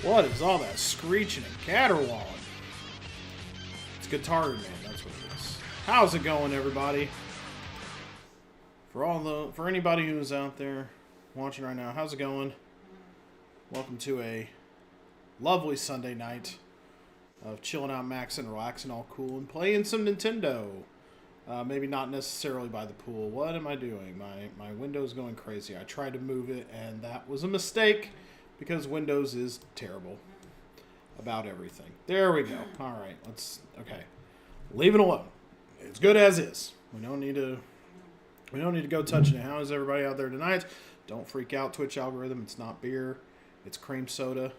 What is all that screeching and caterwauling? It's Guitar Man, that's what it is. How's it going, everybody? For anybody who's out there watching right now, how's it going? Welcome to a lovely Sunday night of chilling out, maxing, relaxing, all cool, and playing some Nintendo. Maybe not necessarily by the pool. What am I doing? My Window's going crazy. I tried to move it, and that was a mistake because Windows is terrible about everything. There we go. All right, okay. Leave it alone. It's good as is. We don't need to go touching it. How is everybody out there tonight? Don't freak out, Twitch algorithm. It's not beer. It's cream soda.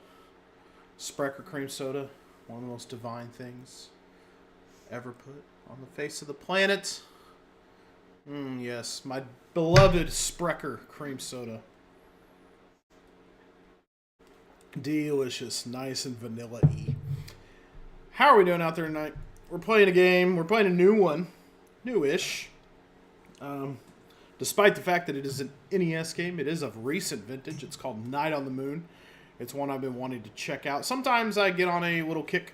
Sprecher cream soda. One of the most divine things ever put on the face of the planet. Yes, my beloved Sprecher cream soda. Delicious, nice and vanilla-y. How are we doing out there tonight? We're playing a game. We're playing a new one. Newish. Despite the fact that it is an NES game, it is of recent vintage. It's called Night on the Moon. It's one I've been wanting to check out. Sometimes I get on a little kick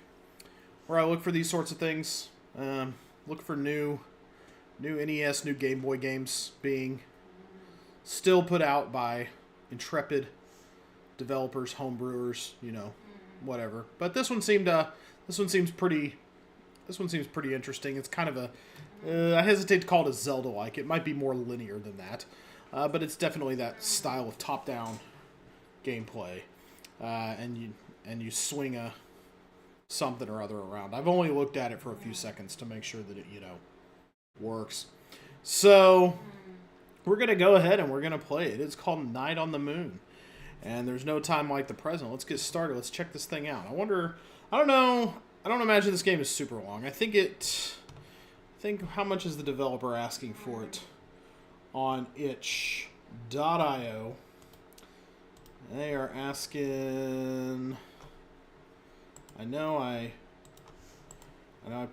where I look for these sorts of things. Look for new NES, new Game Boy games being still put out by intrepid developers, homebrewers, whatever. But this one seems pretty interesting. It's kind of a I hesitate to call it a Zelda-like. It might be more linear than that, but it's definitely that style of top-down gameplay, and you swing something or other around. I've only looked at it for a few seconds to make sure that it works. So we're gonna go ahead and we're gonna play it. It's called Night on the Moon. And there's no time like the present. Let's get started. Let's check this thing out. I don't know. I don't imagine this game is super long. I think how much is the developer asking for it on itch.io? They are asking, I know I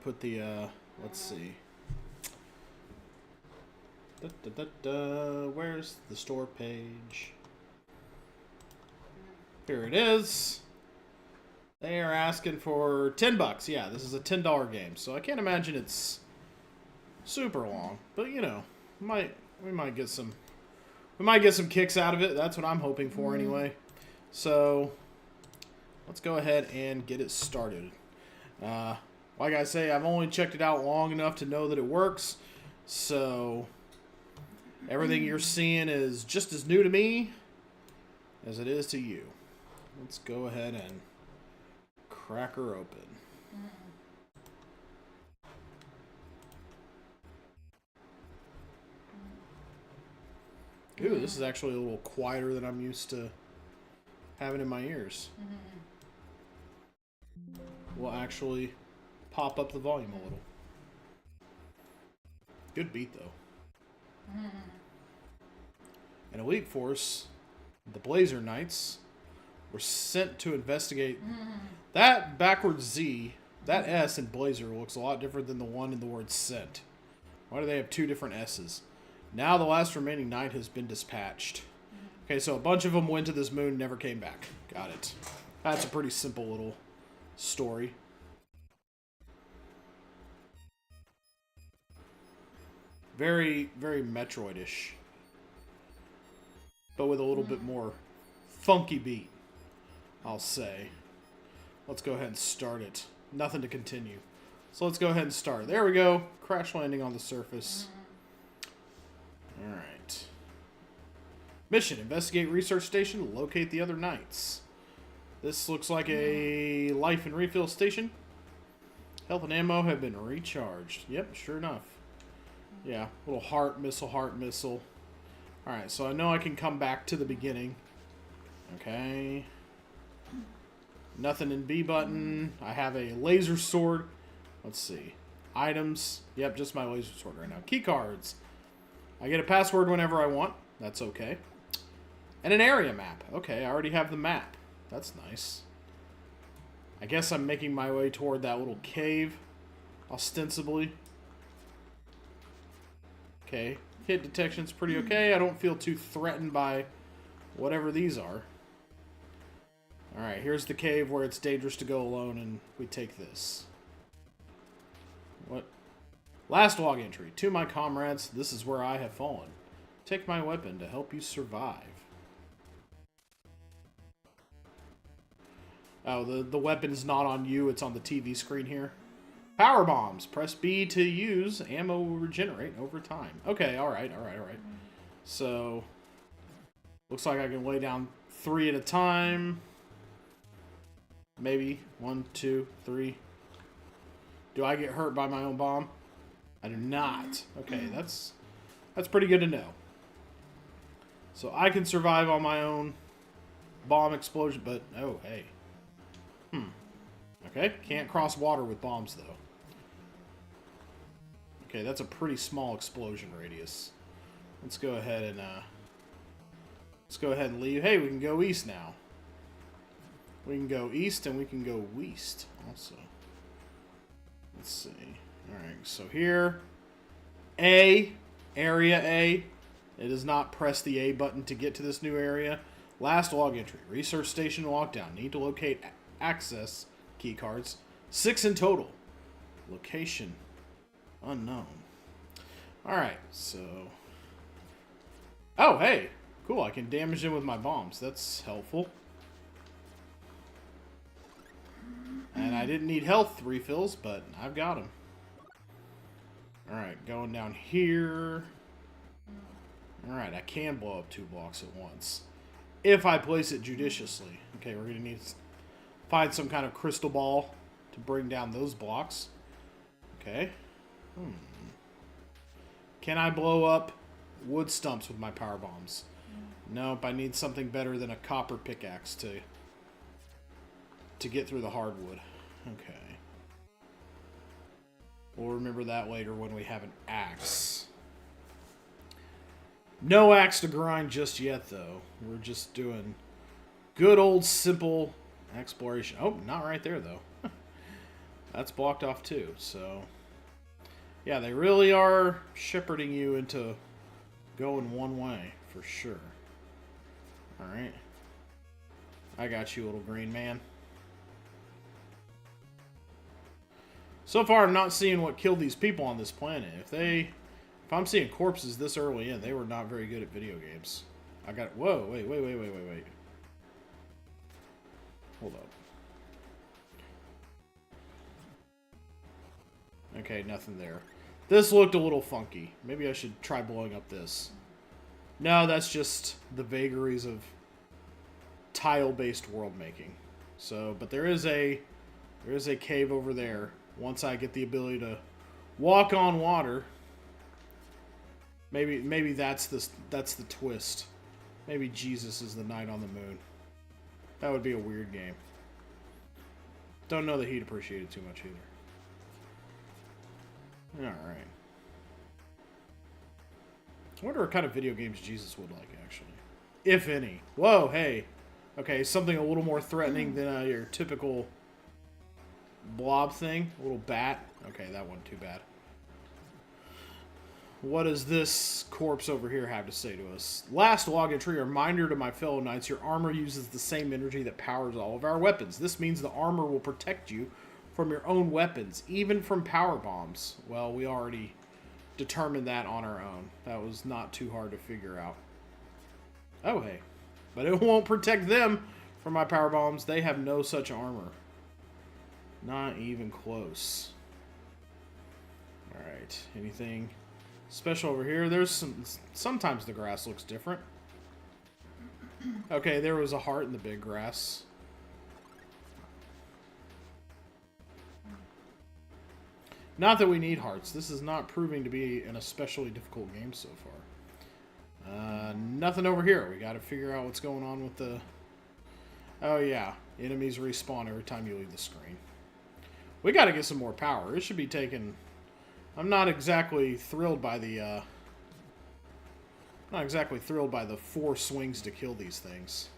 put the, let's see. Where's the store page? Here it is. They are asking for $10. Yeah, this is a $10 game, so I can't imagine it's super long. But we might get some kicks out of it. That's what I'm hoping for anyway. So let's go ahead and get it started. Like I say, I've only checked it out long enough to know that it works. So everything you're seeing is just as new to me as it is to you. Let's go ahead and crack her open. Ooh, this is actually a little quieter than I'm used to having in my ears. We'll actually pop up the volume a little. Good beat, though. An elite force, the Blazer Knights, were sent to investigate. That backwards Z, that S in Blazer looks a lot different than the one in the word sent. Why do they have two different S's? Now the last remaining knight has been dispatched. Okay, so a bunch of them went to this moon and never came back. Got it. That's a pretty simple little story. Very, very Metroid-ish. But with a little bit more funky beat, I'll say. Let's go ahead and start it. Nothing to continue. So let's go ahead and start. There we go. Crash landing on the surface. Alright. Mission. Investigate research station. Locate the other knights. This looks like a life and refill station. Health and ammo have been recharged. Yep, sure enough. Yeah, little heart missile. Alright, so I know I can come back to the beginning. Okay. Nothing in B button. I have a laser sword. Let's see. Items. Yep, just my laser sword right now. Key cards. I get a password whenever I want. That's okay. And an area map. Okay, I already have the map. That's nice. I guess I'm making my way toward that little cave, ostensibly. Okay, hit detection's pretty okay. I don't feel too threatened by whatever these are. Alright, here's the cave where it's dangerous to go alone, and we take this. What? Last log entry. To my comrades, this is where I have fallen. Take my weapon to help you survive. Oh, the weapon is not on you, it's on the TV screen here. Power bombs. Press B to use. Ammo will regenerate over time. Okay, alright. So, looks like I can lay down 3 at a time. Maybe 1, 2, 3. Do I get hurt by my own bomb? I do not. Okay, that's pretty good to know. So I can survive on my own bomb explosion, but oh hey. Okay, can't cross water with bombs though. Okay, that's a pretty small explosion radius. Let's go ahead and leave. Hey, we can go east now. We can go east and we can go west also. Let's see. Alright, so here, area A. It does not press the A button to get to this new area. Last log entry. Research station lockdown. Need to locate access key cards. 6 in total. Location unknown. Alright, so... Oh, hey! Cool, I can damage them with my bombs. That's helpful. And I didn't need health refills, but I've got them. Alright, going down here. Alright, I can blow up 2 blocks at once. If I place it judiciously. Okay, we're going to need to find some kind of crystal ball to bring down those blocks. Okay. Can I blow up wood stumps with my power bombs? Nope, I need something better than a copper pickaxe to get through the hardwood. Okay. We'll remember that later when we have an axe. No axe to grind just yet, though. We're just doing good old simple exploration. Oh, not right there, though. That's blocked off, too. So, yeah, they really are shepherding you into going one way, for sure. Alright. I got you, little green man. So far, I'm not seeing what killed these people on this planet. If I'm seeing corpses this early in, they were not very good at video games. I got... Whoa, wait. Hold up. Okay, nothing there. This looked a little funky. Maybe I should try blowing up this. No, that's just the vagaries of tile-based world making. So, but there is a cave over there. Once I get the ability to walk on water, maybe that's the twist. Maybe Jesus is the Knight on the Moon. That would be a weird game. Don't know that he'd appreciate it too much either. Alright. I wonder what kind of video games Jesus would like, actually. If any. Whoa, hey. Okay, something a little more threatening than your typical blob thing. A little bat. Okay, that wasn't too bad. What does this corpse over here have to say to us? Last log entry, a reminder to my fellow knights, your armor uses the same energy that powers all of our weapons. This means the armor will protect you from your own weapons, even from power bombs. Well, we already determined that on our own. That was not too hard to figure out. Oh, hey. But it won't protect them from my power bombs. They have no such armor. Not even close. Alright, anything special over here? There's sometimes the grass looks different. Okay, there was a heart in the big grass. Not that we need hearts. This is not proving to be an especially difficult game so far. Nothing over here. We gotta figure out what's going on with the... Oh yeah, enemies respawn every time you leave the screen. We gotta get some more power. It should be taking... I'm not exactly thrilled by the, not exactly thrilled by the 4 swings to kill these things.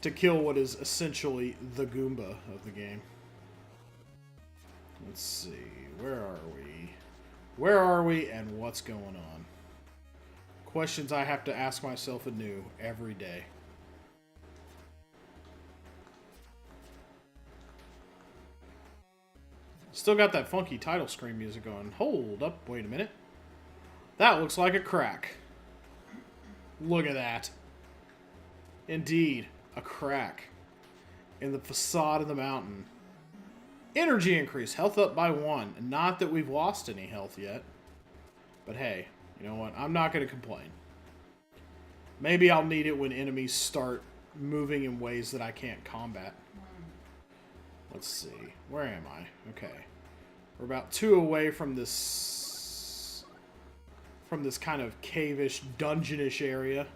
To kill what is essentially the Goomba of the game. Let's see. Where are we? Where are we and what's going on? Questions I have to ask myself anew every day. Still got that funky title screen music going. Hold up, wait a minute. That looks like a crack. Look at that. Indeed, a crack in the facade of the mountain. Energy increase, health up by 1. Not that we've lost any health yet. But hey, you know what? I'm not going to complain. Maybe I'll need it when enemies start moving in ways that I can't combat. Let's see. Where am I? Okay. We're about 2 away from this kind of cave-ish, dungeon-ish area.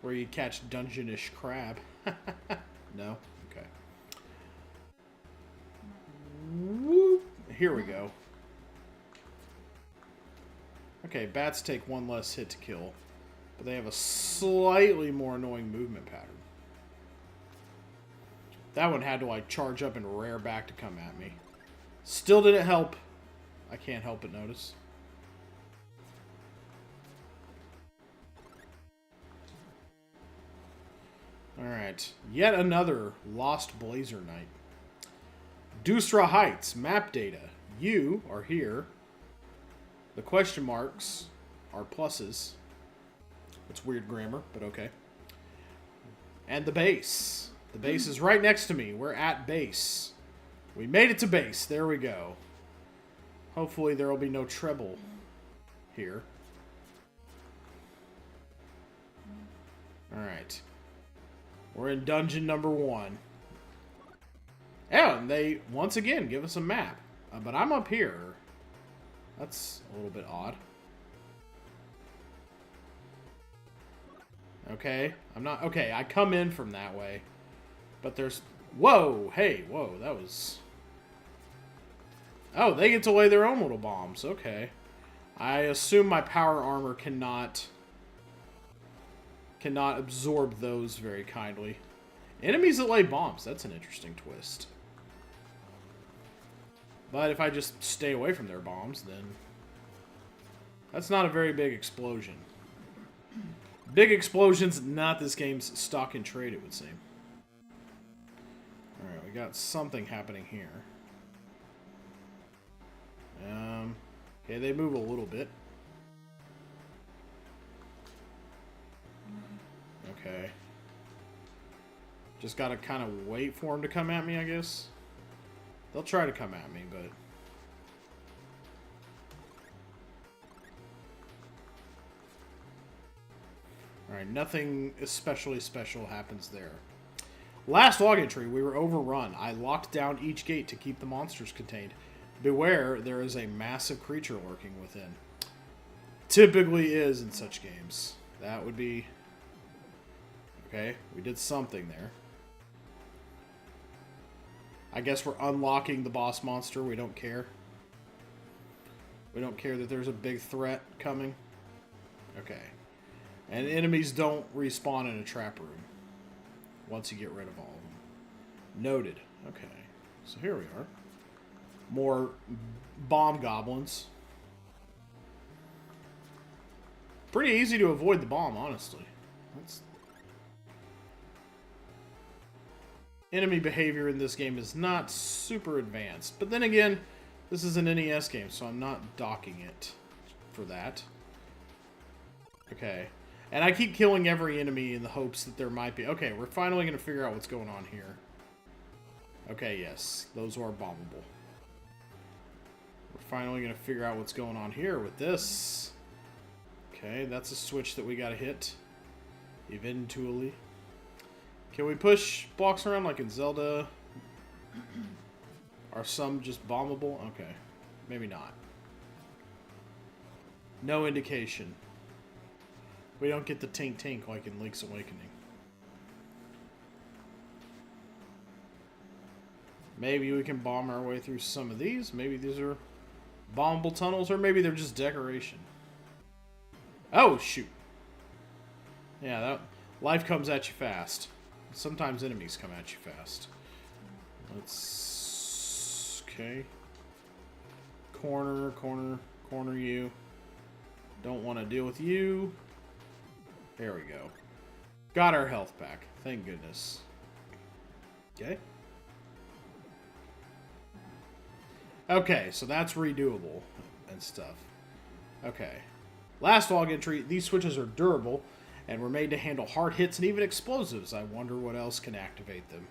Where you catch dungeon-ish crab. No? Okay. Whoop. Here we go. Okay, bats take 1 less hit to kill. But they have a slightly more annoying movement pattern. That one had to, like, charge up and rear back to come at me. Still didn't help. I can't help but notice. Alright. Yet another Lost Blazer Night. Dusra Heights. Map data. You are here. The question marks are pluses. It's weird grammar, but okay. And the base. The base is right next to me. We're at base. We made it to base. There we go. Hopefully there will be no treble here. Alright. We're in dungeon number 1. Oh, and they, once again, give us a map. But I'm up here. That's a little bit odd. Okay. I'm not... Okay, I come in from that way. But there's... Whoa! Hey, whoa, that was... Oh, they get to lay their own little bombs. Okay. I assume my power armor cannot absorb those very kindly. Enemies that lay bombs. That's an interesting twist. But if I just stay away from their bombs, then... That's not a very big explosion. Big explosions, not this game's stock and trade, it would seem. Alright, we got something happening here. Okay, they move a little bit. Okay. Just gotta kind of wait for them to come at me, I guess. They'll try to come at me, but... Alright, nothing especially special happens there. Last log entry, we were overrun. I locked down each gate to keep the monsters contained. Beware, there is a massive creature lurking within. Typically is in such games. That would be... Okay, we did something there. I guess we're unlocking the boss monster. We don't care. We don't care that there's a big threat coming. Okay. And enemies don't respawn in a trap room once you get rid of all of them. Noted. Okay. So here we are. More bomb goblins. Pretty easy to avoid the bomb, honestly. That's... Enemy behavior in this game is not super advanced. But then again, this is an NES game, so I'm not docking it for that. Okay. And I keep killing every enemy in the hopes that there might be... Okay, we're finally going to figure out what's going on here. Okay, yes. Those are bombable. We're finally going to figure out what's going on here with this. Okay, that's a switch that we got to hit. Eventually. Can we push blocks around like in Zelda? Are some just bombable? Okay. Maybe not. No indication. We don't get the tink-tink like in Link's Awakening. Maybe we can bomb our way through some of these. Maybe these are bombable tunnels, or maybe they're just decoration. Oh, shoot. Yeah, that life comes at you fast. Sometimes enemies come at you fast. Let's... Okay. Corner, corner, corner you. Don't want to deal with you. There we go. Got our health back. Thank goodness. Okay. Okay, so that's redoable and stuff. Okay. Last log entry, these switches are durable and were made to handle hard hits and even explosives. I wonder what else can activate them.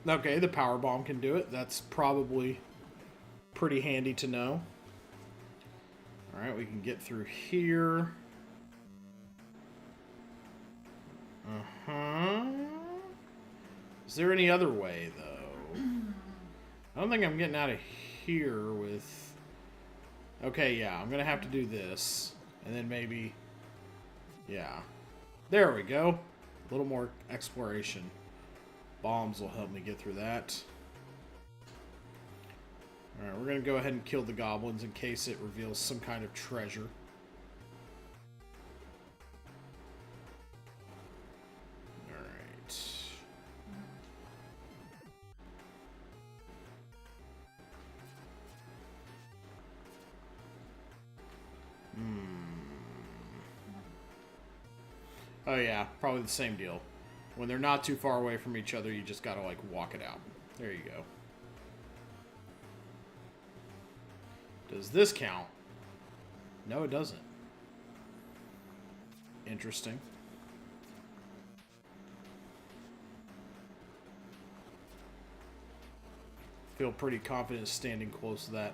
Okay, the power bomb can do it. That's probably pretty handy to know. Alright, we can get through here. Is there any other way, though? I don't think I'm getting out of here with... Okay, yeah, I'm going to have to do this. And then maybe... Yeah. There we go. A little more exploration. Bombs will help me get through that. Alright, we're going to go ahead and kill the goblins in case it reveals some kind of treasure. Alright. Oh yeah, probably the same deal. When they're not too far away from each other, you just gotta, like, walk it out. There you go. Does this count? No, it doesn't. Interesting. Feel pretty confident standing close to that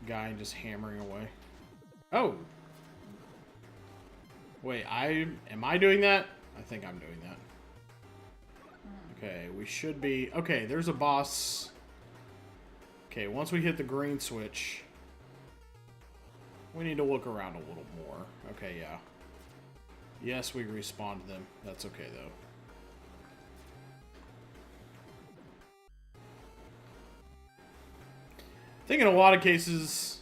guy and just hammering away. Oh! Wait, am I doing that? I think I'm doing that. Okay, we should be... Okay, there's a boss. Okay, once we hit the green switch, we need to look around a little more. Okay, yeah. Yes, we respawned them. That's okay, though. I think in a lot of cases,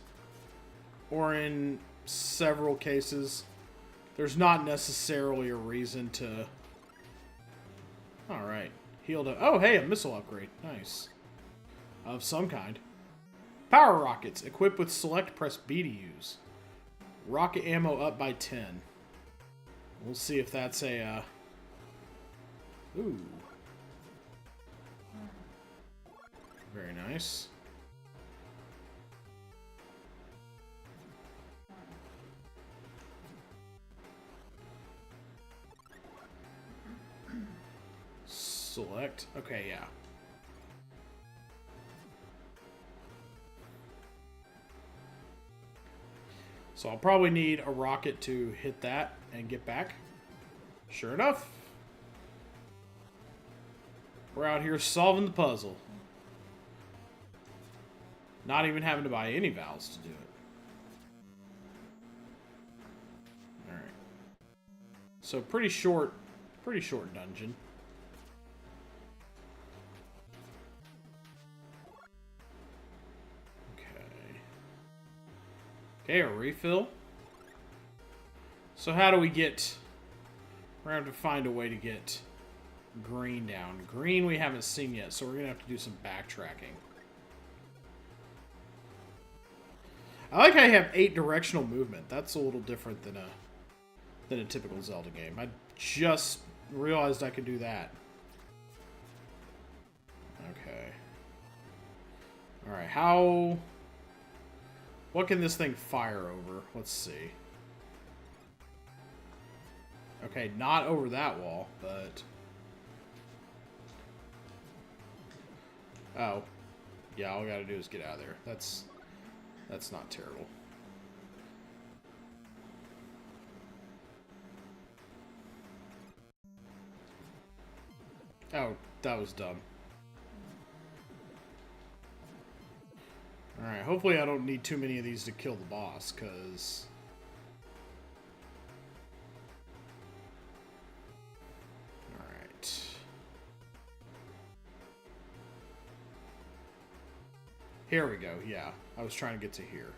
or in several cases, there's not necessarily a reason to... Alright. Healed up. Oh, hey, a missile upgrade. Nice. Of some kind. Power rockets. Equipped with select, press B to use. Rocket ammo up by 10. We'll see if that's a... Ooh. Very nice. Select. Okay, yeah. So I'll probably need a rocket to hit that and get back. Sure enough. We're out here solving the puzzle. Not even having to buy any valves to do it. Alright. So pretty short dungeon. Okay, a refill. So how do we get... We're going to have to find a way to get green down. Green we haven't seen yet, so we're going to have to do some backtracking. I like how you have 8 directional movement. That's a little different than a typical Zelda game. I just realized I could do that. Okay. Alright, how... What can this thing fire over? Let's see. Okay, not over that wall, but... Oh. Yeah, all we gotta do is get out of there. That's not terrible. Oh, that was dumb. Alright, hopefully I don't need too many of these to kill the boss, because... Alright. Here we go, yeah. I was trying to get to here.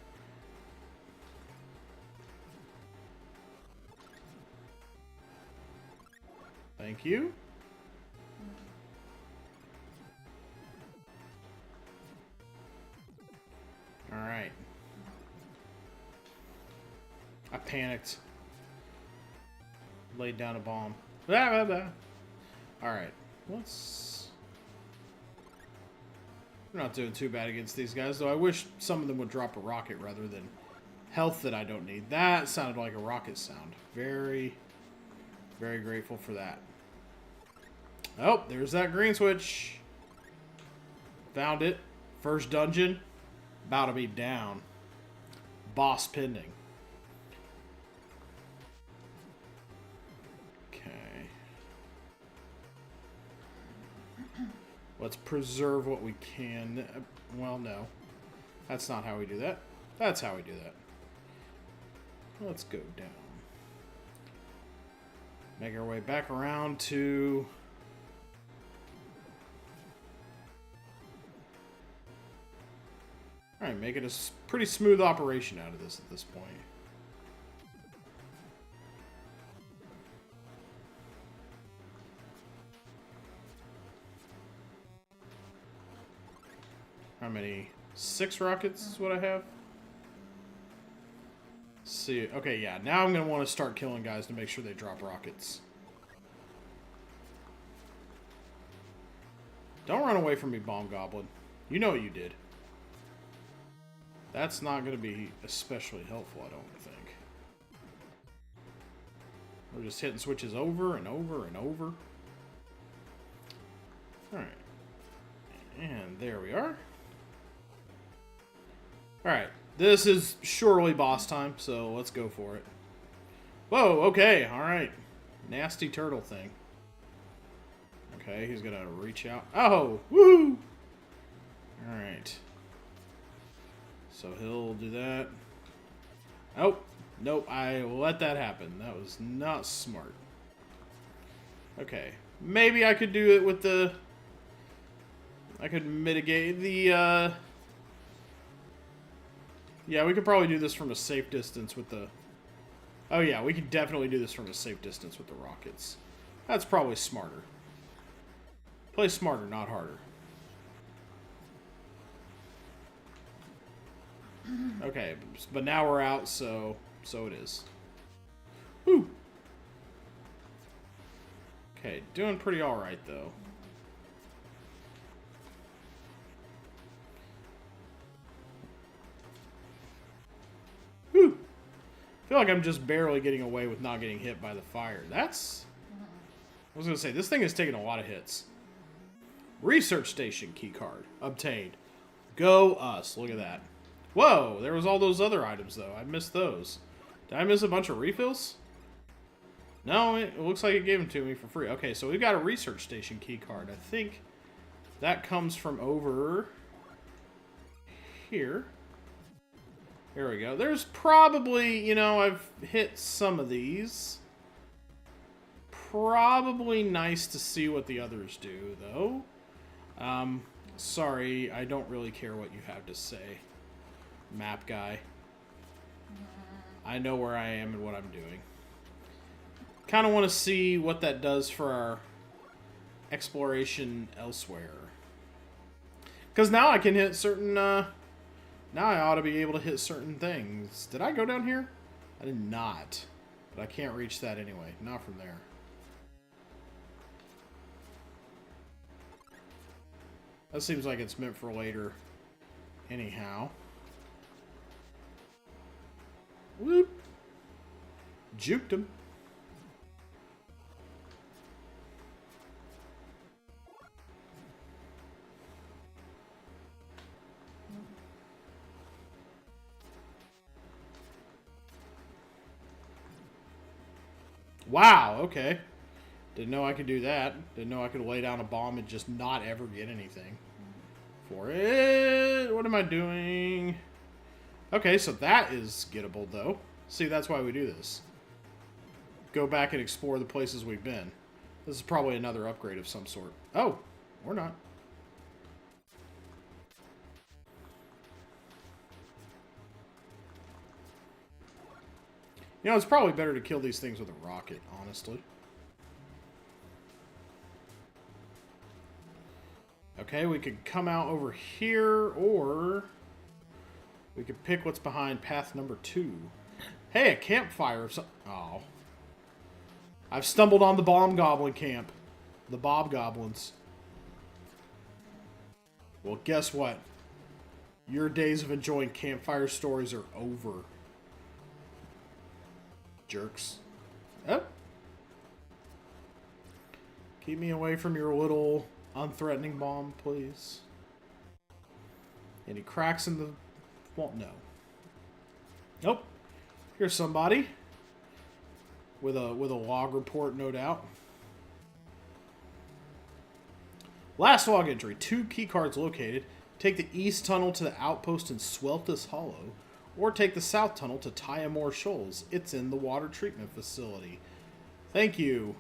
Thank you. Alright. I panicked. Laid down a bomb. Blah, blah, blah. Alright. Let's... We're not doing too bad against these guys, though I wish some of them would drop a rocket rather than health that I don't need. That sounded like a rocket sound. Very, very grateful for that. Oh, there's that green switch. Found it. First dungeon. About to be down. Boss pending. Okay. Let's preserve what we can. Well, no. That's not how we do that. That's how we do that. Let's go down. Make our way back around to... Alright, make it a pretty smooth operation out of this at this point. How many? 6 rockets is what I have? Let's see. Okay, yeah. Now I'm going to want to start killing guys to make sure they drop rockets. Don't run away from me, Bomb Goblin. You know what you did. That's not going to be especially helpful, I don't think. We're just hitting switches over and over and over. Alright. And there we are. Alright. This is surely boss time, so let's go for it. Whoa, okay, alright. Nasty turtle thing. Okay, he's going to reach out. Oh, woo! Alright. So he'll do that. Oh, nope, I let that happen. That was not smart. Okay, maybe I could do it with the... I could mitigate the, Yeah, we could probably do this from a safe distance with the... Oh yeah, we could definitely do this from a safe distance with the rockets. That's probably smarter. Play smarter, not harder. Okay, but now we're out, so it is. Whew. Okay, doing pretty alright, though. Whew. I feel like I'm just barely getting away with not getting hit by the fire. That's... I was going to say, this thing is taking a lot of hits. Research station keycard obtained. Go us. Look at that. Whoa, there was all those other items, though. I missed those. Did I miss a bunch of refills? No, it looks like it gave them to me for free. Okay, so we've got a research station key card. I think that comes from over here. There we go. There's probably, you know, I've hit some of these. Probably nice to see what the others do, though. Sorry, I don't really care what you have to say. Map guy. I know where I am and what I'm doing. Kind of want to see what that does for our exploration elsewhere. Because now I can hit certain, now I ought to be able to hit certain things. Did I go down here? I did not. But I can't reach that anyway. Not from there. That seems like it's meant for later. Anyhow. Whoop. Juked him. Wow, okay. Didn't know I could do that. Didn't know I could lay down a bomb and just not ever get anything for it. What am I doing? Okay, so that is gettable, though. See, that's why we do this. Go back and explore the places we've been. This is probably another upgrade of some sort. Oh, or not. You know, it's probably better to kill these things with a rocket, honestly. Okay, we could come out over here, or we could pick what's behind path number 2. Hey, a campfire of some... Oh. I've stumbled on the bomb goblin camp. The Bob Goblins. Well, guess what? Your days of enjoying campfire stories are over. Jerks. Oh. Keep me away from your little unthreatening bomb, please. Any cracks in the wall? No. Nope. Here's somebody. With a log report, no doubt. Last log entry. 2 key cards located. Take the east tunnel to the outpost in Sweltus Hollow, or take the south tunnel to Tyamore Shoals. It's in the water treatment facility. Thank you,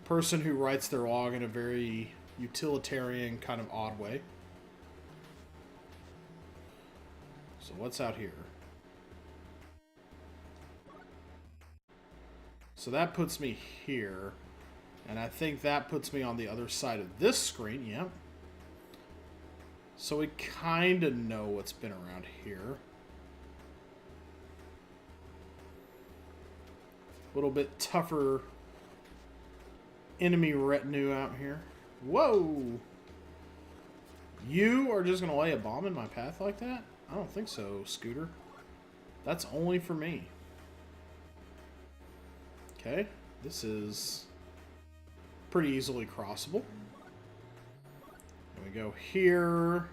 person who writes their log in a very utilitarian, kind of odd way. So what's out here? So that puts me here. And I think that puts me on the other side of this screen, yeah. So we kind of know what's been around here. A little bit tougher enemy retinue out here. Whoa! You are just going to lay a bomb in my path like that? I don't think so, Scooter. That's only for me. Okay, this is pretty easily crossable. And we go here.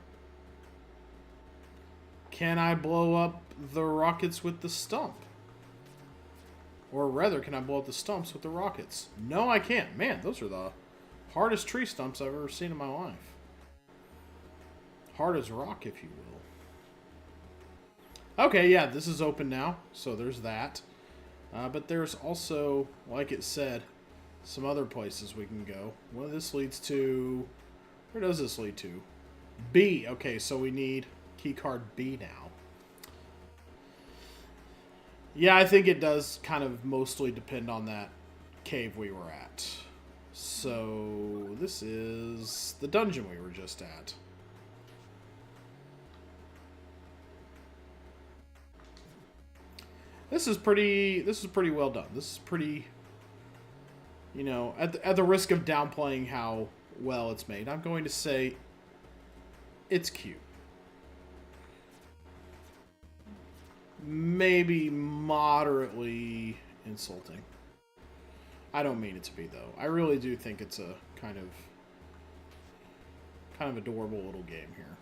Can I blow up the rockets with the stump? Or rather, can I blow up the stumps with the rockets? No, I can't. Man, those are the hardest tree stumps I've ever seen in my life. Hard as rock, if you will. Okay, yeah, this is open now. So there's that. But there's also, like it said, some other places we can go. Well, this leads to... Where does this lead to? B. Okay, so we need keycard B now. Yeah, I think it does kind of mostly depend on that cave we were at. So, this is the dungeon we were just at. This is pretty well done. This is pretty, you know, at the risk of downplaying how well it's made, I'm going to say it's cute. Maybe moderately insulting. I don't mean it to be, though. I really do think it's a kind of adorable little game here.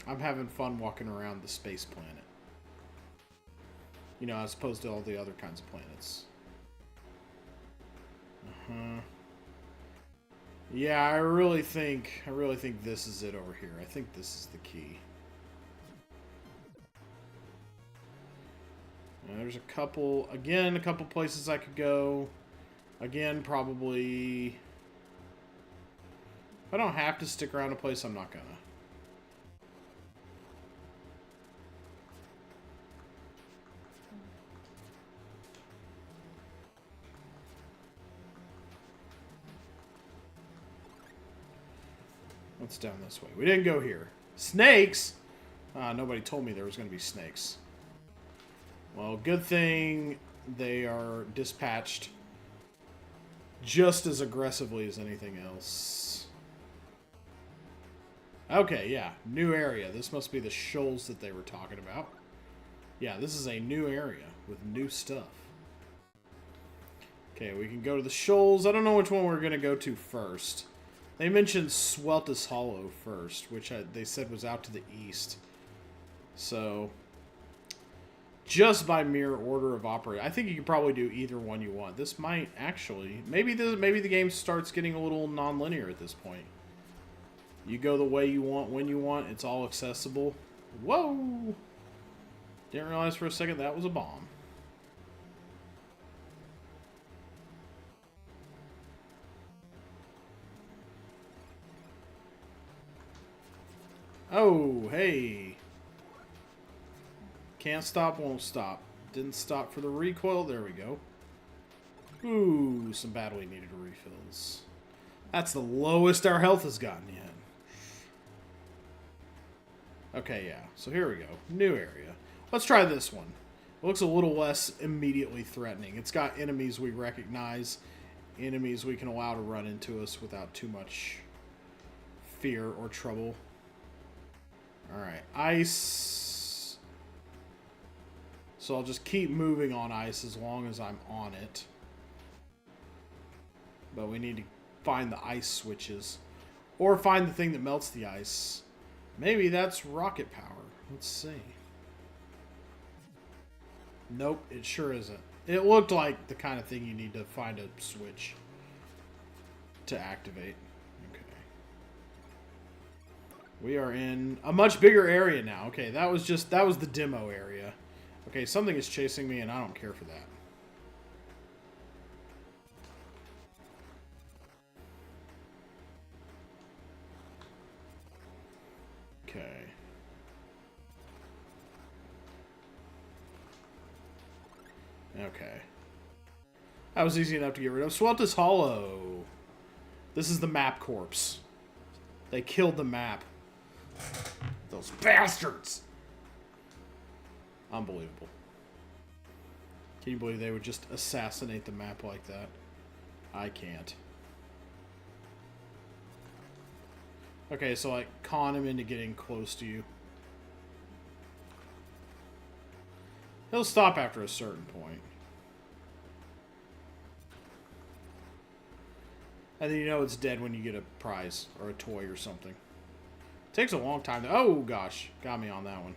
I'm having fun walking around the space planet. You know, as opposed to all the other kinds of planets. Yeah, I really think this is it over here. I think this is the key. Now, there's a couple places I could go. Again, probably... If I don't have to stick around a place, I'm not gonna. What's down this way? We didn't go here. Snakes? Nobody told me there was going to be snakes. Well, good thing they are dispatched just as aggressively as anything else. Okay, yeah. New area. This must be the shoals that they were talking about. Yeah, this is a new area with new stuff. Okay, we can go to the shoals. I don't know which one we're going to go to first. They mentioned Sweltus Hollow first, which they said was out to the east. So, just by mere order of operation, I think you could probably do either one you want. This might actually, maybe the game starts getting a little non-linear at this point. You go the way you want, when you want. It's all accessible. Whoa! Didn't realize for a second that was a bomb. Oh, hey. Can't stop, won't stop. Didn't stop for the recoil. There we go. Ooh, some badly needed refills. That's the lowest our health has gotten yet. Okay, yeah. So here we go. New area. Let's try this one. It looks a little less immediately threatening. It's got enemies we recognize. Enemies we can allow to run into us without too much fear or trouble. Alright, ice. So I'll just keep moving on ice as long as I'm on it. But we need to find the ice switches. Or find the thing that melts the ice. Maybe that's rocket power. Let's see. Nope, it sure isn't. It looked like the kind of thing you need to find a switch to activate. Okay. We are in a much bigger area now. Okay, that was the demo area. Okay, something is chasing me and I don't care for that. Okay. Okay. That was easy enough to get rid of. Sweltus Hollow. This is the map corpse. They killed the map. Those bastards! Unbelievable. Can you believe they would just assassinate the map like that? I can't. Okay, so like con him into getting close to you. He'll stop after a certain point. And then you know it's dead when you get a prize or a toy or something. Takes a long time to... Oh, gosh. Got me on that one.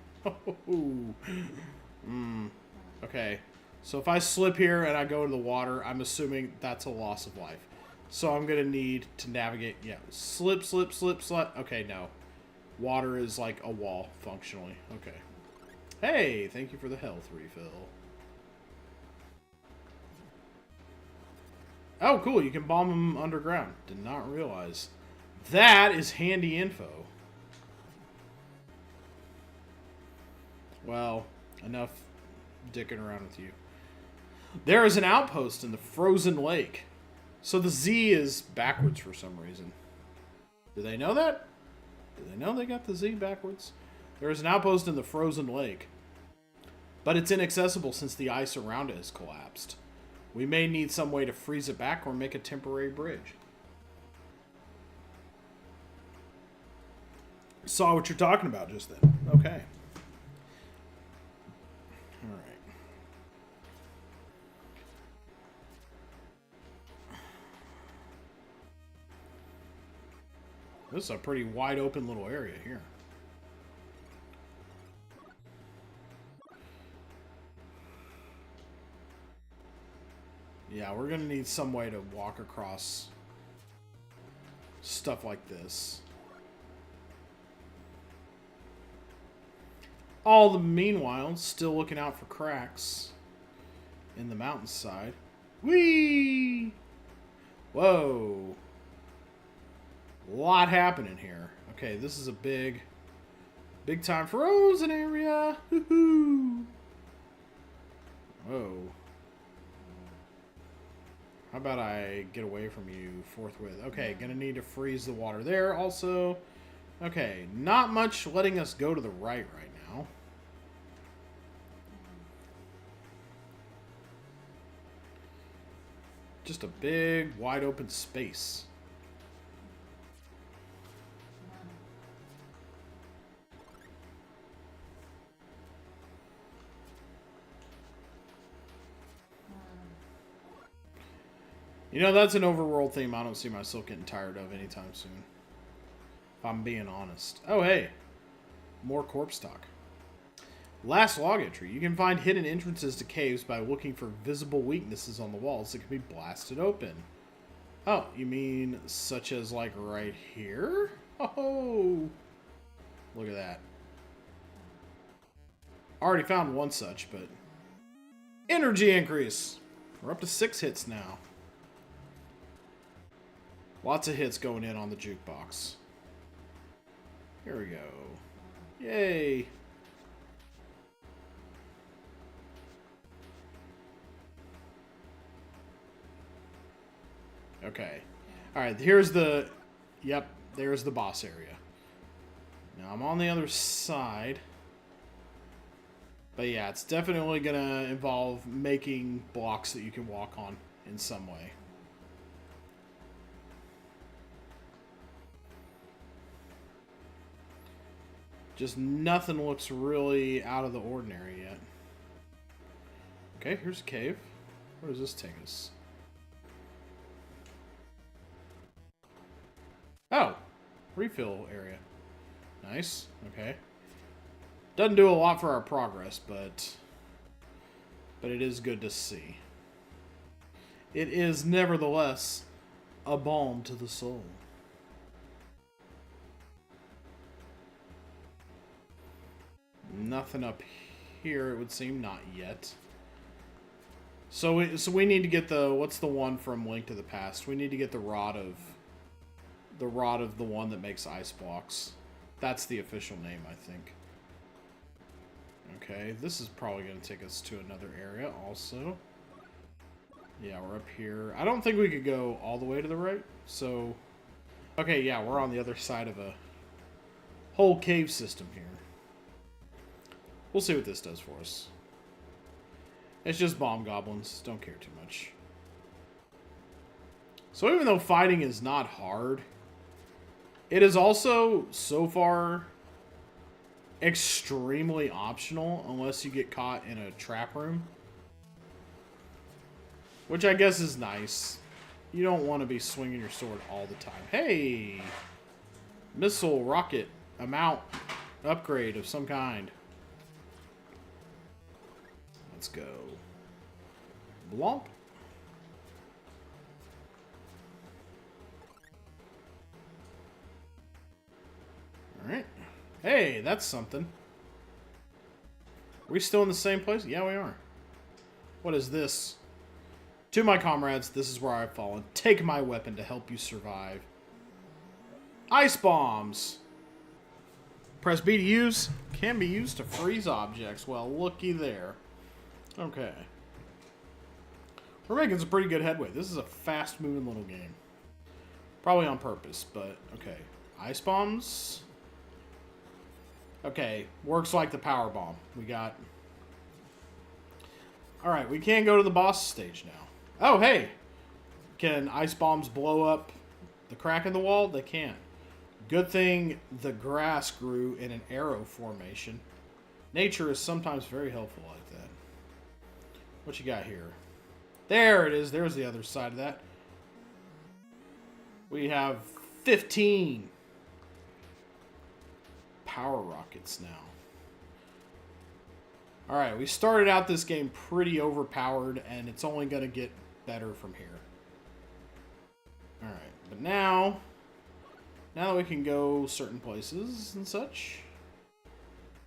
Okay. So if I slip here and I go to the water, I'm assuming that's a loss of life. So I'm going to need to navigate... Yeah. Slip, slip, slip, slip. Okay, no. Water is like a wall, functionally. Okay. Hey, thank you for the health refill. Oh, cool. You can bomb them underground. Did not realize. That is handy info. Well, enough dicking around with you. There is an outpost in the frozen lake. So the Z is backwards for some reason. Do they know that? Do they know they got the Z backwards? There is an outpost in the frozen lake. But it's inaccessible since the ice around it has collapsed. We may need some way to freeze it back or make a temporary bridge. Saw what you're talking about just then. Okay. Alright. This is a pretty wide open little area here. Yeah, we're going to need some way to walk across stuff like this. All the meanwhile, still looking out for cracks in the mountainside. Whee! Whoa. A lot happening here. Okay, this is a big time frozen area. Woohoo! Whoa. How about I get away from you forthwith? Okay, gonna need to freeze the water there also. Okay, not much letting us go to the right now. Just a big, wide open space. You know, that's an overworld theme I don't see myself getting tired of anytime soon. If I'm being honest. Oh, hey. More corpse talk. Last log entry. You can find hidden entrances to caves by looking for visible weaknesses on the walls that can be blasted open. Oh, you mean such as like right here? Oh, look at that. Already found one such, but... Energy increase. We're up to 6 hits now. Lots of hits going in on the jukebox. Here we go. Yay. Okay. Alright, here's the... Yep, there's the boss area. Now, I'm on the other side. But yeah, it's definitely going to involve making blocks that you can walk on in some way. Just nothing looks really out of the ordinary yet. Okay, here's a cave. Where does this take us? Oh, refill area. Nice. Okay. Doesn't do a lot for our progress, but it is good to see. It is nevertheless a balm to the soul. Nothing up here, it would seem. Not yet. So we need to get the, what's the one from Link to the Past? We need to get the rod of the one that makes ice blocks. That's the official name, I think. Okay, this is probably going to take us to another area also. Yeah, we're up here. I don't think we could go all the way to the right, so... Okay, yeah, we're on the other side of a whole cave system here. We'll see what this does for us. It's just bomb goblins. Don't care too much. So even though fighting is not hard, it is also, so far, extremely optional unless you get caught in a trap room. Which I guess is nice. You don't want to be swinging your sword all the time. Hey! Missile, rocket, amount, upgrade of some kind. Let's go. Blomp. Alright. Hey, that's something. Are we still in the same place? Yeah, we are. What is this? To my comrades, this is where I've fallen. Take my weapon to help you survive. Ice bombs! Press B to use. Can be used to freeze objects. Well, looky there. Okay. We're making some pretty good headway. This is a fast-moving little game. Probably on purpose, but okay. Ice bombs. Okay, works like the power bomb. We got... Alright, we can go to the boss stage now. Oh, hey! Can ice bombs blow up the crack in the wall? They can. Good thing the grass grew in an arrow formation. Nature is sometimes very helpful like that. What you got here? There it is. There's the other side of that. We have 15 power rockets now. Alright, we started out this game pretty overpowered, and it's only going to get better from here. Alright, but now that we can go certain places and such.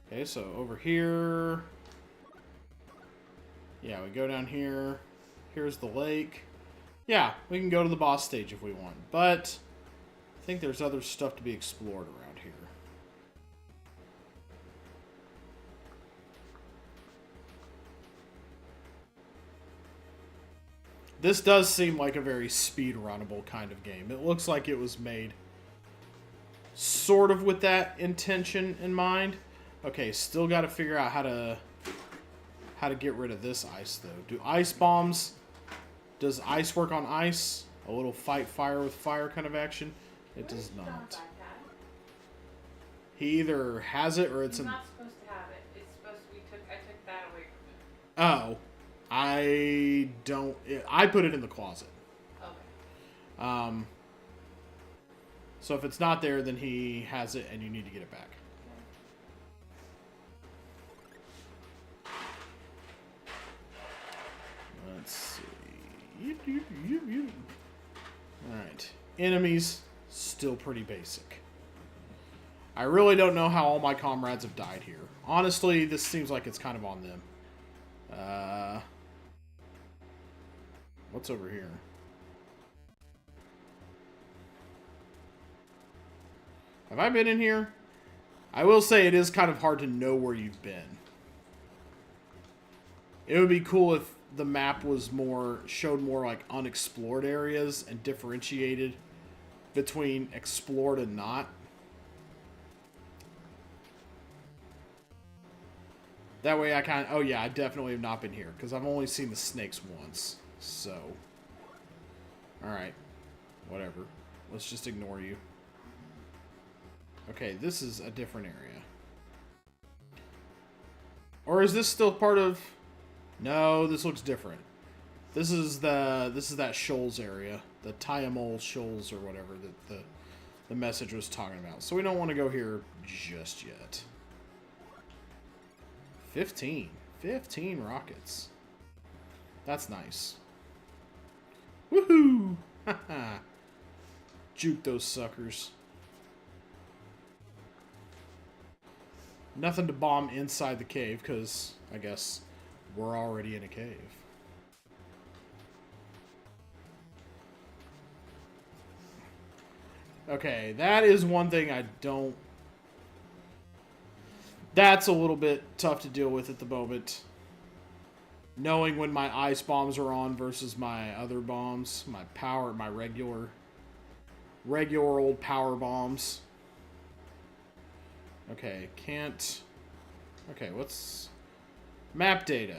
Okay, so over here. Yeah, we go down here. Here's the lake. Yeah, we can go to the boss stage if we want, but I think there's other stuff to be explored around here. This does seem like a very speed-runnable kind of game. It looks like it was made sort of with that intention in mind. Okay, still got to figure out how to get rid of this ice, though. Do ice bombs... Does ice work on ice? A little fight fire with fire kind of action? It does not. He either has it or it's He's in... not supposed to have it. It's supposed to be... I took that away from him. Oh. I don't... I put it in the closet. Okay. So if it's not there, then he has it and you need to get it back. Let's see. Alright. Enemies, still pretty basic. I really don't know how all my comrades have died here. Honestly, this seems like it's kind of on them. What's over here? Have I been in here? I will say it is kind of hard to know where you've been. It would be cool if the map was showed more like unexplored areas and differentiated between explored and not. That way I kind of... Oh yeah, I definitely have not been here because I've only seen the snakes once. So... Alright. Whatever. Let's just ignore you. Okay, this is a different area. Or is this still part of... No, this looks different. This is that shoals area. The Tiamol Shoals or whatever that the message was talking about. So we don't want to go here just yet. 15 rockets. That's nice. Woohoo! Haha. Juke those suckers. Nothing to bomb inside the cave, because I guess we're already in a cave. Okay, that is one thing I don't... That's a little bit tough to deal with at the moment. Knowing when my ice bombs are on versus my other bombs. My regular old power bombs. Okay, can't... Okay, what's... Map data.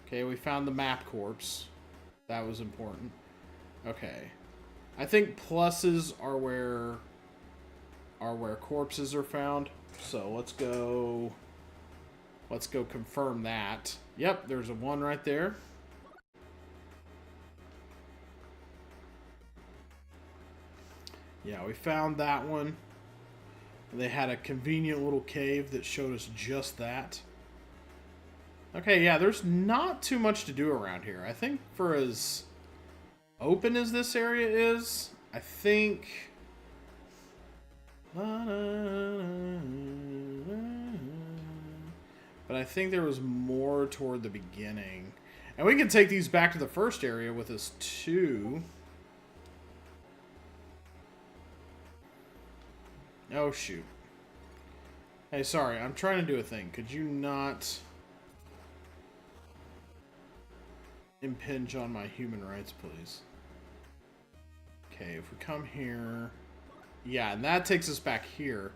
Okay, we found the map corpse. That was important. Okay. I think pluses are where corpses are found. So let's go confirm that. Yep, there's a 1 right there. Yeah, we found that one. They had a convenient little cave that showed us just that. Okay, yeah, there's not too much to do around here. I think for as open as this area is, I think... But I think there was more toward the beginning. And we can take these back to the first area with us too. Oh, shoot. Hey, sorry, I'm trying to do a thing. Could you not impinge on my human rights, please? Okay, if we come here... Yeah, and that takes us back here.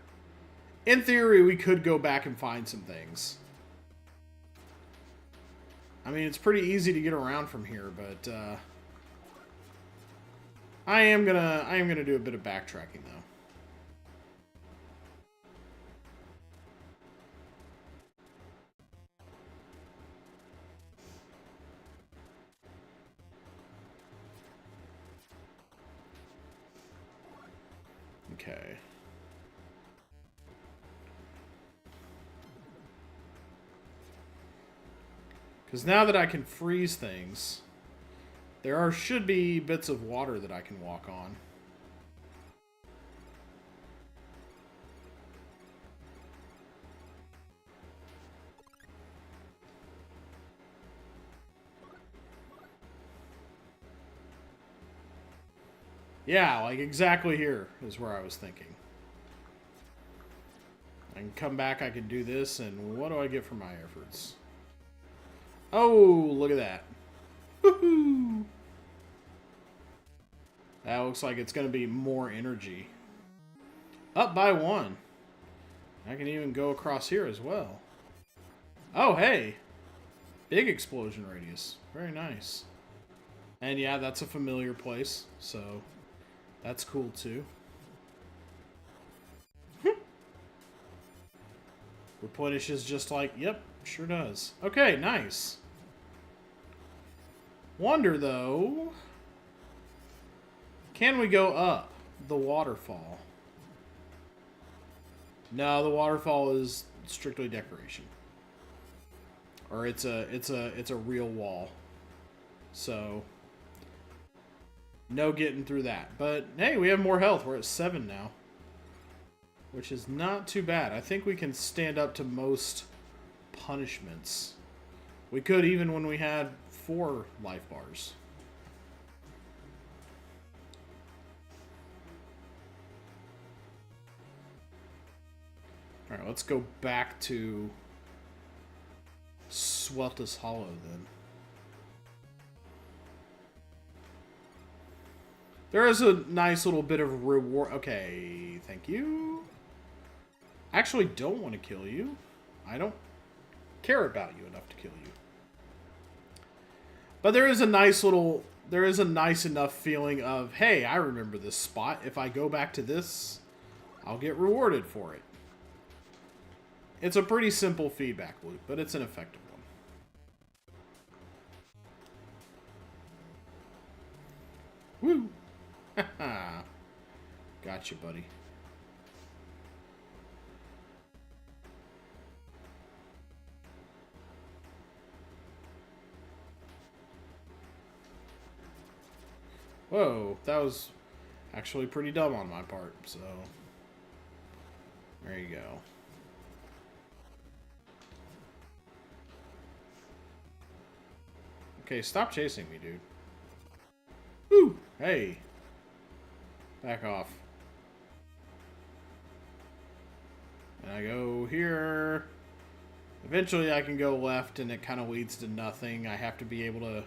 In theory, we could go back and find some things. I mean, it's pretty easy to get around from here, but I am gonna do a bit of backtracking though. Okay. Because now that I can freeze things, there should be bits of water that I can walk on. Yeah, like exactly here is where I was thinking. I can come back, I can do this, and what do I get for my efforts? Oh, look at that. Woohoo! That looks like it's going to be more energy. Up by 1. I can even go across here as well. Oh, hey! Big explosion radius. Very nice. And yeah, that's a familiar place, so that's cool too. Replenishes just like, yep, sure does. Okay, nice. Wonder though, can we go up the waterfall? No, the waterfall is strictly decoration. Or it's a real wall. So no getting through that. But hey, we have more health. We're at 7 now. Which is not too bad. I think we can stand up to most punishments. We could even when we had 4 life bars. Alright, let's go back to Sweltus Hollow then. There is a nice little bit of reward. Okay, thank you. I actually don't want to kill you. I don't care about you enough to kill you. But there is a nice enough feeling of, hey, I remember this spot. If I go back to this, I'll get rewarded for it. It's a pretty simple feedback loop, but it's an effective one. Woo! Haha. Gotcha, buddy. Whoa, that was actually pretty dumb on my part, so there you go. Okay, stop chasing me, dude. Woo! Hey. Back off. And I go here. Eventually I can go left and it kind of leads to nothing. I have to be able to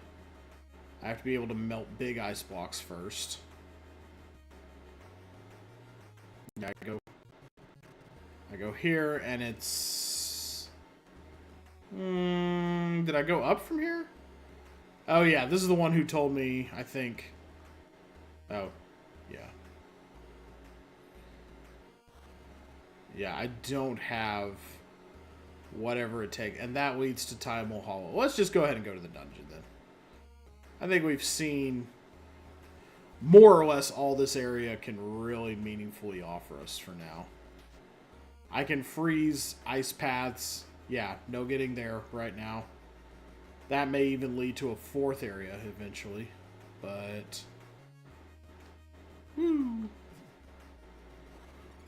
melt big ice blocks first. Yeah, I go here and it's did I go up from here? Oh yeah, this is the one who told me, I think. Oh, yeah. Yeah, I don't have whatever it takes. And that leads to Time Will Hollow. Let's just go ahead and go to the dungeon then. I think we've seen more or less all this area can really meaningfully offer us for now. I can freeze ice paths. Yeah, no getting there right now. That may even lead to a fourth area eventually. But... woo.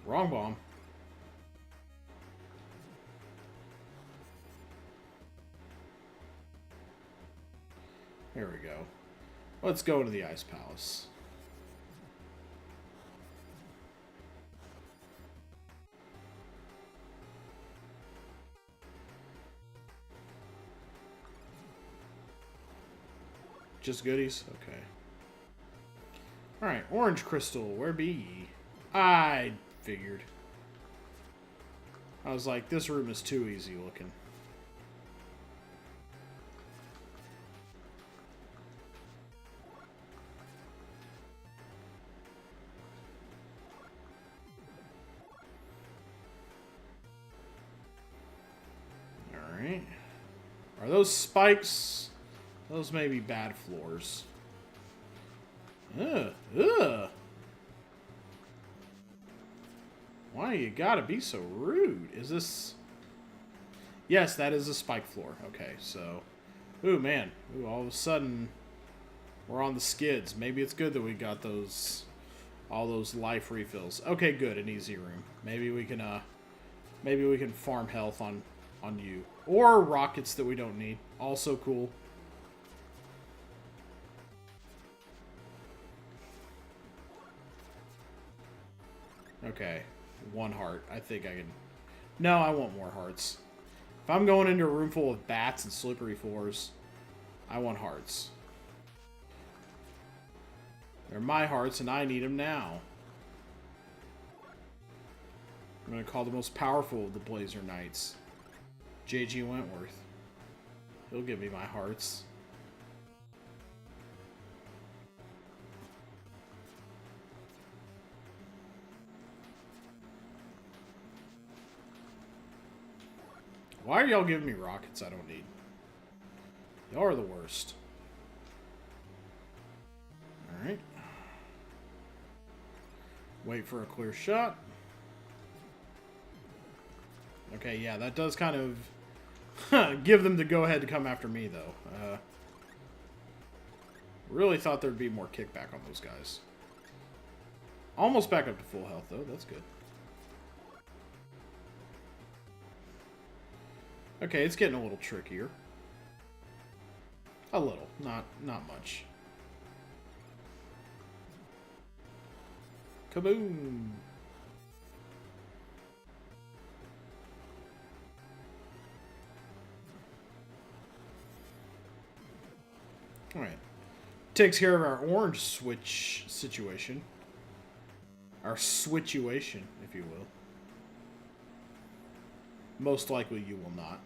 Wrong bomb. There we go. Let's go to the Ice Palace. Just goodies? Okay. Alright, orange crystal, where be ye? I figured. I was like, this room is too easy looking. Alright. Are those spikes? Those may be bad floors. Ugh. Why you gotta be so rude? Is this... Yes, that is a spike floor. Okay, so... Ooh, man. Ooh, all of a sudden, we're on the skids. Maybe it's good that we got those... all those life refills. Okay, good. An easy room. Maybe we can, maybe we can farm health on you. Or rockets that we don't need. Also cool. Okay, 1 heart. I think I can... No, I want more hearts. If I'm going into a room full of bats and slippery floors, I want hearts. They're my hearts, and I need them now. I'm going to call the most powerful of the Blazer Knights, J.G. Wentworth. He'll give me my hearts. Why are y'all giving me rockets I don't need? Y'all are the worst. Alright. Wait for a clear shot. Okay, yeah, that does kind of give them the go-ahead to come after me, though. Really thought there'd be more kickback on those guys. Almost back up to full health, though. That's good. Okay, it's getting a little trickier. A little, not much. Kaboom! Alright. Takes care of our orange switch situation. Our switchuation, if you will. Most likely you will not.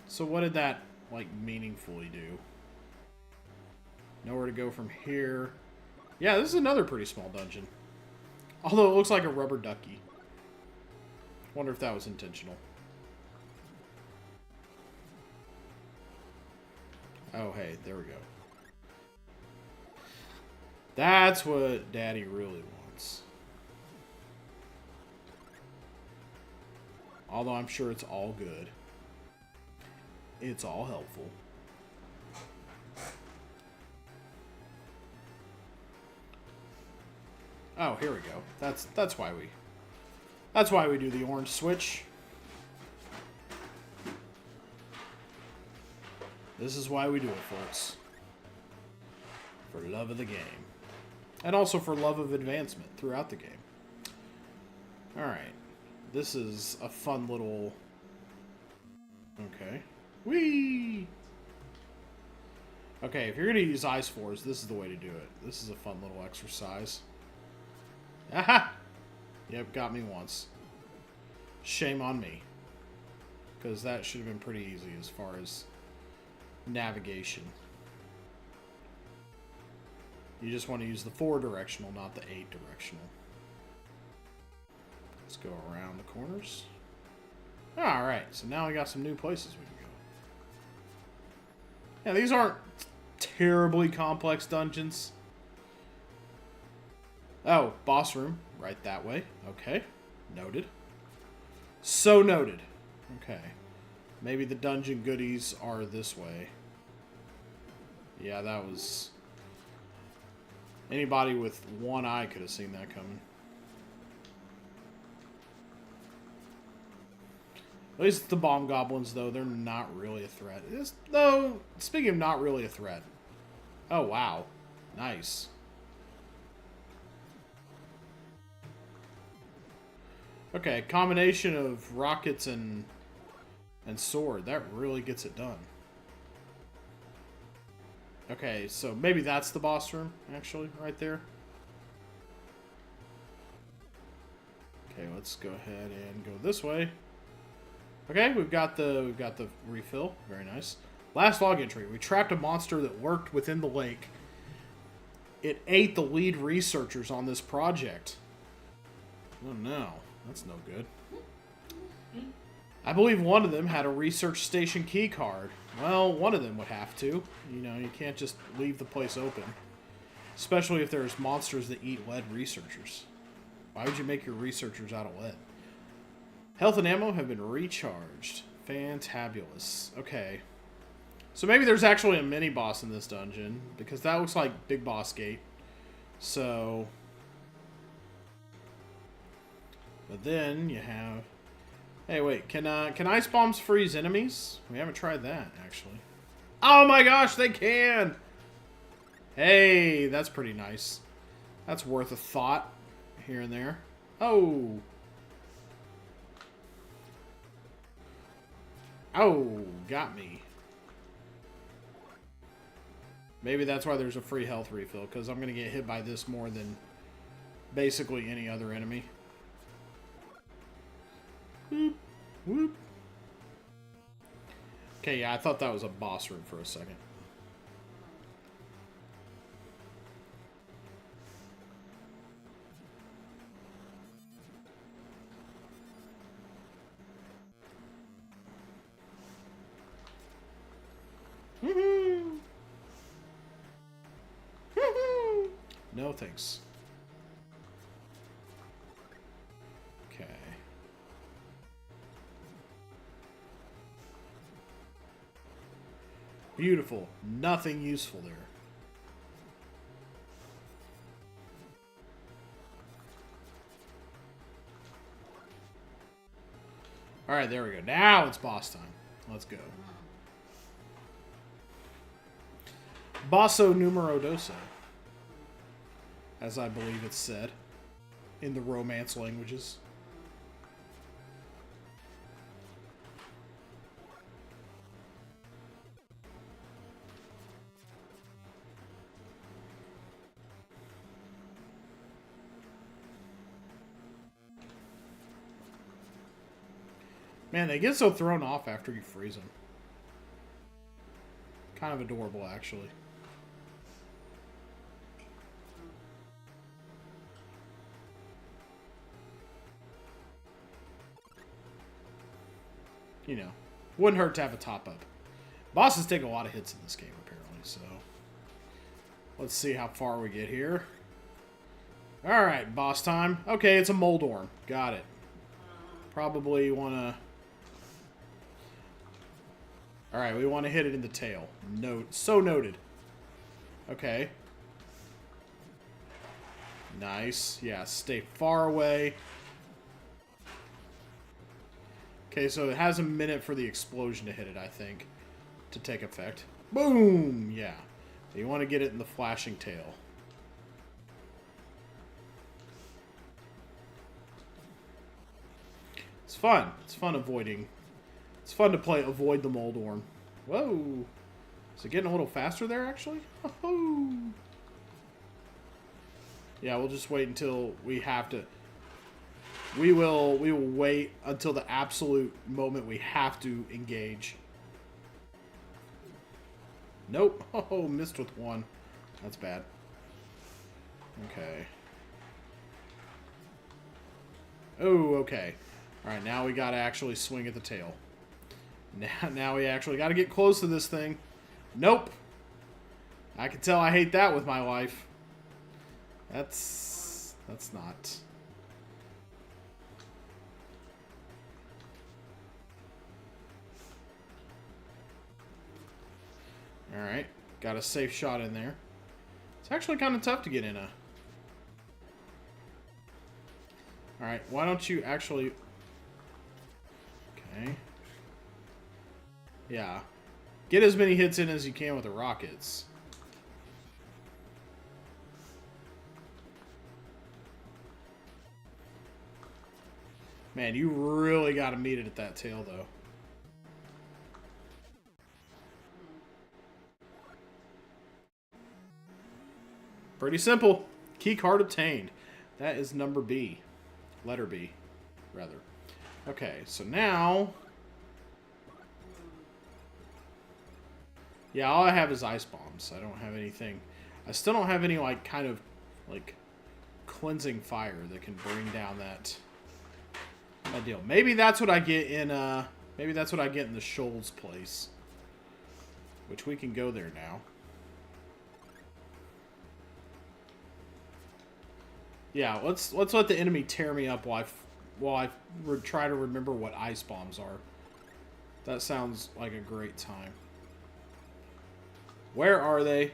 So what did that, like, meaningfully do? Nowhere to go from here. Yeah, this is another pretty small dungeon. Although it looks like a rubber ducky. Wonder if that was intentional. Oh, hey, there we go. That's what Daddy really wants. Although I'm sure it's all good. It's all helpful. Oh, here we go. That's why we do the orange switch. This is why we do it, folks. For love of the game. And also for love of advancement throughout the game. Alright. This is a fun little... Okay. Whee! Okay, if you're going to use ice fours, this is the way to do it. This is a fun little exercise. Aha! Yep, got me once. Shame on me. Because that should have been pretty easy as far as navigation. You just want to use the 4 directional, not the 8 directional. Let's go around the corners. Alright, so now we got some new places we can go. Yeah, these aren't terribly complex dungeons. Oh, boss room. Right that way. Okay. Noted. So noted. Okay. Maybe the dungeon goodies are this way. Yeah, that was... Anybody with one eye could have seen that coming. At least the bomb goblins, though, they're not really a threat. Though, speaking of not really a threat. Oh, wow. Nice. Okay, combination of rockets and sword. That really gets it done. Okay, so maybe that's the boss room, actually, right there. Okay, let's go ahead and go this way. Okay, we've got the refill. Very nice. Last log entry. We trapped a monster that lurked within the lake. It ate the lead researchers on this project. Oh no, that's no good. I believe one of them had a research station key card. Well, one of them would have to. You know, you can't just leave the place open. Especially if there's monsters that eat lead researchers. Why would you make your researchers out of lead? Health and ammo have been recharged. Fantabulous. Okay. So maybe there's actually a mini-boss in this dungeon. Because that looks like Big Boss Gate. So... But then you have... Hey, wait. Can ice bombs freeze enemies? We haven't tried that, actually. Oh my gosh, they can! Hey, that's pretty nice. That's worth a thought here and there. Oh. Oh, got me. Maybe that's why there's a free health refill, because I'm going to get hit by this more than basically any other enemy. Whoop, whoop. Okay, yeah, I thought that was a boss room for a second. No thanks. Okay. Beautiful. Nothing useful there. Alright, there we go. Now it's boss time. Let's go. Basso numero doso, as I believe it's said in the Romance languages. Man, they get so thrown off after you freeze them. Kind of adorable, actually. You know, wouldn't hurt to have a top-up. Bosses take a lot of hits in this game, apparently. so let's see how far we get here. Alright, boss time. Okay, it's a Moldorm. Got it. Probably want to... Alright, we want to hit it in the tail. So noted. Okay. Nice. Yeah, stay far away. Okay, so it has a minute for the explosion to hit it, I think, to take effect. Boom! Yeah. You want to get it in the flashing tail. It's fun. It's fun avoiding. It's fun to play avoid the Moldorm. Whoa. Is it getting a little faster there, actually? Oh. Yeah, we'll just wait until we have to. We will wait until the absolute moment we have to engage. Nope. Oh, missed with one. That's bad. Okay. Oh, okay. Alright, now we gotta actually swing at the tail. Now we actually gotta get close to this thing. Nope. I can tell I hate that with my life. That's not. Alright, got a safe shot in there. It's actually kind of tough to get in a... Alright, why don't you actually... Okay. Yeah. Get as many hits in as you can with the rockets. Man, you really got to meet it at that tail, though. Pretty simple. Key card obtained. That is number B. Letter B, rather. Okay, so now... Yeah, all I have is ice bombs. I don't have anything... I still don't have any, like, kind of, like, cleansing fire that can bring down that deal. Maybe that's what I get in, maybe that's what I get in the Shoals place. Which we can go there now. Yeah, let's let the enemy tear me up while I try to remember what ice bombs are. That sounds like a great time. Where are they?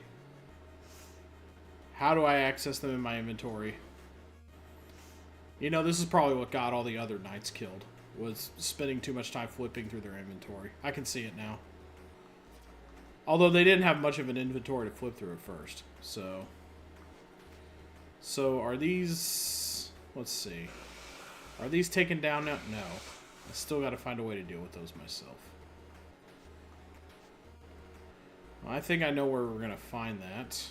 How do I access them in my inventory? You know, this is probably what got all the other knights killed. Was spending too much time flipping through their inventory. I can see it now. Although they didn't have much of an inventory to flip through at first. So are these... Let's see. Are these taken down now? No. I still got to find a way to deal with those myself. Well, I think I know where we're going to find that.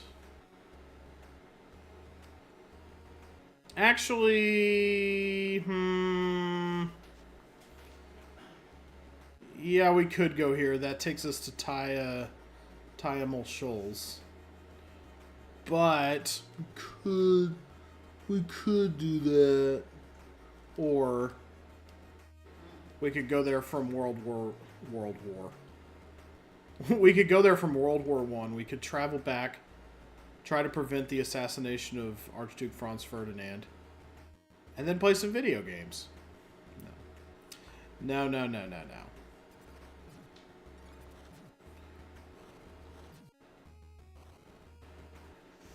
Actually... Yeah, we could go here. That takes us to Tyamal Shoals. But we could do that. Or we could go there from World War. We could go there from World War I. We could travel back, try to prevent the assassination of Archduke Franz Ferdinand, and then play some video games. No.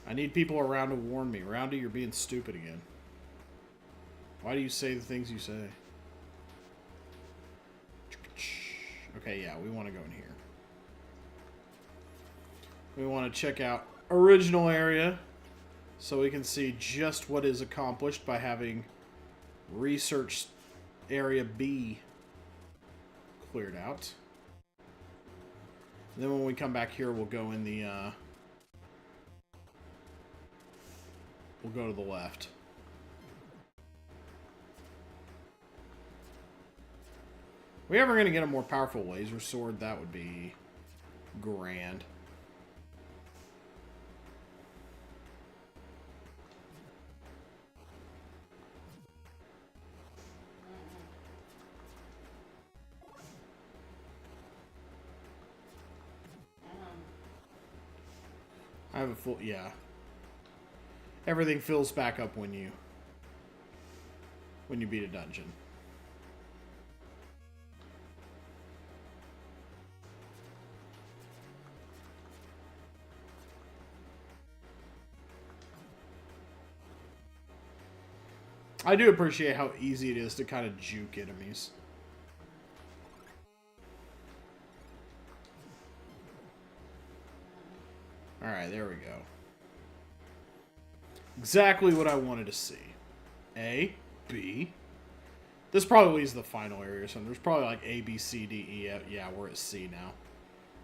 I need people around to warn me. Roundy, you're being stupid again. Why do you say the things you say? Okay, yeah, we want to go in here. We want to check out original area so we can see just what is accomplished by having research area B cleared out. And then when we come back here, we'll go in the we'll go to the left. If we ever going to get a more powerful laser sword, that would be grand. I have a full... Yeah. Everything fills back up when you beat a dungeon. I do appreciate how easy it is to kind of juke enemies. Alright, there we go. Exactly what I wanted to see. A, B. This probably is the final area or something. There's probably like A, B, C, D, E, F. Yeah, we're at C now.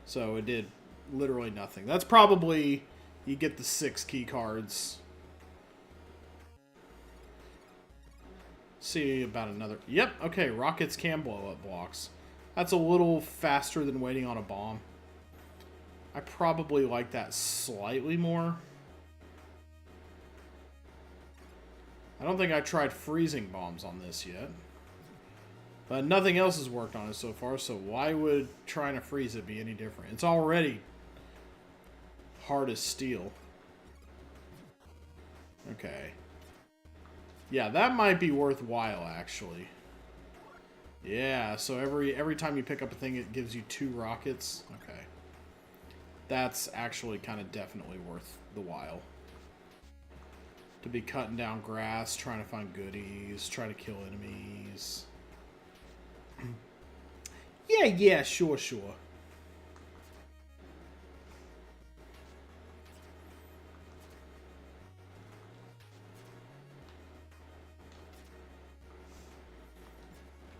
So it did literally nothing. That's probably... You get the 6 key cards. See about another... Yep, okay, rockets can blow up blocks. That's a little faster than waiting on a bomb. I probably like that slightly more. I don't think I tried freezing bombs on this yet. But nothing else has worked on it so far, so why would trying to freeze it be any different? It's already hard as steel. Okay. Yeah, that might be worthwhile, actually. Yeah, so every time you pick up a thing, it gives you 2 rockets. Okay. That's actually kind of definitely worth the while. To be cutting down grass, trying to find goodies, trying to kill enemies. Yeah, sure.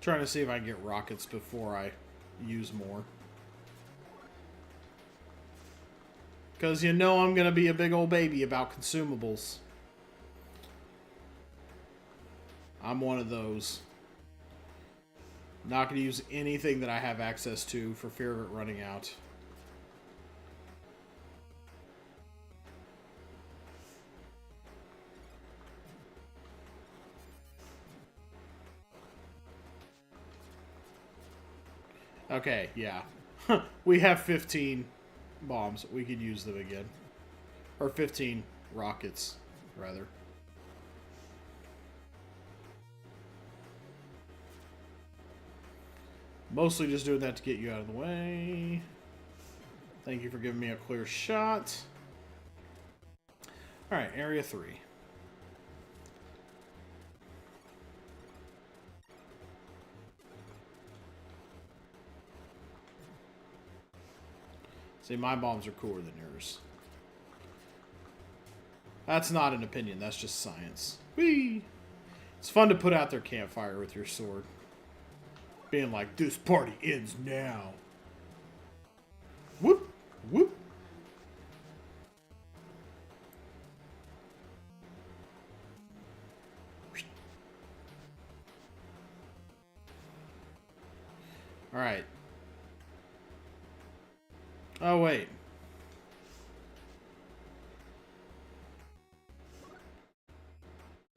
Trying to see if I can get rockets before I use more. Because you know I'm going to be a big old baby about consumables. I'm one of those. Not going to use anything that I have access to for fear of it running out. Okay, yeah. We have 15 bombs. We could use them again. Or 15 rockets, rather. Mostly just doing that to get you out of the way. Thank you for giving me a clear shot. Alright, area 3. See, my bombs are cooler than yours. That's not an opinion, that's just science. Whee! It's fun to put out their campfire with your sword. Being like, this party ends now. Whoop! Whoop! Alright. Oh, wait.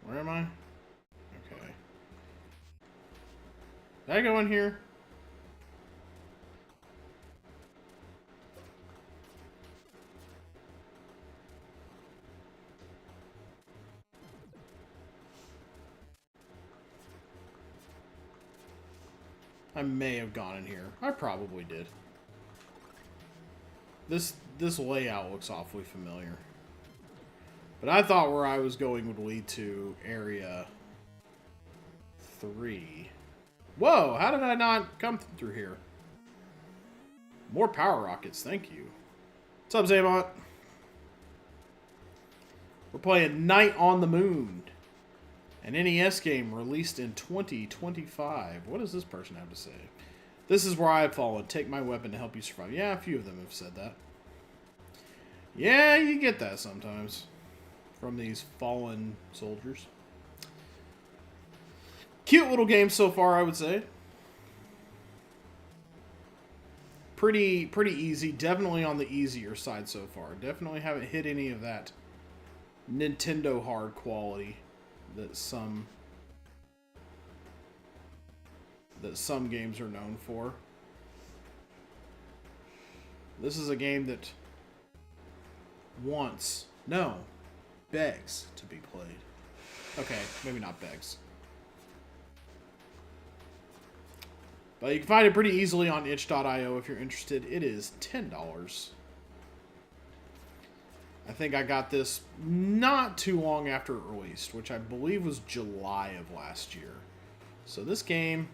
Where am I? Okay. Did I go in here? I may have gone in here. I probably did. This layout looks awfully familiar. But I thought where I was going would lead to area 3. Whoa, how did I not come through here? More power rockets, thank you. What's up, Zaymont? We're playing Night on the Moon. An NES game released in 2025. What does this person have to say? This is where I've fallen. Take my weapon to help you survive. Yeah, a few of them have said that. Yeah, you get that sometimes. From these fallen soldiers. Cute little game so far, I would say. Pretty easy. Definitely on the easier side so far. Definitely haven't hit any of that Nintendo hard quality that some games are known for. This is a game that wants, no, begs to be played. Okay, maybe not begs. But you can find it pretty easily on itch.io if you're interested. It is $10. I think I got this not too long after it released, which I believe was July of last year. So this game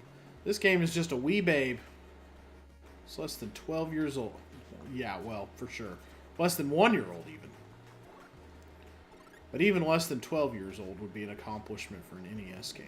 is just a wee babe. It's less than 12 years old. Yeah, well, for sure. Less than 1 year old even. But even less than 12 years old would be an accomplishment for an NES game.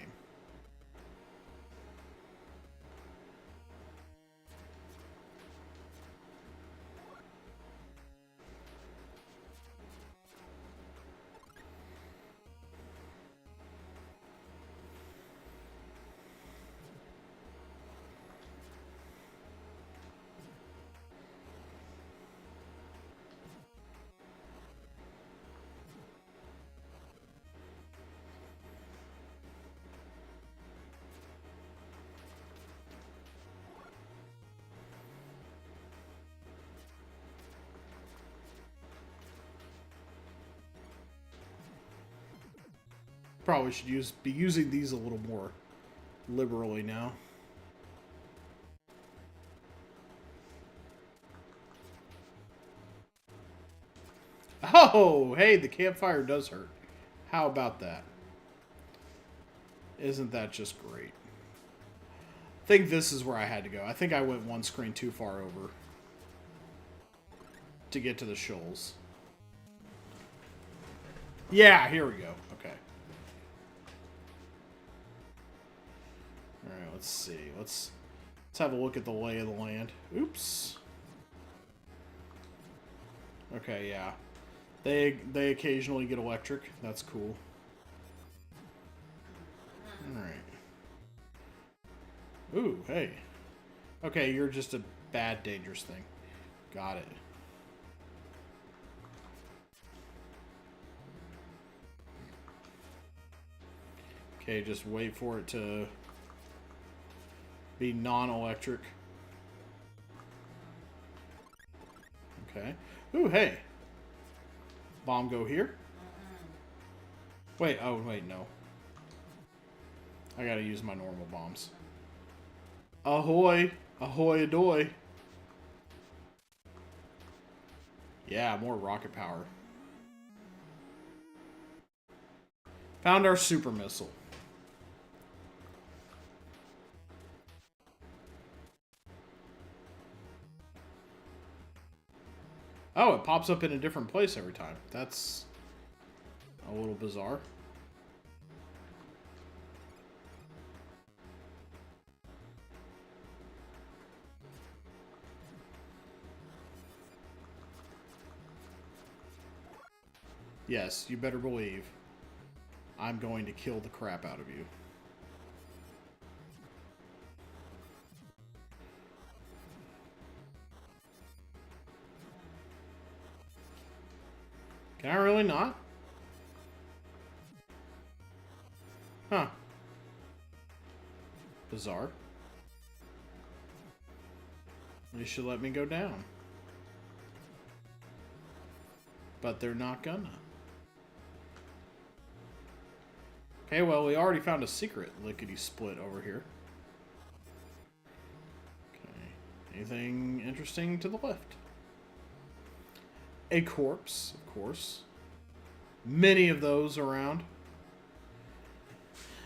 Probably should be using these a little more liberally now. Oh, hey, the campfire does hurt. How about that? Isn't that just great? I think this is where I had to go. I think I went one screen too far over to get to the shoals. Yeah, here we go. Okay. Alright, let's see. Let's have a look at the lay of the land. Oops. Okay, yeah. They occasionally get electric. That's cool. Alright. Ooh, hey. Okay, you're just a bad, dangerous thing. Got it. Okay, just wait for it to be non-electric. Okay. Ooh, hey. Bomb go here? Wait, oh, wait, no. I gotta use my normal bombs. Ahoy! Ahoy adoy! Yeah, more rocket power. Found our super missile. Oh, it pops up in a different place every time. That's a little bizarre. Yes, you better believe I'm going to kill the crap out of you. Can I really not? Huh. Bizarre. They should let me go down. But they're not gonna. Okay, well, we already found a secret lickety-split over here. Okay. Anything interesting to the left? A corpse, of course. Many of those around.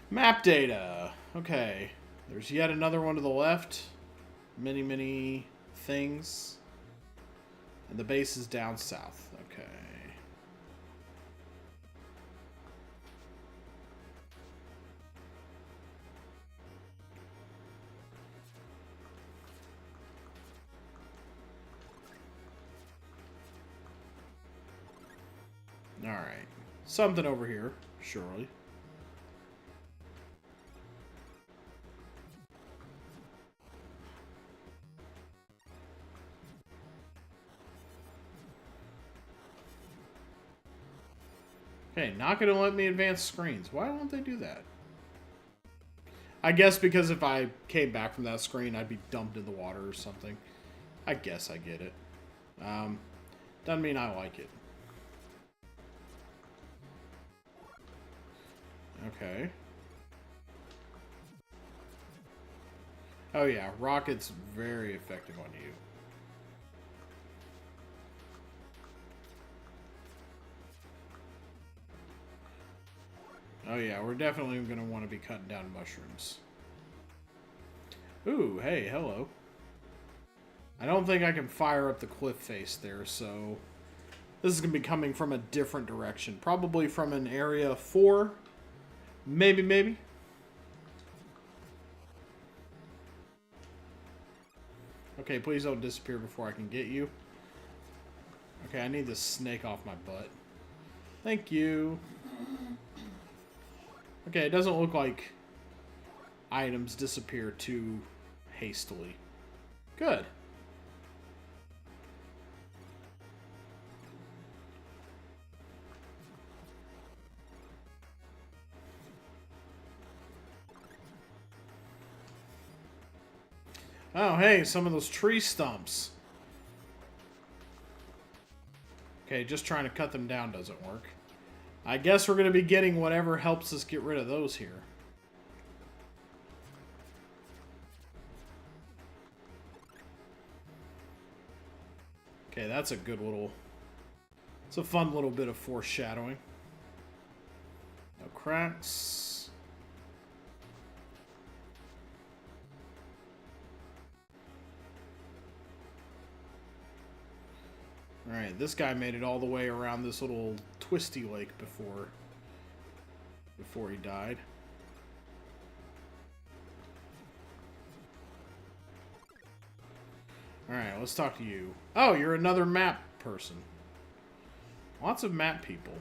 Map data. Okay. There's yet another one to the left. Many, many things. And the base is down south. Okay. Alright. Something over here, surely. Okay, not going to let me advance screens. Why won't they do that? I guess because if I came back from that screen, I'd be dumped in the water or something. I guess I get it. Doesn't mean I like it. Okay. Oh yeah, rocket's very effective on you. Oh yeah, we're definitely going to want to be cutting down mushrooms. Ooh, hey, hello. I don't think I can fire up the cliff face there, so this is going to be coming from a different direction. Probably from an area 4. Maybe. Okay, please don't disappear before I can get you. Okay, I need this snake off my butt. Thank you. Okay, it doesn't look like items disappear too hastily. Good. Oh, hey, some of those tree stumps. Okay, just trying to cut them down doesn't work. I guess we're going to be getting whatever helps us get rid of those here. Okay, that's a good little... It's a fun little bit of foreshadowing. No cracks. Alright, this guy made it all the way around this little twisty lake before he died. Alright, let's talk to you. Oh, you're another map person. Lots of map people.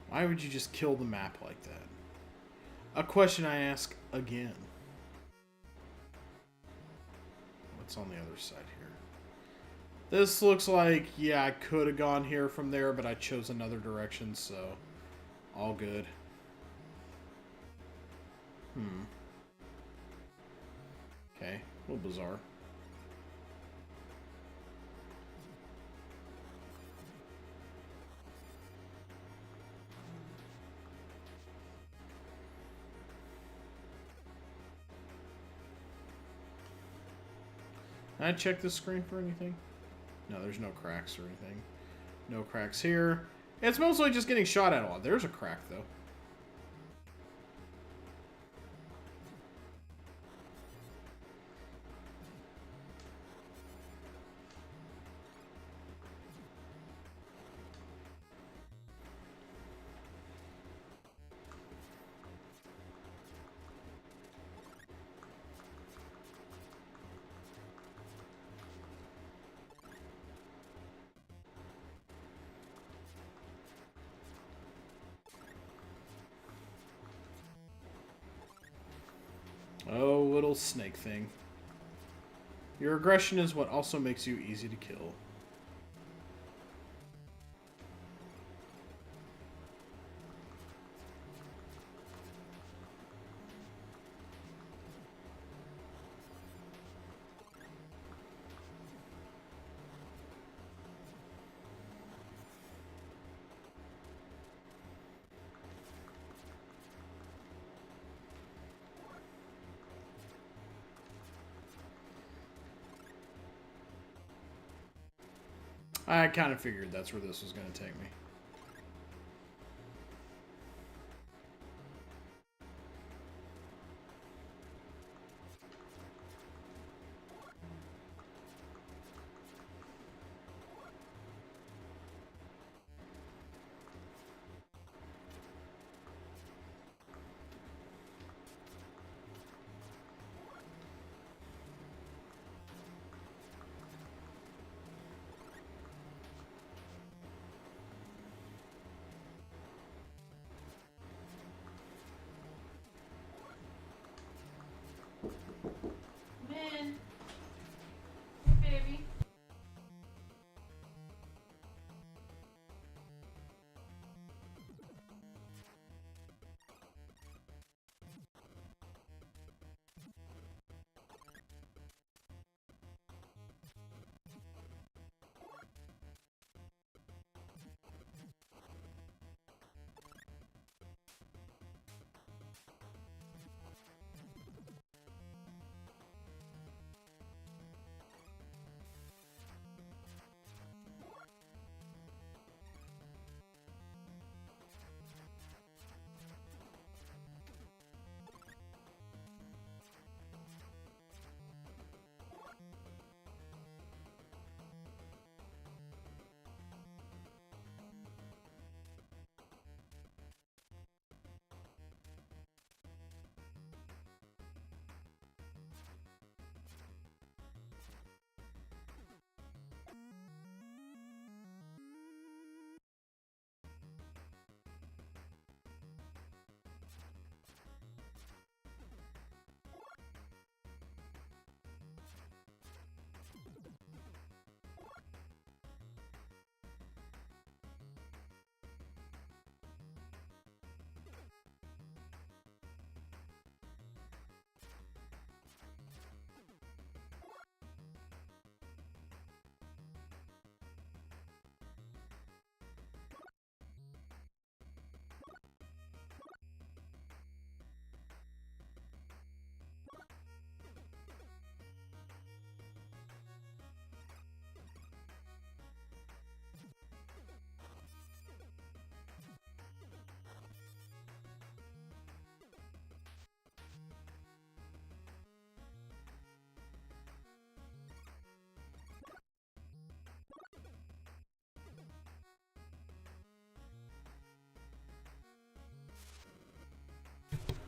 Why would you just kill the map like that? A question I ask again. What's on the other side here? This looks like, yeah, I could have gone here from there, but I chose another direction, so all good. Okay, a little bizarre. Can I check this screen for anything? No, there's no cracks or anything. No cracks here. It's mostly just getting shot at a lot. There's a crack, though. Oh, little snake thing. Your aggression is what also makes you easy to kill. I kind of figured that's where this was going to take me.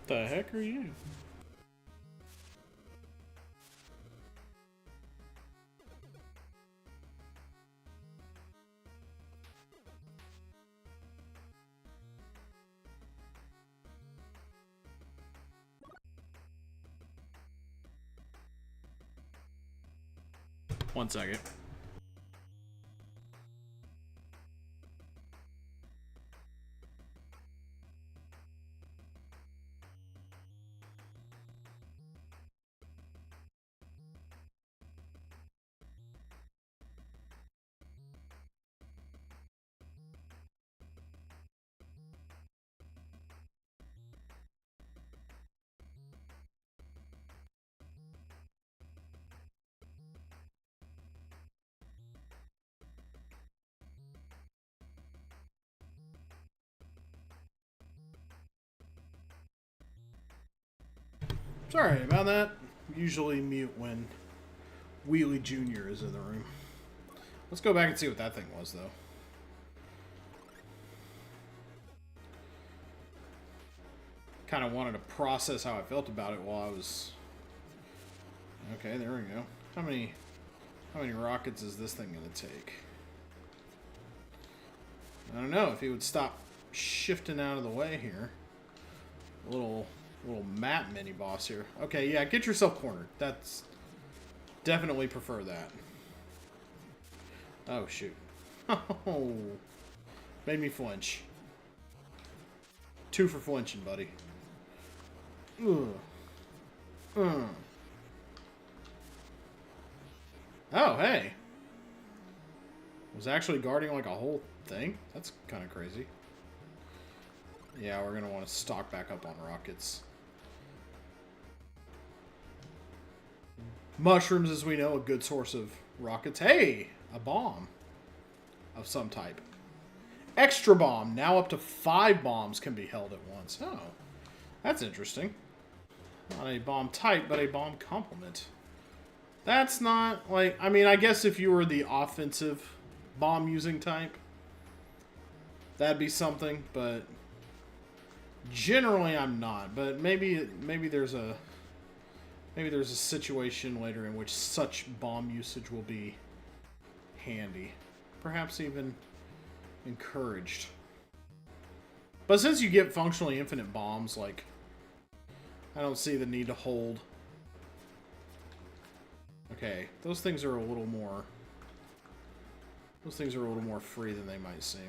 The heck are you? One second. Sorry about that. Usually mute when Wheelie Jr. is in the room. Let's go back and see what that thing was, though. Kind of wanted to process how I felt about it while I was... Okay, there we go. How many rockets is this thing going to take? I don't know. If he would stop shifting out of the way here. A little map mini boss here. Okay, yeah, get yourself cornered. That's definitely prefer that. Oh shoot. Oh, made me flinch. 2 for flinching, buddy. Ugh. Oh, hey. Was actually guarding like a whole thing? That's kind of crazy. Yeah, we're gonna want to stock back up on rockets. Mushrooms, as we know, a good source of rockets. Hey! A bomb of some type. Extra bomb. Now up to 5 bombs can be held at once. Oh, that's interesting. Not a bomb type, but a bomb complement. That's not, like... I mean, I guess if you were the offensive bomb using type, that'd be something, but... Generally, I'm not. But maybe there's a... Maybe there's a situation later in which such bomb usage will be handy. Perhaps even encouraged. But since you get functionally infinite bombs, like, I don't see the need to hold. Okay, those things are a little more... Those things are a little more free than they might seem.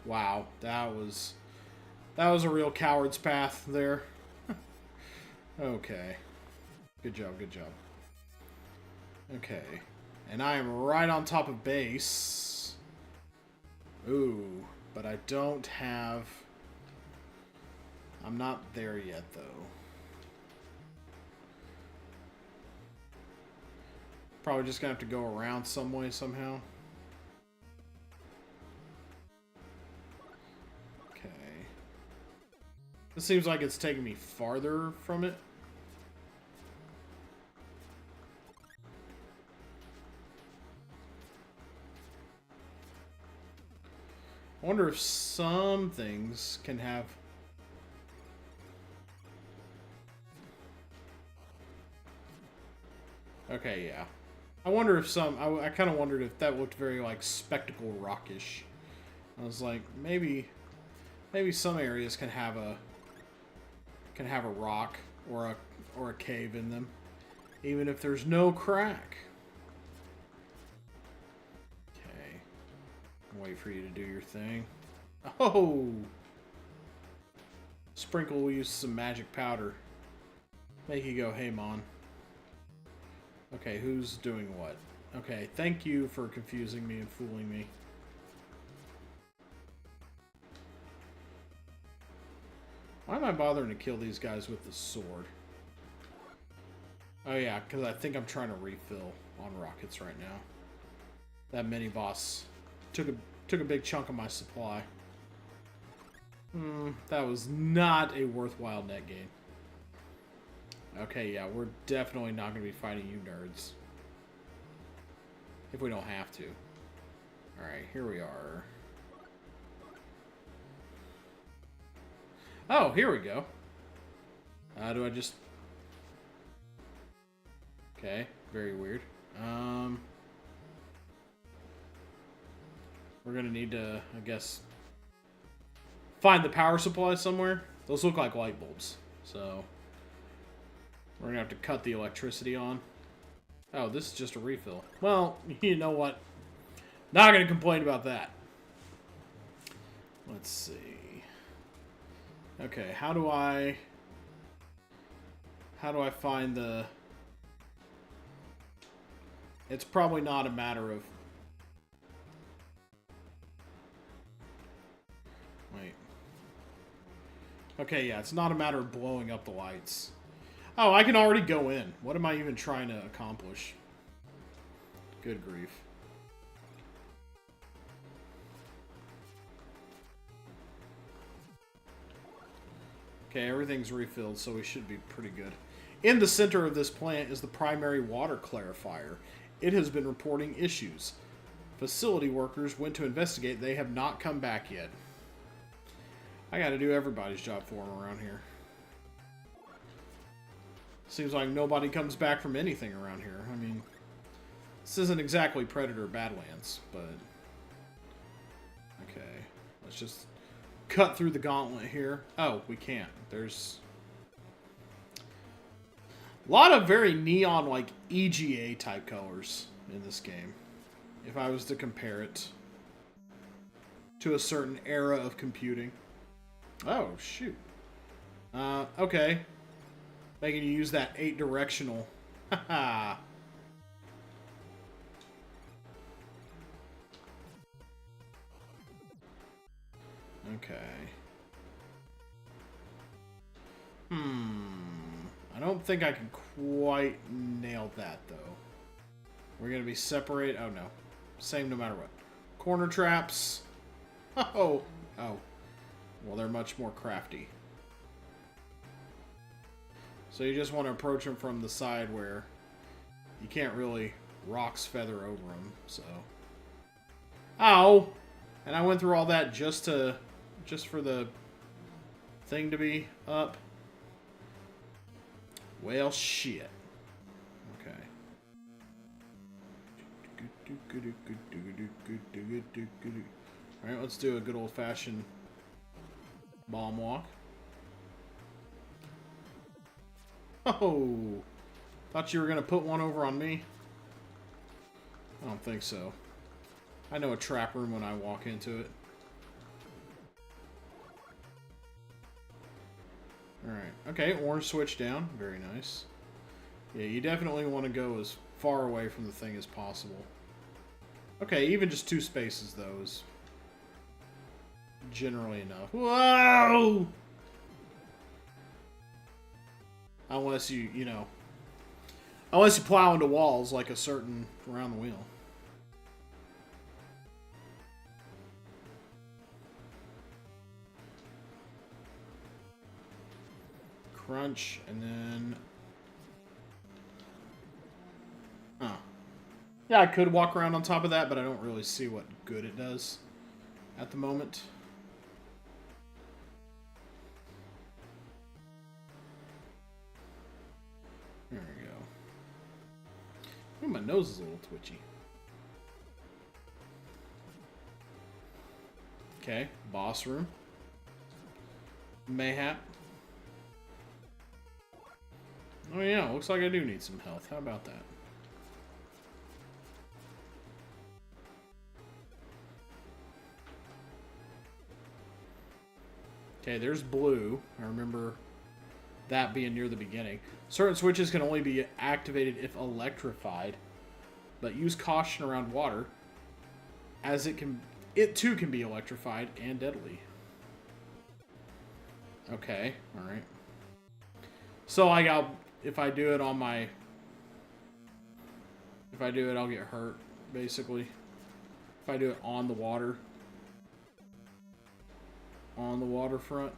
Wow, that was a real coward's path there. Okay. Good job, good job. Okay. And I am right on top of base. Ooh, but I don't have... I'm not there yet, though. Probably just gonna have to go around some way, somehow. Okay. This seems like it's taking me farther from it. I wonder if some things can have... Okay, yeah. I wonder if some... I kind of wondered if that looked very, like, spectacle rockish. I was like, maybe some areas can have a rock or a cave in them, even if there's no crack. Okay. Wait for you to do your thing. Oh! Sprinkle will use some magic powder. Make you go, hey, Mon. Okay, who's doing what? Okay, thank you for confusing me and fooling me. Why am I bothering to kill these guys with the sword? Oh yeah, because I think I'm trying to refill on rockets right now. That mini-boss took a big chunk of my supply. That was not a worthwhile net gain. Okay, yeah, we're definitely not going to be fighting you nerds. If we don't have to. Alright, here we are. Oh, here we go. Do I just... Okay, very weird. We're gonna need to, I guess, find the power supply somewhere. Those look like light bulbs, so we're gonna have to cut the electricity on. Oh, this is just a refill. Well, you know what? Not gonna complain about that. Let's see. Okay, how do I find the... It's probably not a matter of... Wait. Okay, yeah, it's not a matter of blowing up the lights. Oh, I can already go in. What am I even trying to accomplish? Good grief. Okay, everything's refilled, so we should be pretty good. In the center of this plant is the primary water clarifier. It has been reporting issues. Facility workers went to investigate. They have not come back yet. I gotta do everybody's job for them around here. Seems like nobody comes back from anything around here. I mean, this isn't exactly Predator Badlands, but... Okay, let's just cut through the gauntlet here. Oh, we can't. There's a lot of very neon, like, EGA type colors in this game. If I was to compare it to a certain era of computing. Oh, shoot. Okay. Making you use that 8 directional. Haha. Okay. I don't think I can quite nail that, though. We're going to be separate. Oh, no. Same no matter what. Corner traps. Oh. Oh. Well, they're much more crafty. So you just want to approach them from the side where you can't really rocks feather over them, so... Ow! And I went through all that just for the thing to be up. Well, shit. Okay. Alright, let's do a good old-fashioned bomb walk. Oh! Thought you were gonna put one over on me? I don't think so. I know a trap room when I walk into it. Alright. Okay, orange switch down. Very nice. Yeah, you definitely want to go as far away from the thing as possible. Okay, even just 2 spaces, though, is generally enough. Whoa! Unless you know... Unless you plow into walls like a certain around the wheel. Crunch, and then... Oh. Yeah, I could walk around on top of that, but I don't really see what good it does at the moment. There we go. Ooh, my nose is a little twitchy. Okay, boss room. Mayhap. Oh yeah, looks like I do need some health. How about that? Okay, there's blue. I remember that being near the beginning. Certain switches can only be activated if electrified, but use caution around water, as it too can be electrified and deadly. Okay, alright. So if I do it on my... If I do it, I'll get hurt, basically. If I do it on the water. On the waterfront.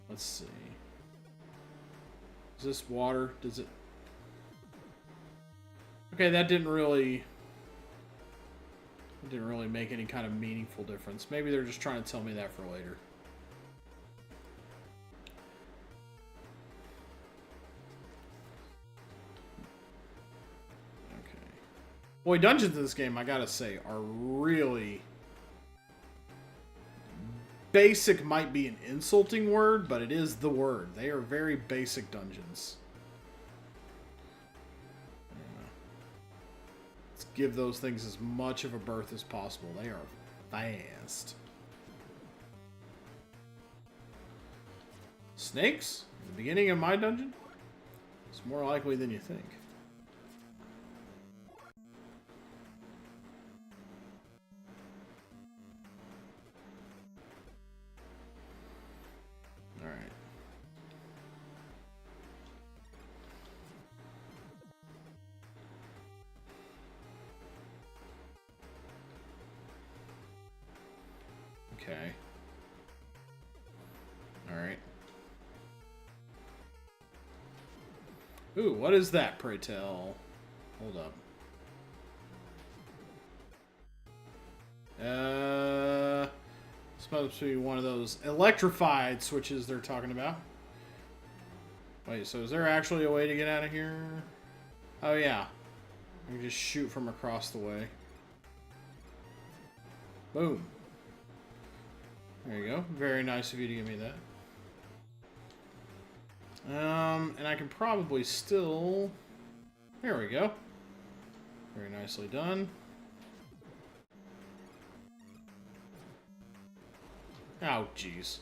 Let's see. Is this water? Does it... Okay, that didn't really... It didn't really make any kind of meaningful difference. Maybe they're just trying to tell me that for later. Boy, dungeons in this game, I gotta say, are really... Basic might be an insulting word, but it is the word. They are very basic dungeons. Let's give those things as much of a berth as possible. They are fast. Snakes? In the beginning of my dungeon? It's more likely than you think. Alright. Okay. Alright. Ooh, what is that, pray tell? Hold up. Supposed to be one of those electrified switches they're talking about. Wait, so is there actually a way to get out of here? Oh, yeah. You can just shoot from across the way. Boom. There you go. Very nice of you to give me that. And I can probably still... There we go. Very nicely done. Oh, jeez.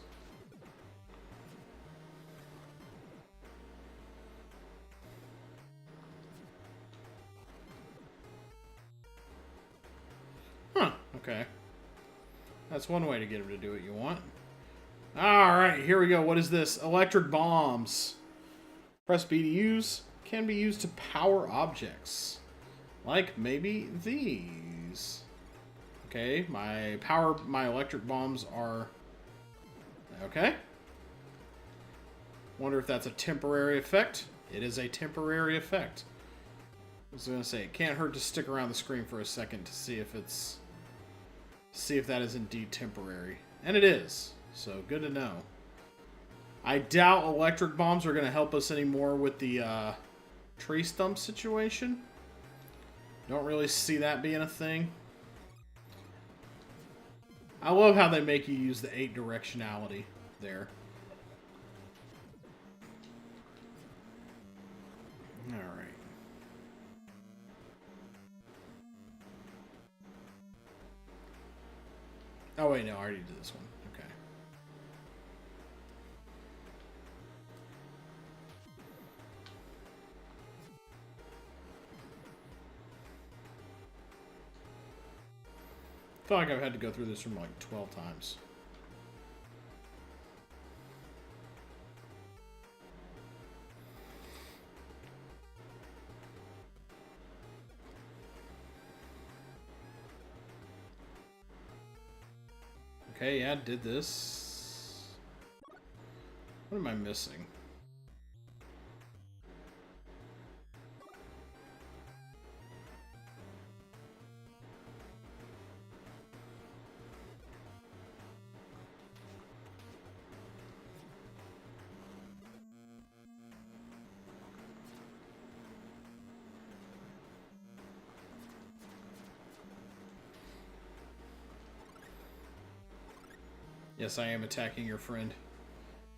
Huh, okay. That's one way to get him to do what you want. Alright, here we go. What is this? Electric bombs. Press B to use. Can be used to power objects. Like maybe these. Okay, my electric bombs are... Okay. Wonder if that's a temporary effect. It is a temporary effect. I was gonna say, it can't hurt to stick around the screen for a second to see if it's... See if that is indeed temporary. And it is. So, good to know. I doubt electric bombs are going to help us anymore with the tree stump situation. Don't really see that being a thing. I love how they make you use the 8 directionality there. Alright. Oh wait, no, I already did this one. Okay. I feel like I've had to go through this room like 12 times. Okay, yeah, did this. What am I missing? Yes, I am attacking your friend.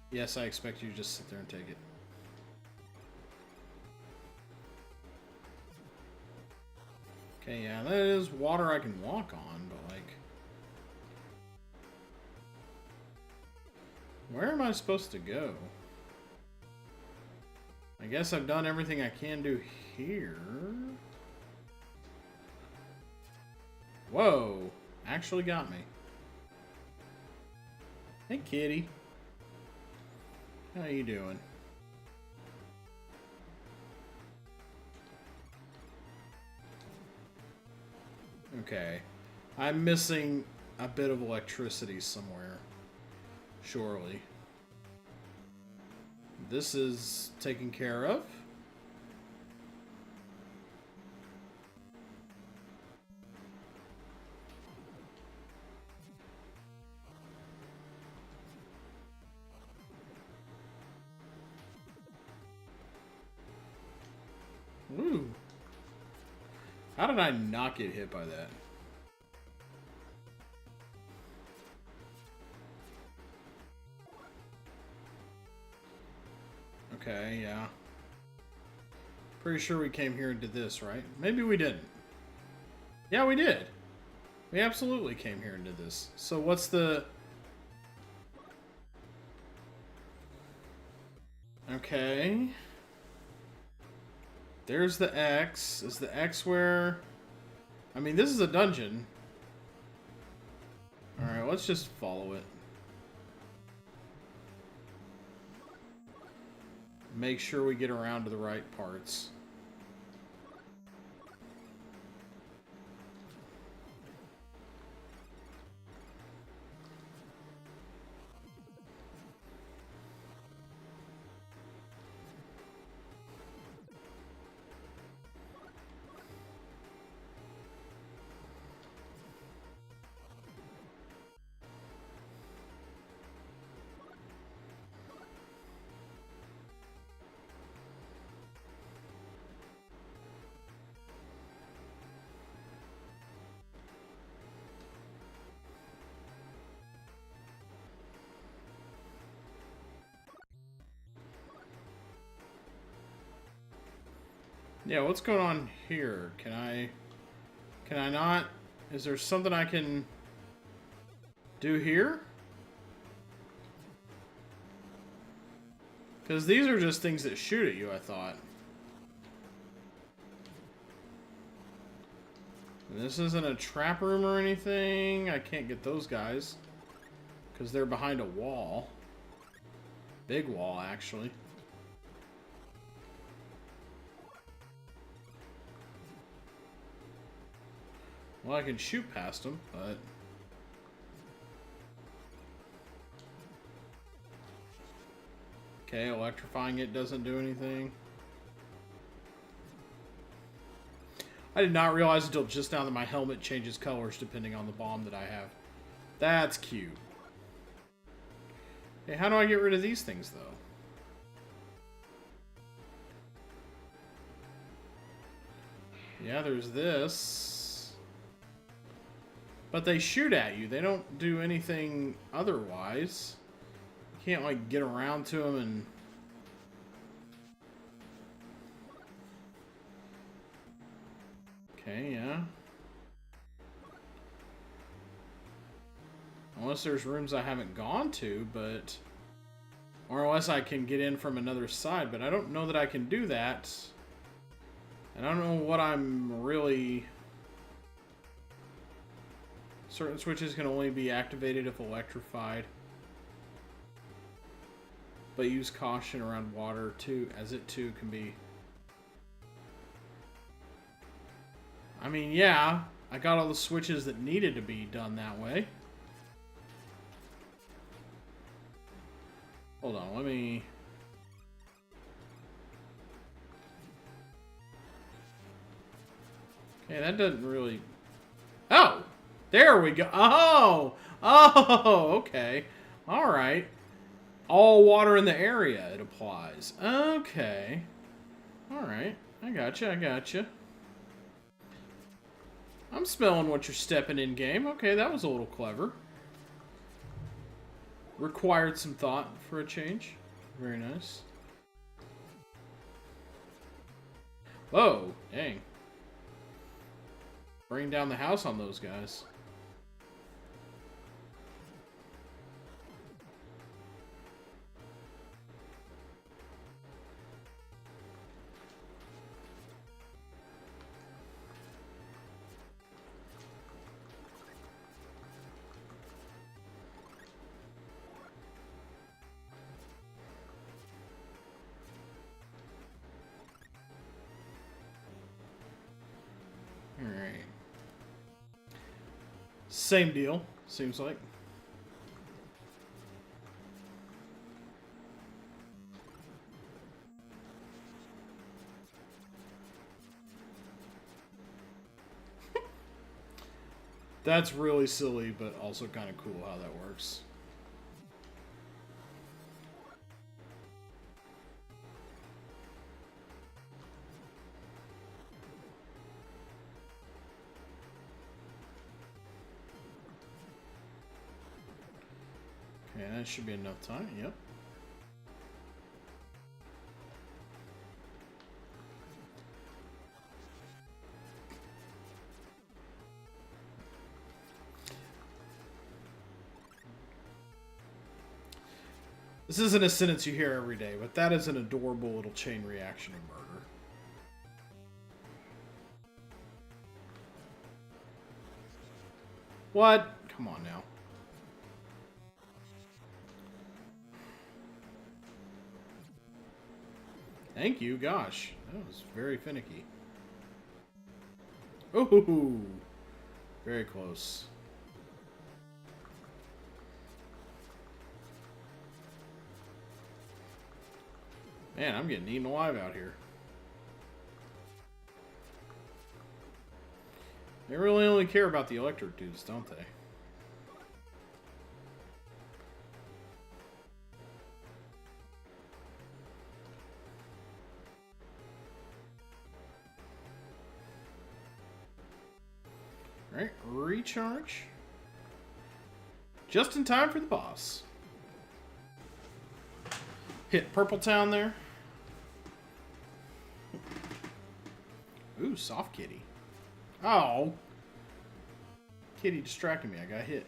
Yes, I expect you to just sit there and take it. Okay, yeah, that is water I can walk on, but like... Where am I supposed to go? I guess I've done everything I can do here. Whoa! Actually got me. Hey, kitty. How you doing? Okay. I'm missing a bit of electricity somewhere. Surely. This is taken care of. Ooh. How did I not get hit by that? Okay, yeah. Pretty sure we came here and did this, right? Maybe we didn't. Yeah, we did. We absolutely came here and did this. So what's the... Okay. There's the X. Is the X where... I mean, this is a dungeon. Alright, let's just follow it. Make sure we get around to the right parts. Yeah, what's going on here? Can I not? Is there something I can do here? Because these are just things that shoot at you, I thought. And this isn't a trap room or anything. I can't get those guys. Because they're behind a wall. Big wall, actually. Well, I can shoot past them, but... Okay, electrifying it doesn't do anything. I did not realize until just now that my helmet changes colors depending on the bomb that I have. That's cute. Hey, how do I get rid of these things, though? Yeah, there's this. But they shoot at you. They don't do anything otherwise. You can't, like, get around to them and... Okay, yeah. Unless there's rooms I haven't gone to, but... Or unless I can get in from another side, but I don't know that I can do that. And I don't know what I'm really... Certain switches can only be activated if electrified. But use caution around water too, as it too can be... I mean, yeah, I got all the switches that needed to be done that way. Hold on, let me... Okay, that doesn't really... Oh! There we go. Oh! Oh, okay. Alright. All water in the area, it applies. Okay. Alright. I gotcha, I gotcha. I'm smelling what you're stepping in, game. Okay, that was a little clever. Required some thought for a change. Very nice. Whoa, dang. Bring down the house on those guys. Alright. Same deal, seems like. That's really silly, but also kind of cool how that works. Yeah, that should be enough time. Yep. This isn't a sentence you hear every day, but that is an adorable little chain reaction of murder. What? Come on now. Thank you, gosh. That was very finicky. Ooh, very close. Man, I'm getting eaten alive out here. They really only care about the electric dudes, don't they? Alright, recharge. Just in time for the boss. Hit Purple Town there. Ooh, soft kitty. Oh. Kitty distracted me. I got hit.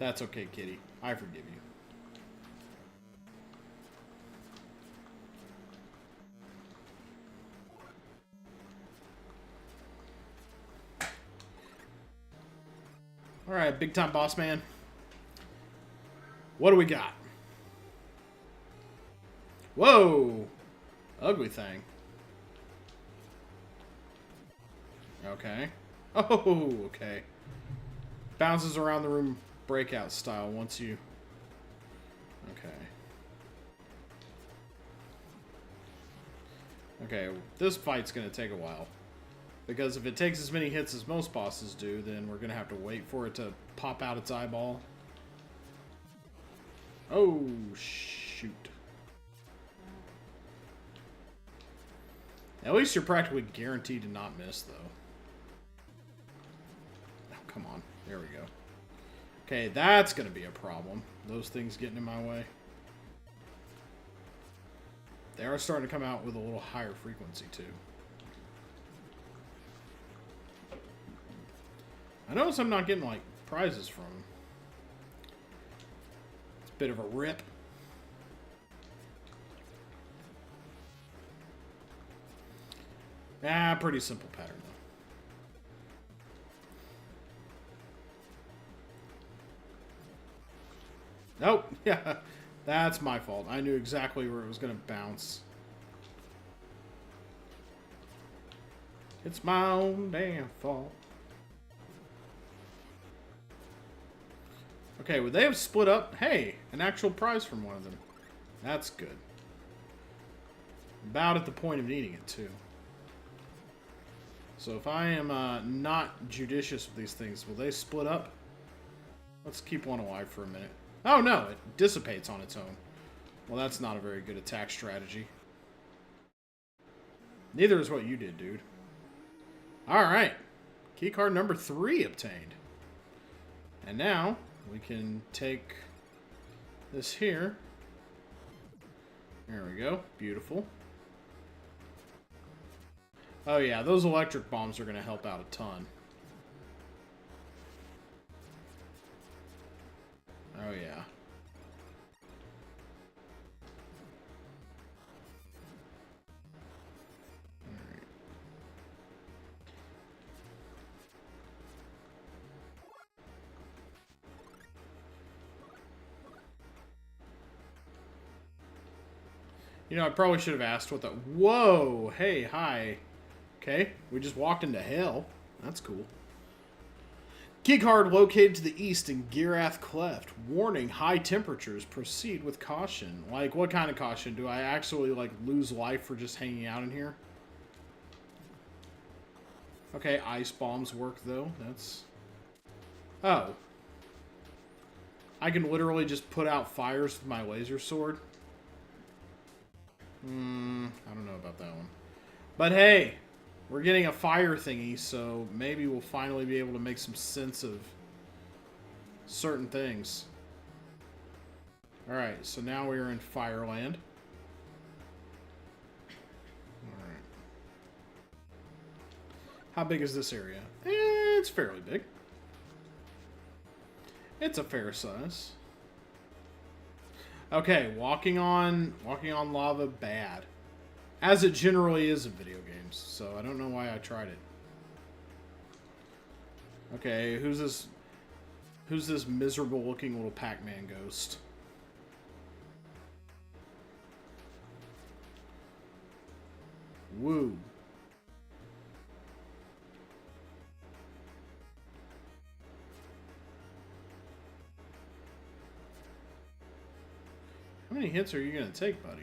That's okay, kitty. I forgive you. Alright, big time boss man. What do we got? Whoa! Ugly thing. Okay. Oh, okay. Bounces around the room breakout style once you... Okay. Okay, this fight's gonna take a while. Because if it takes as many hits as most bosses do, then we're gonna have to wait for it to pop out its eyeball. Oh, shoot. At least you're practically guaranteed to not miss, though. Oh, come on. There we go. Okay, that's gonna be a problem. Those things getting in my way. They are starting to come out with a little higher frequency, too. I notice I'm not getting, like, prizes from them. It's a bit of a rip. Ah, pretty simple pattern, though. Nope. Yeah, that's my fault. I knew exactly where it was going to bounce. It's my own damn fault. Okay, would they have split up? Hey, an actual prize from one of them. That's good. About at the point of needing it, too. So if I am not judicious with these things, will they split up? Let's keep one alive for a minute. Oh, no, it dissipates on its own. Well, that's not a very good attack strategy. Neither is what you did, dude. Alright. Keycard number 3 obtained. And now, we can take this here. There we go. Beautiful. Oh yeah, those electric bombs are going to help out a ton. Oh yeah. Alright. You know, I probably should have asked what the... Whoa! Hey, hi. Okay, we just walked into hell. That's cool. Keycard located to the east in Girath Cleft. Warning, high temperatures. Proceed with caution. Like, what kind of caution? Do I actually, like, lose life for just hanging out in here? Okay, ice bombs work, though. That's... Oh. I can literally just put out fires with my laser sword? I don't know about that one. But hey, we're getting a fire thingy, so maybe we'll finally be able to make some sense of certain things. Alright, so now we are in Fireland. Alright. How big is this area? It's fairly big. It's a fair size. Okay, walking on lava, bad. As it generally is in video games, so I don't know why I tried it. Okay, who's this miserable looking little Pac-Man ghost? Woo. How many hits are you gonna take, buddy?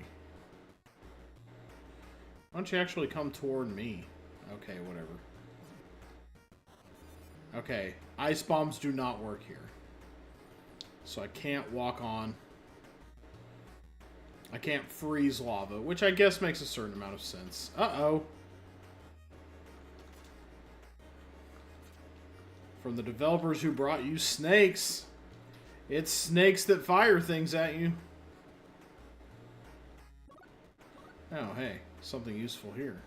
Why don't you actually come toward me? Okay, whatever. Okay, ice bombs do not work here. So I can't walk on. I can't freeze lava, which I guess makes a certain amount of sense. Uh-oh. From the developers who brought you snakes. It's snakes that fire things at you. Oh, hey. Something useful here.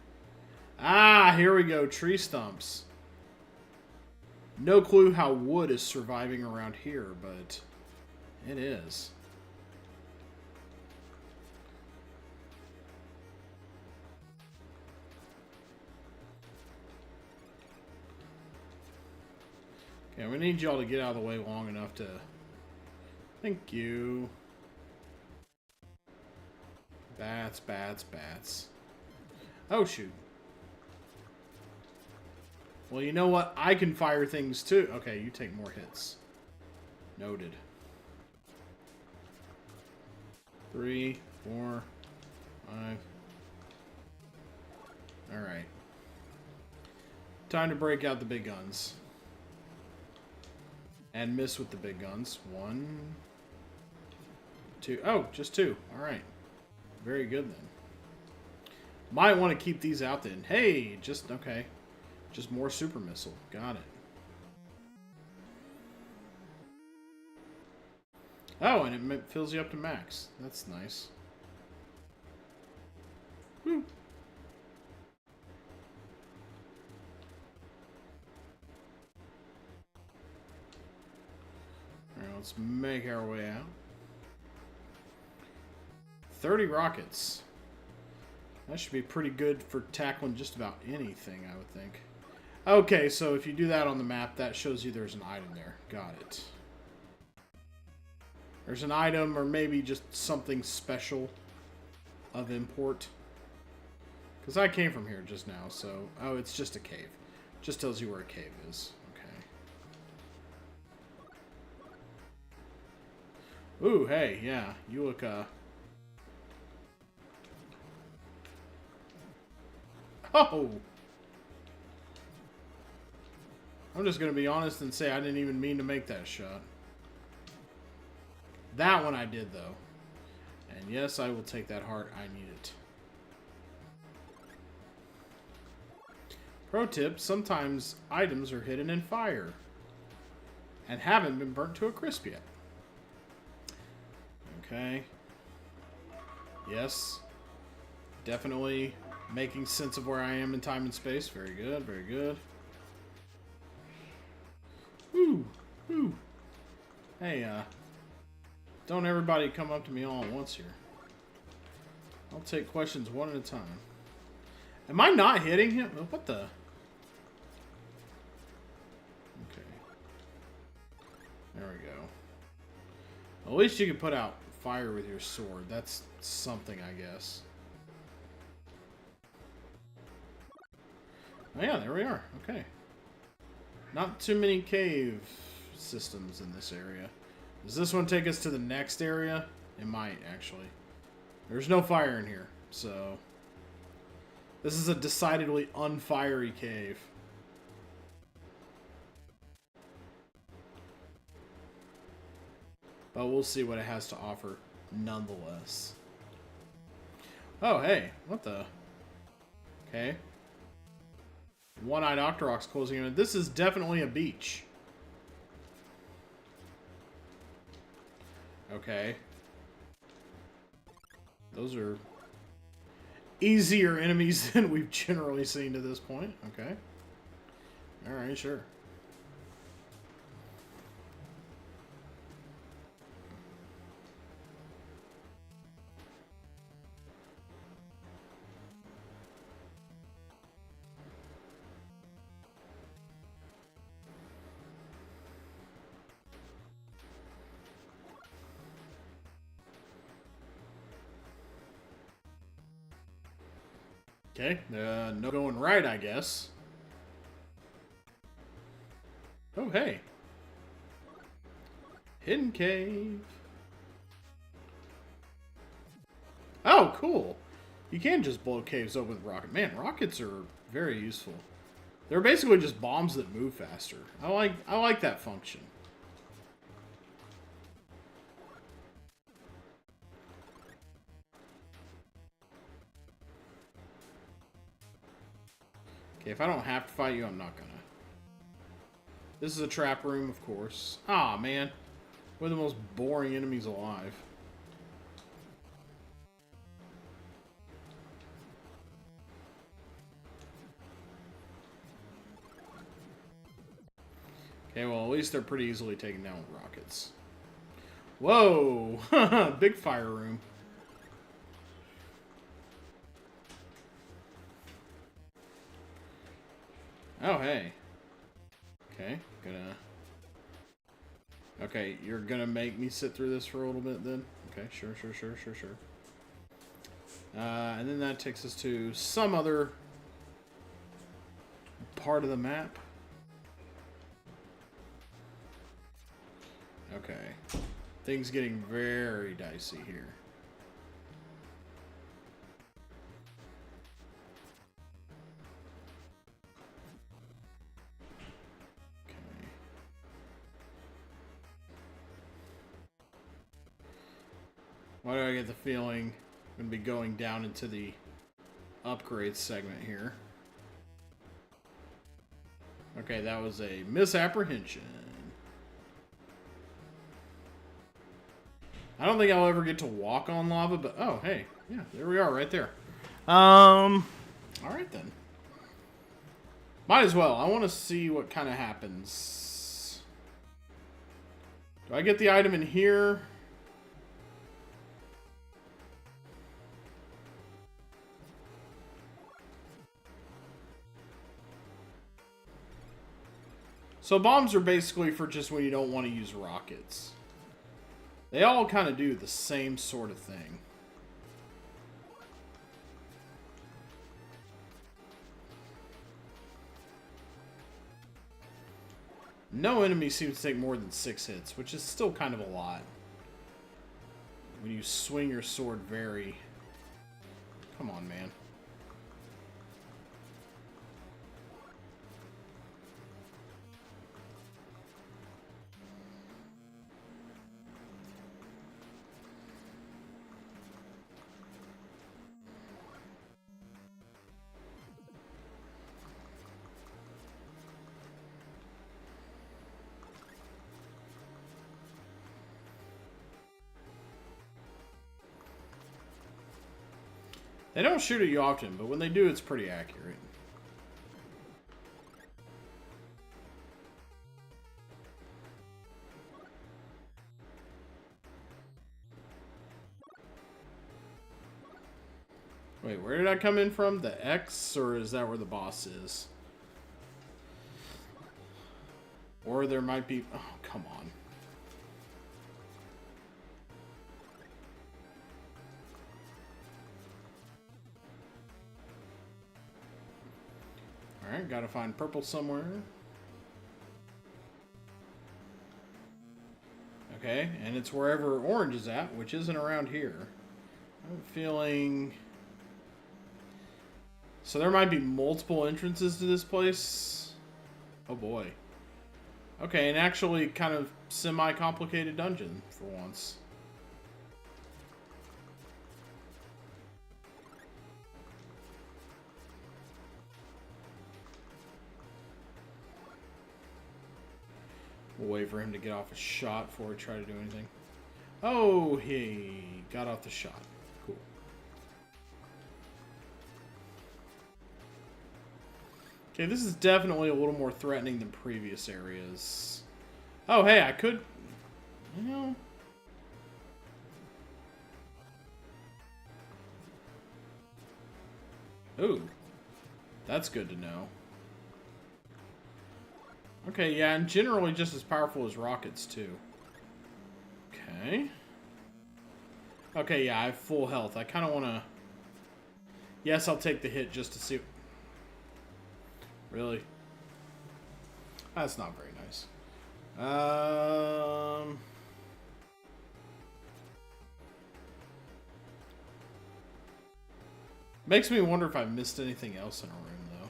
Ah, here we go. Tree stumps. No clue how wood is surviving around here, but it is. Okay, we need y'all to get out of the way long enough to... Thank you. Bats, bats, bats. Oh, shoot. Well, you know what? I can fire things, too. Okay, you take more hits. Noted. 3, 4, 5. Alright. Time to break out the big guns. And miss with the big guns. 1, 2. Oh, just 2. Alright. Very good, then. Might want to keep these out, then. Hey, just... Okay. Just more super missile. Got it. Oh, and it fills you up to max. That's nice. Woo. Alright, let's make our way out. 30 rockets. That should be pretty good for tackling just about anything, I would think. Okay, so if you do that on the map, that shows you there's an item there. Got it. There's an item, or maybe just something special of import. Because I came from here just now, so... Oh, it's just a cave. Just tells you where a cave is. Okay. Ooh, hey, yeah. You look, Oh! I'm just going to be honest and say I didn't even mean to make that shot. That one I did, though. And yes, I will take that heart. I need it. Pro tip, sometimes items are hidden in fire. And haven't been burnt to a crisp yet. Okay. Yes. Definitely making sense of where I am in time and space. Very good, very good. Woo! Woo! Hey, don't everybody come up to me all at once here. I'll take questions one at a time. Am I not hitting him? What the? Okay. There we go. At least you can put out fire with your sword. That's something, I guess. Oh yeah, there we are. Okay. Not too many cave systems in this area. Does this one take us to the next area? It might, actually. There's no fire in here, so... This is a decidedly unfiery cave. But we'll see what it has to offer, nonetheless. Oh, hey. What the? Okay. One-eyed Octoroks closing in. This is definitely a beach. Okay. Those are easier enemies than we've generally seen to this point. Okay. Alright, sure. Okay, no going right, I guess. Oh, hey. Hidden cave. Oh, cool. You can just blow caves open with rocket. Man, rockets are very useful. They're basically just bombs that move faster. I like that function. Okay, if I don't have to fight you, I'm not gonna. This is a trap room, of course. Ah, man. We're the most boring enemies alive. Okay, well, at least they're pretty easily taken down with rockets. Whoa! Big fire room. Oh, hey. Okay, Okay, you're gonna make me sit through this for a little bit then? Okay, sure. And then that takes us to some other part of the map. Okay. Things getting very dicey here. Why do I get the feeling I'm going to be going down into the upgrade segment here? Okay, that was a misapprehension. I don't think I'll ever get to walk on lava, but oh, hey. Yeah, there we are right there. Alright then. Might as well. I want to see what kind of happens. Do I get the item in here? So bombs are basically for just when you don't want to use rockets. They all kind of do the same sort of thing. No enemy seems to take more than 6 hits, which is still kind of a lot. When you swing your sword very... Come on, man. They don't shoot at you often, but when they do, it's pretty accurate. Wait, where did I come in from? The X, or is that where the boss is? Or there might be... Oh, come on. Alright, gotta find purple somewhere. Okay, and it's wherever orange is at, which isn't around here. I'm feeling... So there might be multiple entrances to this place. Oh boy. Okay, an actually kind of semi-complicated dungeon for once. We'll wait for him to get off a shot before we try to do anything. Oh, he got off the shot. Cool. Okay, this is definitely a little more threatening than previous areas. Oh, hey, I could... You know... Ooh. That's good to know. Okay, yeah, and generally just as powerful as rockets, too. Okay. Okay, yeah, I have full health. I kind of want to... Yes, I'll take the hit just to see... Really? That's not very nice. Makes me wonder if I missed anything else in a room,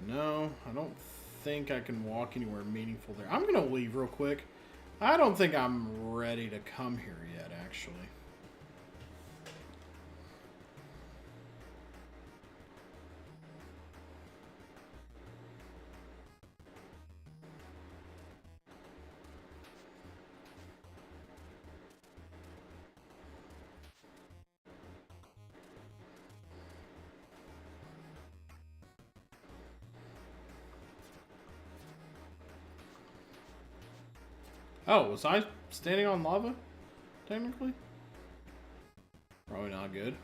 though. No, I don't think I can walk anywhere meaningful there. I'm going to leave real quick. I don't think I'm ready to come here yet, actually. Oh, was I standing on lava? Technically? Probably not good.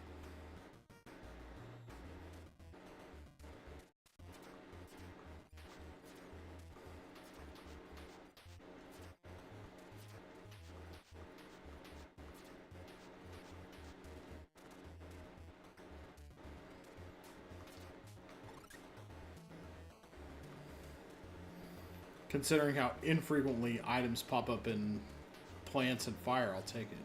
Considering how infrequently items pop up in plants and fire, I'll take it.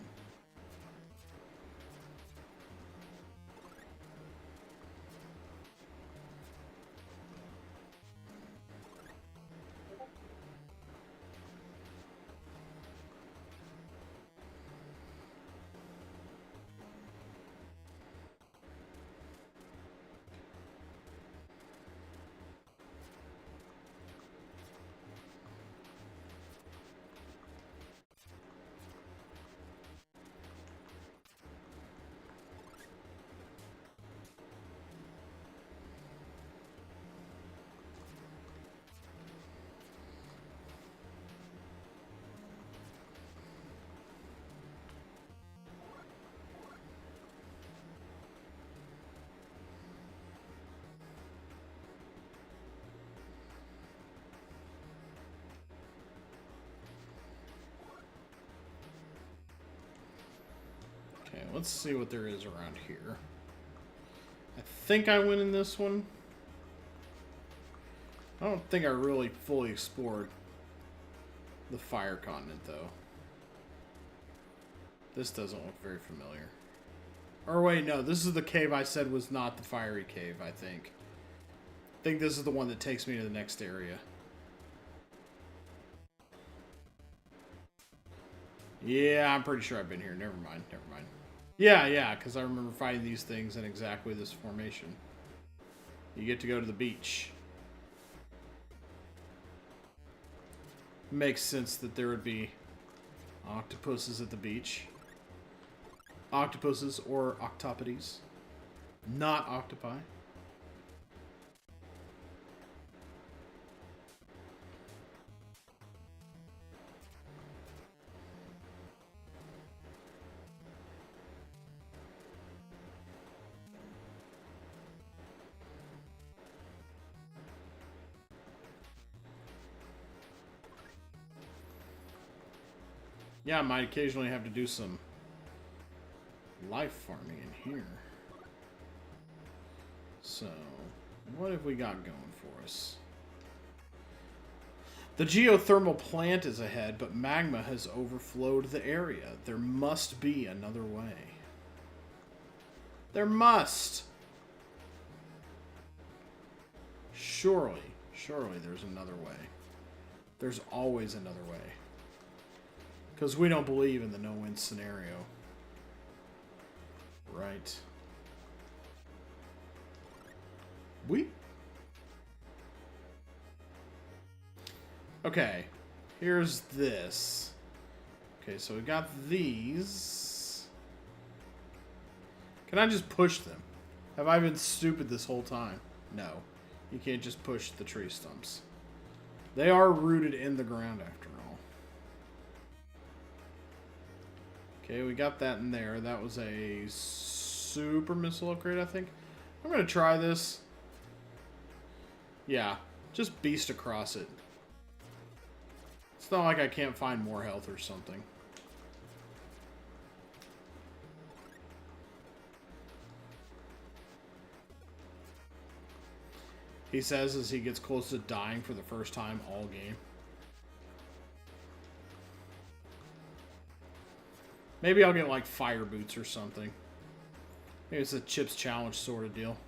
Okay, let's see what there is around here. I think I went in this one. I don't think I really fully explored the fire continent, though. This doesn't look very familiar. Or wait, no, this is the cave I said was not the fiery cave, I think. I think this is the one that takes me to the next area. Yeah, I'm pretty sure I've been here. Never mind, never mind. Yeah, because I remember fighting these things in exactly this formation. You get to go to the beach. Makes sense that there would be octopuses at the beach. Octopuses or octopodes. Not octopi. Yeah, I might occasionally have to do some life farming in here. So, what have we got going for us? The geothermal plant is ahead, but magma has overflowed the area. There must be another way. There must! Surely there's another way. There's always another way. Because we don't believe in the no-win scenario. Right. Okay. Here's this. Okay, so we got these. Can I just push them? Have I been stupid this whole time? No. You can't just push the tree stumps. They are rooted in the ground after all. Okay, we got that in there. That was a super missile upgrade, I think. I'm going to try this. Yeah, just beast across it. It's not like I can't find more health or something. He says as he gets close to dying for the first time all game. Maybe I'll get like fire boots or something. Maybe it's a Chips Challenge sort of deal.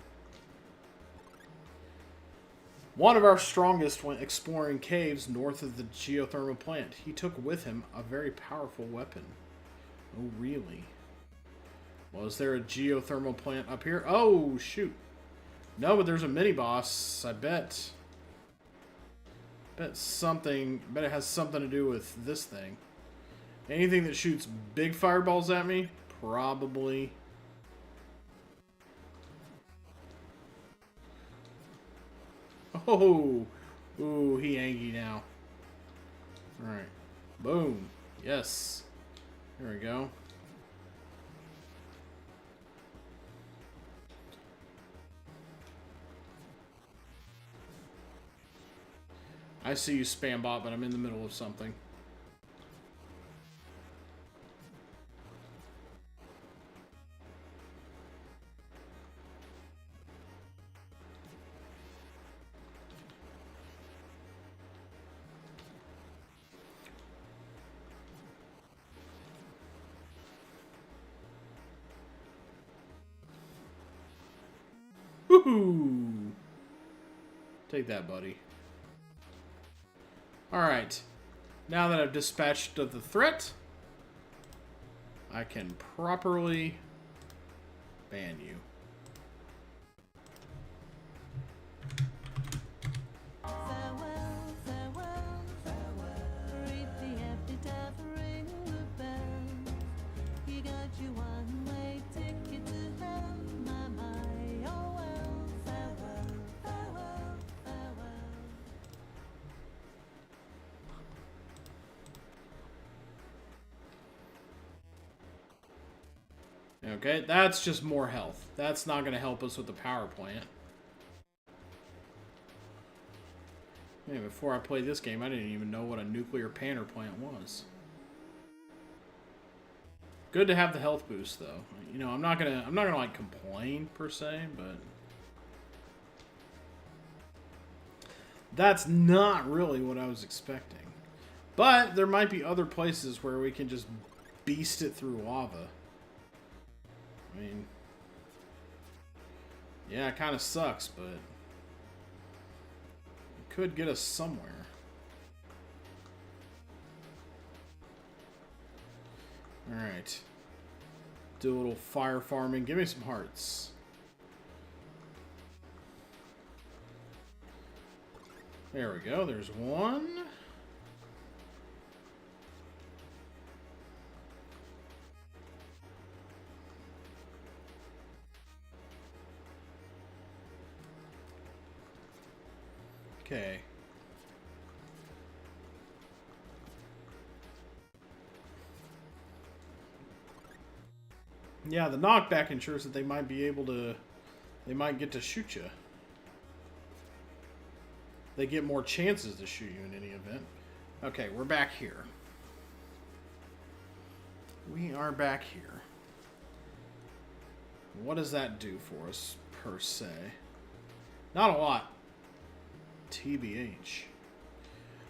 One of our strongest went exploring caves north of the geothermal plant. He took with him a very powerful weapon. Oh, really? Was there a geothermal plant up here? Oh, shoot. No, but there's a mini-boss, I bet. Bet it has something to do with this thing. Anything that shoots big fireballs at me? Probably. Oh! Ooh, he angry now. Alright. Boom. Yes. There we go. I see you, spam bot, but I'm in the middle of something. Woohoo! Take that, buddy. Alright. Now that I've dispatched of the threat, I can properly ban you. Okay, that's just more health. That's not going to help us with the power plant. Yeah, before I played this game, I didn't even know what a nuclear panner plant was. Good to have the health boost, though. You know, I'm not gonna like complain per se, but that's not really what I was expecting. But there might be other places where we can just beast it through lava. I mean, yeah, it kind of sucks, but it could get us somewhere. Alright. Do a little fire farming. Give me some hearts. There we go. There's one. Okay. Yeah, the knockback ensures that they might be able to... They might get to shoot you. They get more chances to shoot you in any event. Okay, we're back here. We are back here. What does that do for us, per se? Not a lot. TBH.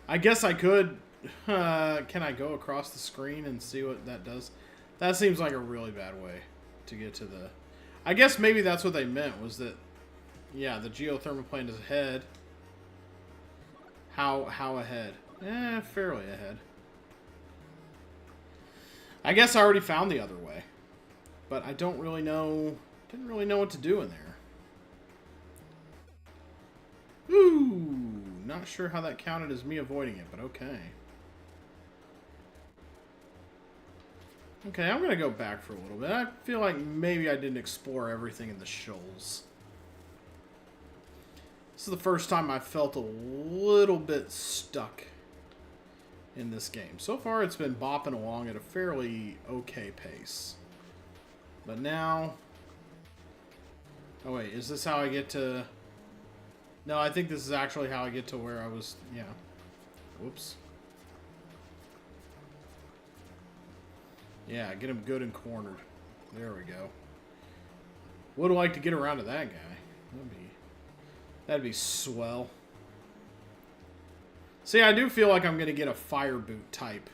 I guess I could... can I go across the screen and see what that does? That seems like a really bad way to get to the... I guess maybe that's what they meant, was that... Yeah, the geothermal plant is ahead. How ahead? Fairly ahead. I guess I already found the other way. But I don't really know... Didn't really know what to do in there. Ooh, not sure how that counted as me avoiding it, but okay. Okay, I'm going to go back for a little bit. I feel like maybe I didn't explore everything in the shoals. This is the first time I felt a little bit stuck in this game. So far, it's been bopping along at a fairly okay pace. But now... Oh, wait. Is this how I get to... No, I think this is actually how I get to where I was... Yeah. Whoops. Yeah, get him good and cornered. There we go. Would like to get around to that guy. That'd be swell. See, I do feel like I'm going to get a fire boot type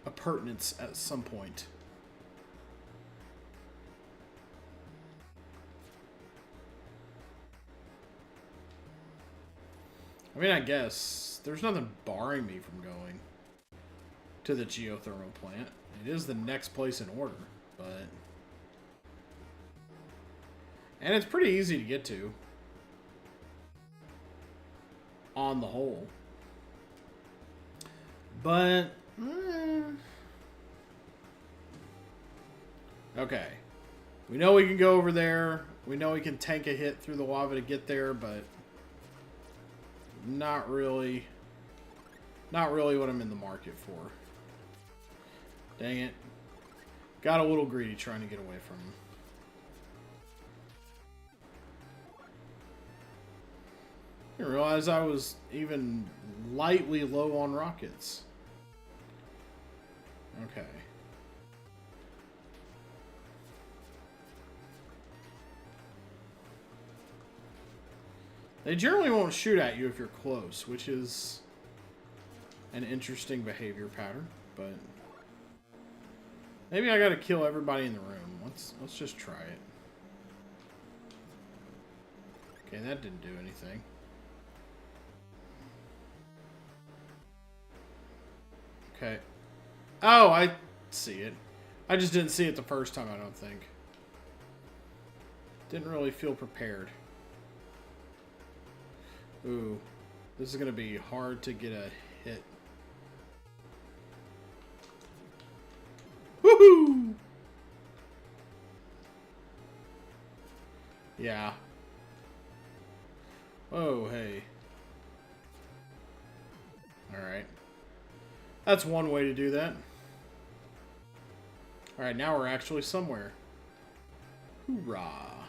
appurtenance at some point. I mean, I guess there's nothing barring me from going to the geothermal plant. It is the next place in order, but... And it's pretty easy to get to. On the whole. But... Okay. We know we can go over there. We know we can tank a hit through the lava to get there, but... Not really what I'm in the market for. Dang it. Got a little greedy trying to get away from him. I didn't realize I was even lightly low on rockets. Okay. They generally won't shoot at you if you're close, which is an interesting behavior pattern, but maybe I gotta kill everybody in the room. Let's just try it. Okay, that didn't do anything. Okay. Oh, I see it. I just didn't see it the first time, I don't think. Didn't really feel prepared. Ooh. This is going to be hard to get a hit. Woohoo! Yeah. Oh, hey. Alright. That's one way to do that. Alright, now we're actually somewhere. Hoorah.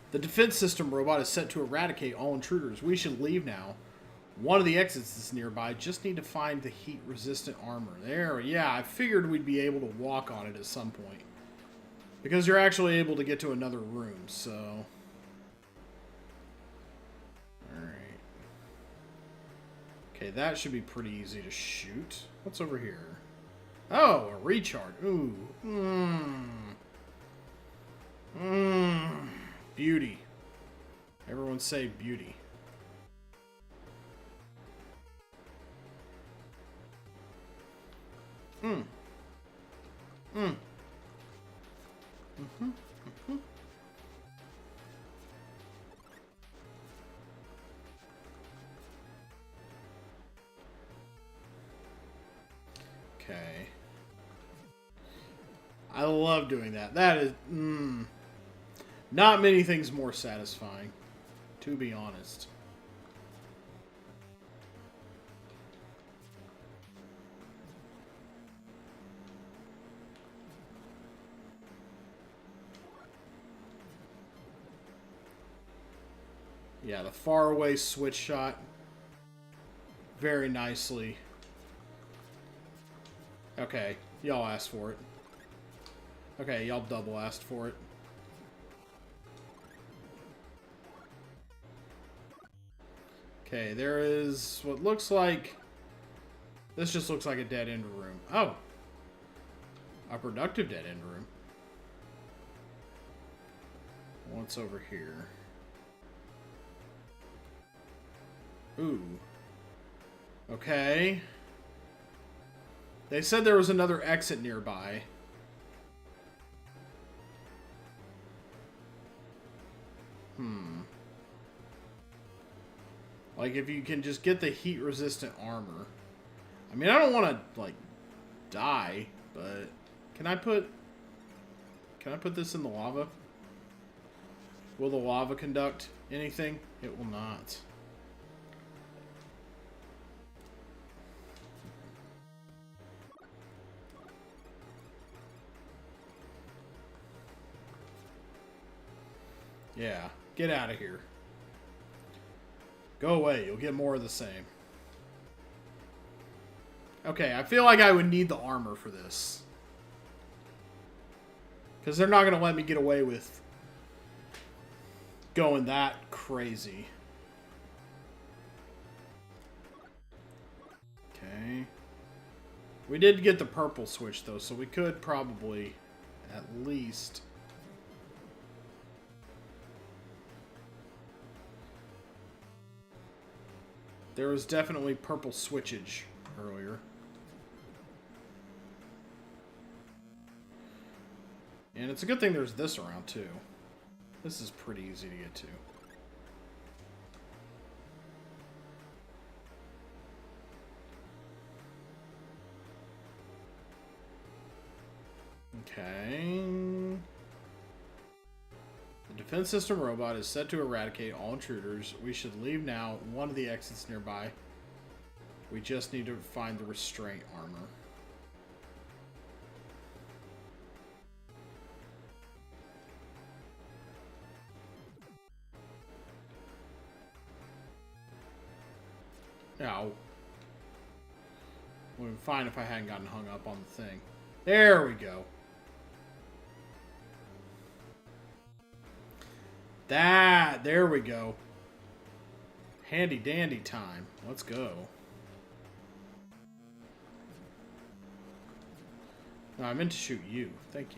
The defense system robot is set to eradicate all intruders. We should leave now. One of the exits is nearby. Just need to find the heat-resistant armor. There, yeah, I figured we'd be able to walk on it at some point. Because you're actually able to get to another room, so... Alright. Okay, that should be pretty easy to shoot. What's over here? Oh, a recharge. Ooh. Beauty. Everyone say beauty. Okay. I love doing that. That is... Not many things more satisfying, to be honest. Yeah, the faraway switch shot. Very nicely. Okay, y'all asked for it. Okay, y'all double asked for it. Okay, there is what looks like... This just looks like a dead-end room. Oh! A productive dead-end room. What's over here? Ooh. Okay. They said there was another exit nearby. Like, if you can just get the heat-resistant armor. I mean, I don't want to, like, die, but... Can I put this in the lava? Will the lava conduct anything? It will not. Yeah, get out of here. Go away, you'll get more of the same. Okay, I feel like I would need the armor for this. Because they're not going to let me get away with going that crazy. Okay. We did get the purple switch, though, so we could probably at least... There was definitely purple switchage earlier. And it's a good thing there's this around, too. This is pretty easy to get to. Okay. The defense system robot is set to eradicate all intruders. We should leave now. One of the exits nearby. We just need to find the restraint armor. Ow. Would have been fine if I hadn't gotten hung up on the thing. There we go. There we go. Handy dandy time. Let's go. No, I meant to shoot you. Thank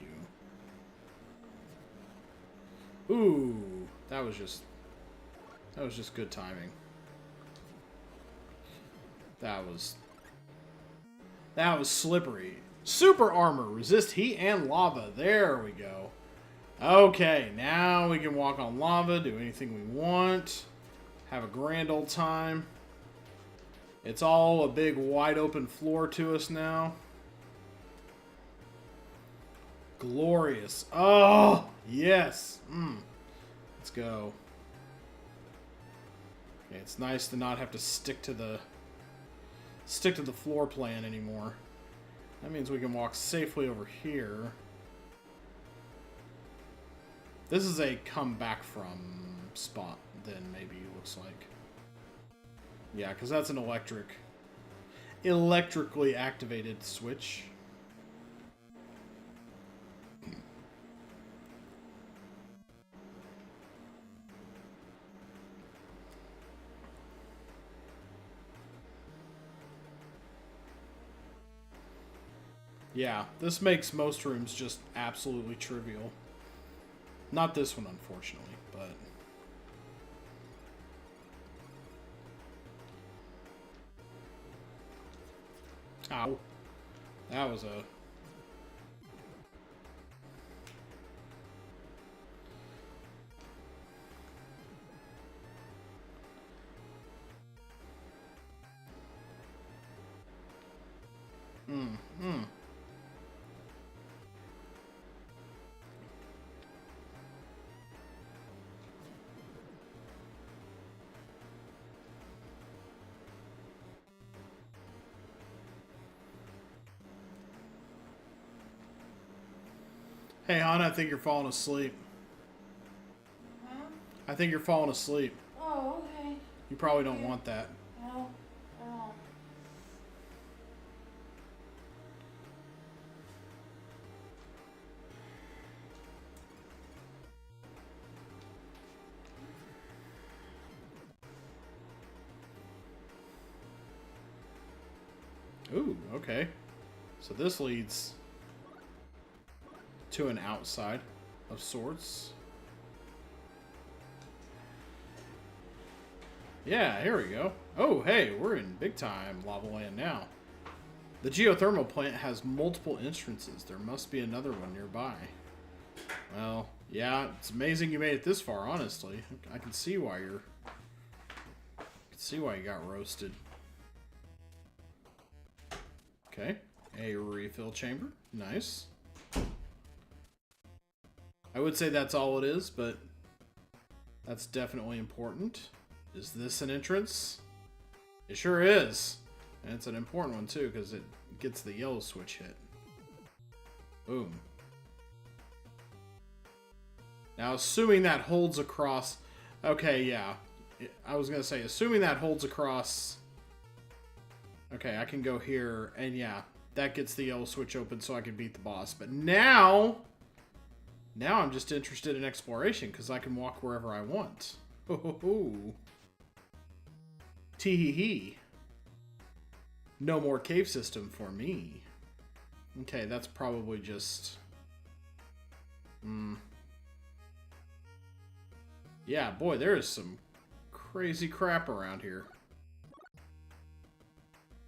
you. Ooh, that was just good timing. That was slippery. Super armor, resist heat and lava. There we go. Okay, now we can walk on lava, do anything we want, have a grand old time. It's all a big wide open floor to us now. Glorious. Oh, yes. Let's go. Okay, it's nice to not have to stick to the floor plan anymore. That means we can walk safely over here. This is a come back from spot, then maybe it looks like. Yeah, because that's an electrically activated switch. Yeah, this makes most rooms just absolutely trivial. Not this one, unfortunately, but... Ow. That was a... Hey, hon, I think you're falling asleep. Huh? I think you're falling asleep. Oh, okay. You probably don't want that. No. Oh. Ooh, okay. So this leads to an outside of sorts. Yeah, here we go. Oh, hey, we're in big time lava land now. The geothermal plant has multiple entrances. There must be another one nearby. Well, yeah, it's amazing you made it this far, honestly. I can see why you got roasted. Okay, a refill chamber. Nice. I would say that's all it is, but That's definitely important. Is this an entrance? It sure is. And it's an important one too, because it gets the yellow switch hit. Boom. Now, assuming that holds across... Okay, yeah. I was going to say, assuming that holds across... Okay, I can go here, and yeah, that gets the yellow switch open so I can beat the boss. But now I'm just interested in exploration, because I can walk wherever I want. Ho ho ho. Tee-hee-hee. No more cave system for me. Okay, that's probably just... Yeah, boy, there is some crazy crap around here.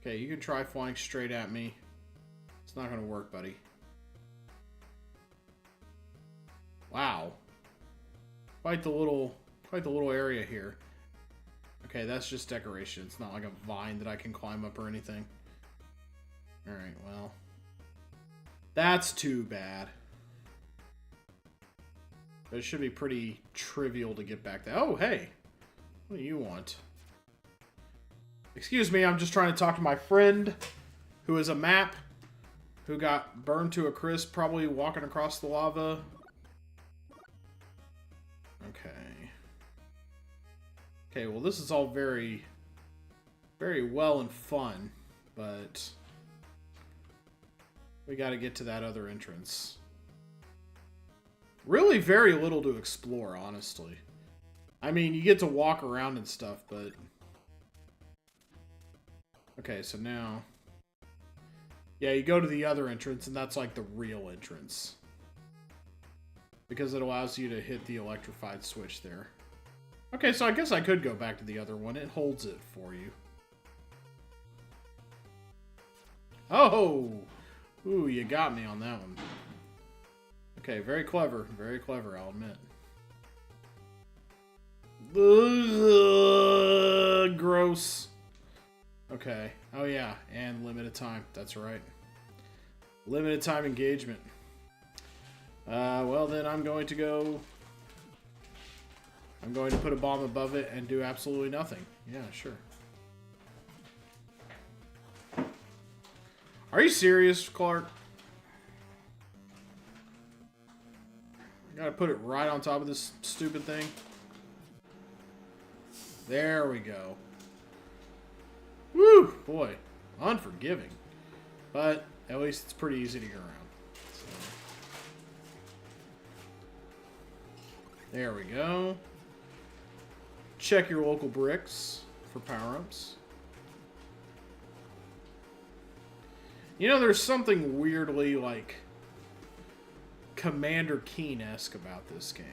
Okay, you can try flying straight at me. It's not gonna work, buddy. Wow. Quite the little area here. Okay, that's just decoration. It's not like a vine that I can climb up or anything. Alright, well. That's too bad. But it should be pretty trivial to get back there. Oh, hey! What do you want? Excuse me, I'm just trying to talk to my friend, who is a map, who got burned to a crisp, probably walking across the lava. Okay. Okay, well this is all very, very well and fun, but we gotta get to that other entrance. Really very little to explore, honestly. I mean, you get to walk around and stuff, but... Okay, so now... Yeah, you go to the other entrance, and that's like the real entrance. Because it allows you to hit the electrified switch there. Okay, so I guess I could go back to the other one. It holds it for you. Oh! Ooh, you got me on that one. Okay, very clever, I'll admit. Ugh, gross. Okay. Oh yeah, and limited time. That's right. Limited time engagement. Well then I'm going to put a bomb above it and do absolutely nothing. Yeah, sure. Are you serious, Clark? I gotta put it right on top of this stupid thing. There we go. Woo! Boy, unforgiving. But at least it's pretty easy to get around. So. There we go. Check your local bricks for power-ups. You know, there's something weirdly, like, Commander Keen-esque about this game.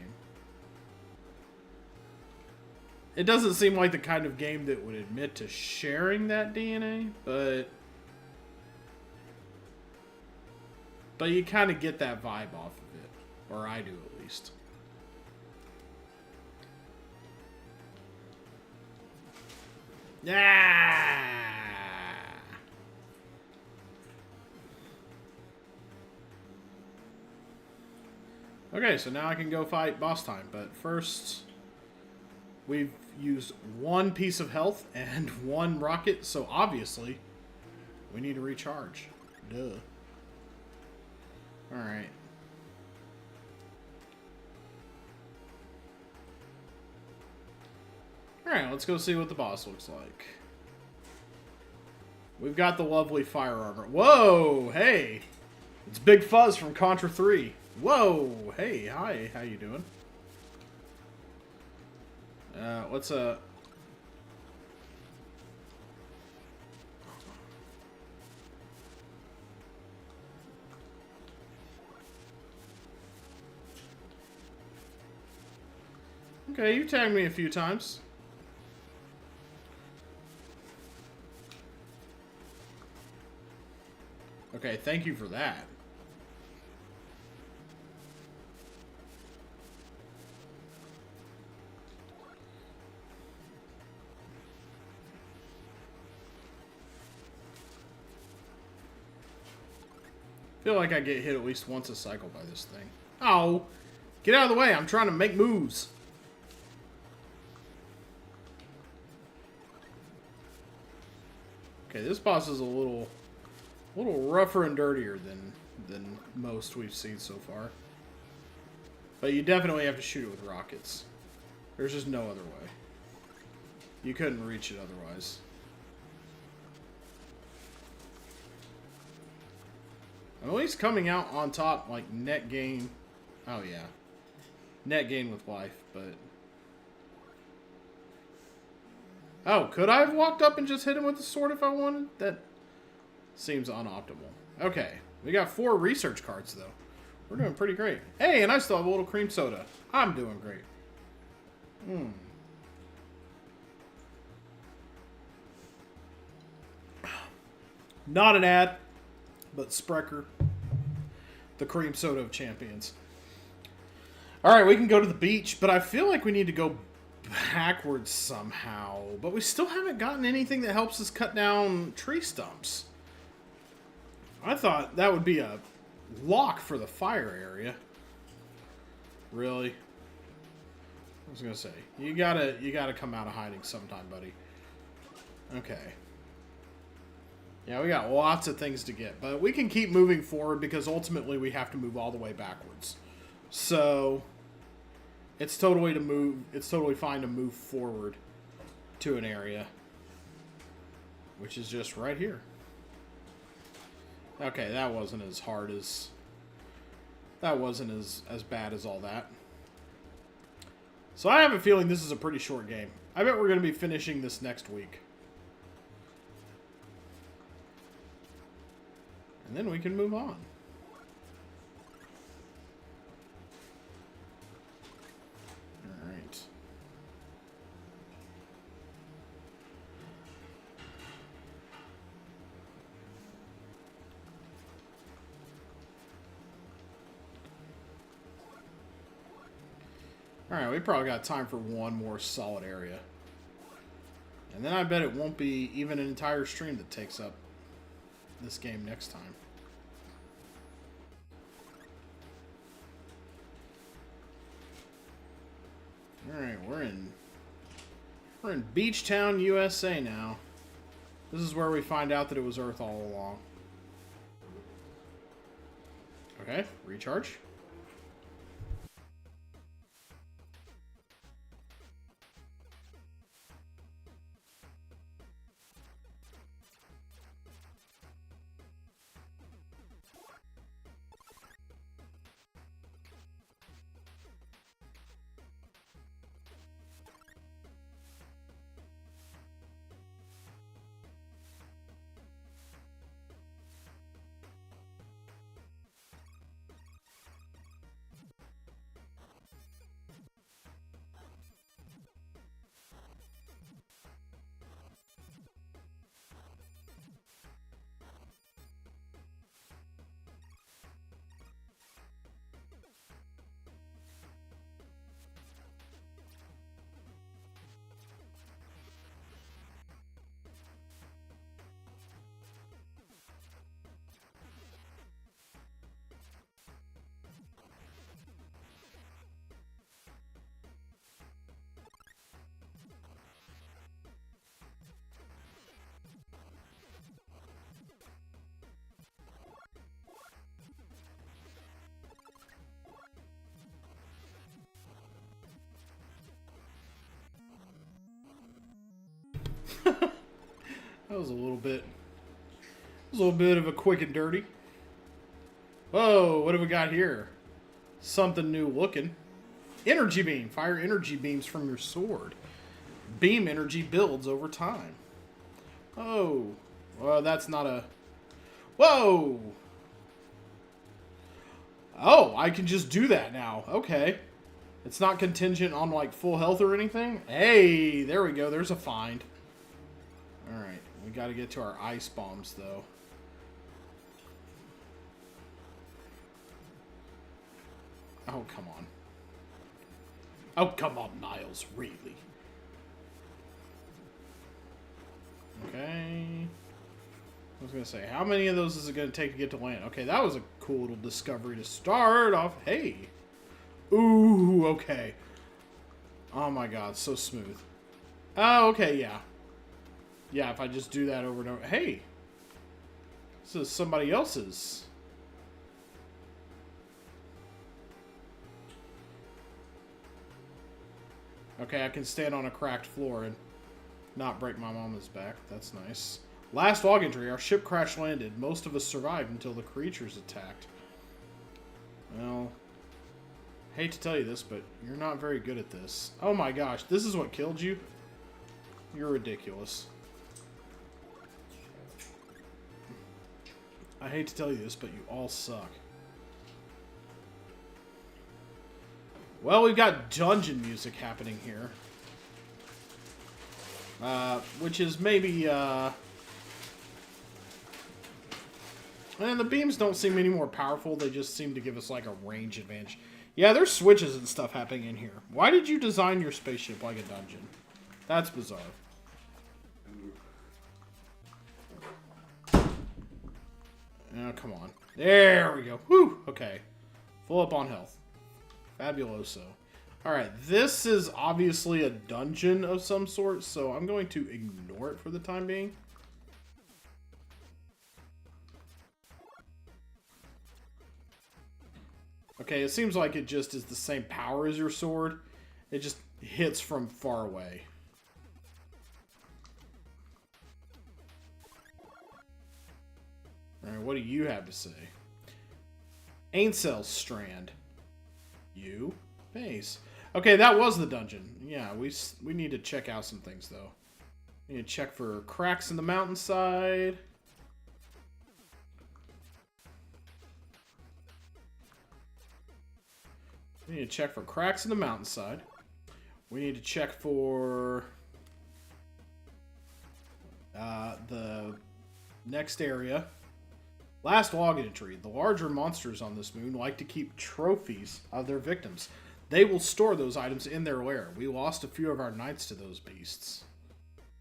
It doesn't seem like the kind of game that would admit to sharing that DNA, but you kind of get that vibe off of it. Or I do, at least. Yeah. Okay, so now I can go fight boss time, but first we've used one piece of health and one rocket, so obviously we need to recharge. Duh. Alright. Alright, let's go see what the boss looks like. We've got the lovely fire armor. Whoa! Hey! It's Big Fuzz from Contra 3. Whoa! Hey, hi. How you doing? What's a... Okay, you tagged me a few times. Okay, thank you for that. I feel like I get hit at least once a cycle by this thing. Oh! Get out of the way, I'm trying to make moves. Okay, this boss is a little rougher and dirtier than most we've seen so far. But you definitely have to shoot it with rockets. There's just no other way. You couldn't reach it otherwise. I'm at least coming out on top, like, net gain. Oh, yeah. Net gain with life, but... Oh, could I have walked up and just hit him with the sword if I wanted? That seems unoptimal. Okay, we got 4 research cards, though. We're doing pretty great. Hey, and I still have a little cream soda. I'm doing great. Not an ad, but Sprecher, the cream soda of champions. Alright, we can go to the beach, but I feel like we need to go backwards somehow. But we still haven't gotten anything that helps us cut down tree stumps. I thought that would be a lock for the fire area. Really? I was gonna say, you gotta come out of hiding sometime, buddy. Okay. Yeah, we got lots of things to get, but we can keep moving forward because ultimately we have to move all the way backwards. So it's totally fine to move forward to an area, which is just right here. Okay, that wasn't as hard as... That wasn't as bad as all that. So I have a feeling this is a pretty short game. I bet we're going to be finishing this next week. And then we can move on. Alright. Alright, we probably got time for one more solid area. And then I bet it won't be even an entire stream that takes up this game next time. Alright, we're in Beach Town, USA now. This is where we find out that it was Earth all along. Okay, recharge. That was a little bit of a quick and dirty. Whoa, what have we got here? Something new looking. Energy beam. Fire energy beams from your sword. Beam energy builds over time. Oh, well, that's not a... Whoa! Oh, I can just do that now. Okay. It's not contingent on, like, full health or anything. Hey, there we go. There's a find. Alright, we gotta get to our ice bombs, though. Oh, come on. Oh, come on, Miles, really? Okay. I was gonna say, how many of those is it gonna take to get to land? Okay, that was a cool little discovery to start off. Hey! Ooh, okay. Oh my god, so smooth. Oh, okay, yeah. Yeah, if I just do that over and over. Hey! This is somebody else's. Okay, I can stand on a cracked floor and not break my mama's back. That's nice. Last log entry. Our ship crash landed. Most of us survived until the creatures attacked. Well, hate to tell you this, but you're not very good at this. Oh my gosh, this is what killed you? You're ridiculous. I hate to tell you this, but you all suck. Well, we've got dungeon music happening here. Which is maybe, and the beams don't seem any more powerful. They just seem to give us, like, a range advantage. Yeah, there's switches and stuff happening in here. Why did you design your spaceship like a dungeon? That's bizarre. Oh, come on. There we go. Whew. Okay. Full up on health. Fabuloso. Alright, this is obviously a dungeon of some sort, so I'm going to ignore it for the time being. Okay, it seems like it just is the same power as your sword. It just hits from far away. Alright, what do you have to say? Aincel Strand. You? Base. Okay, that was the dungeon. Yeah, we need to check out some things, though. We need to check for cracks in the mountainside. We need to check for cracks in the mountainside. We need to check for the next area. Last log entry. The larger monsters on this moon like to keep trophies of their victims. They will store those items in their lair. We lost a few of our knights to those beasts.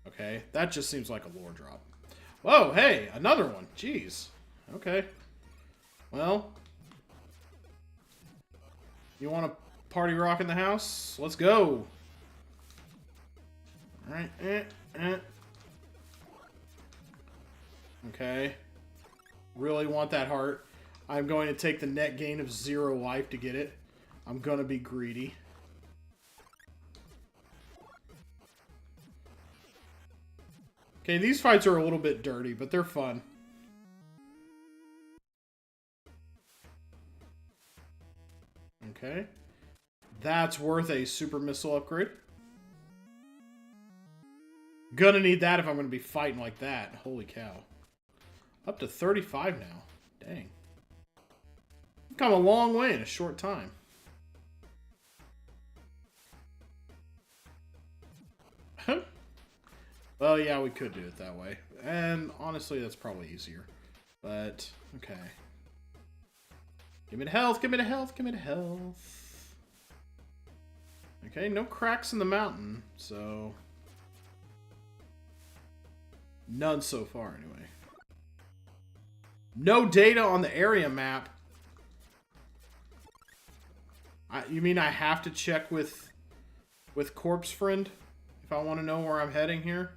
Okay, that just seems like a lore drop. Whoa, hey, another one. Jeez. Okay. Well, you want to party rock in the house? Let's go. Alright. Okay. Really want that heart. I'm going to take the net gain of 0 life to get it. I'm going to be greedy. Okay, these fights are a little bit dirty, but they're fun. Okay. That's worth a super missile upgrade. Gonna need that if I'm gonna be fighting like that. Holy cow. Up to 35 now. Dang. We've come a long way in a short time. Well, yeah, we could do it that way. And honestly, that's probably easier. But, okay. Give me the health, give me the health, give me the health. Okay, no cracks in the mountain, so... None so far, anyway. No data on the area map. You mean I have to check with Corpse Friend if I want to know where I'm heading here?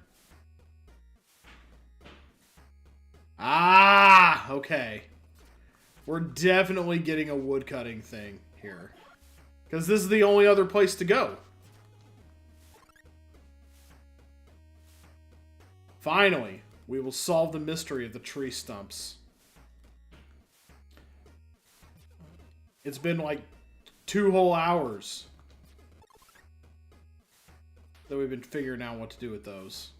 Ah, okay. We're definitely getting a woodcutting thing here. Because this is the only other place to go. Finally, we will solve the mystery of the tree stumps. It's been like 2 whole hours that we've been figuring out what to do with those.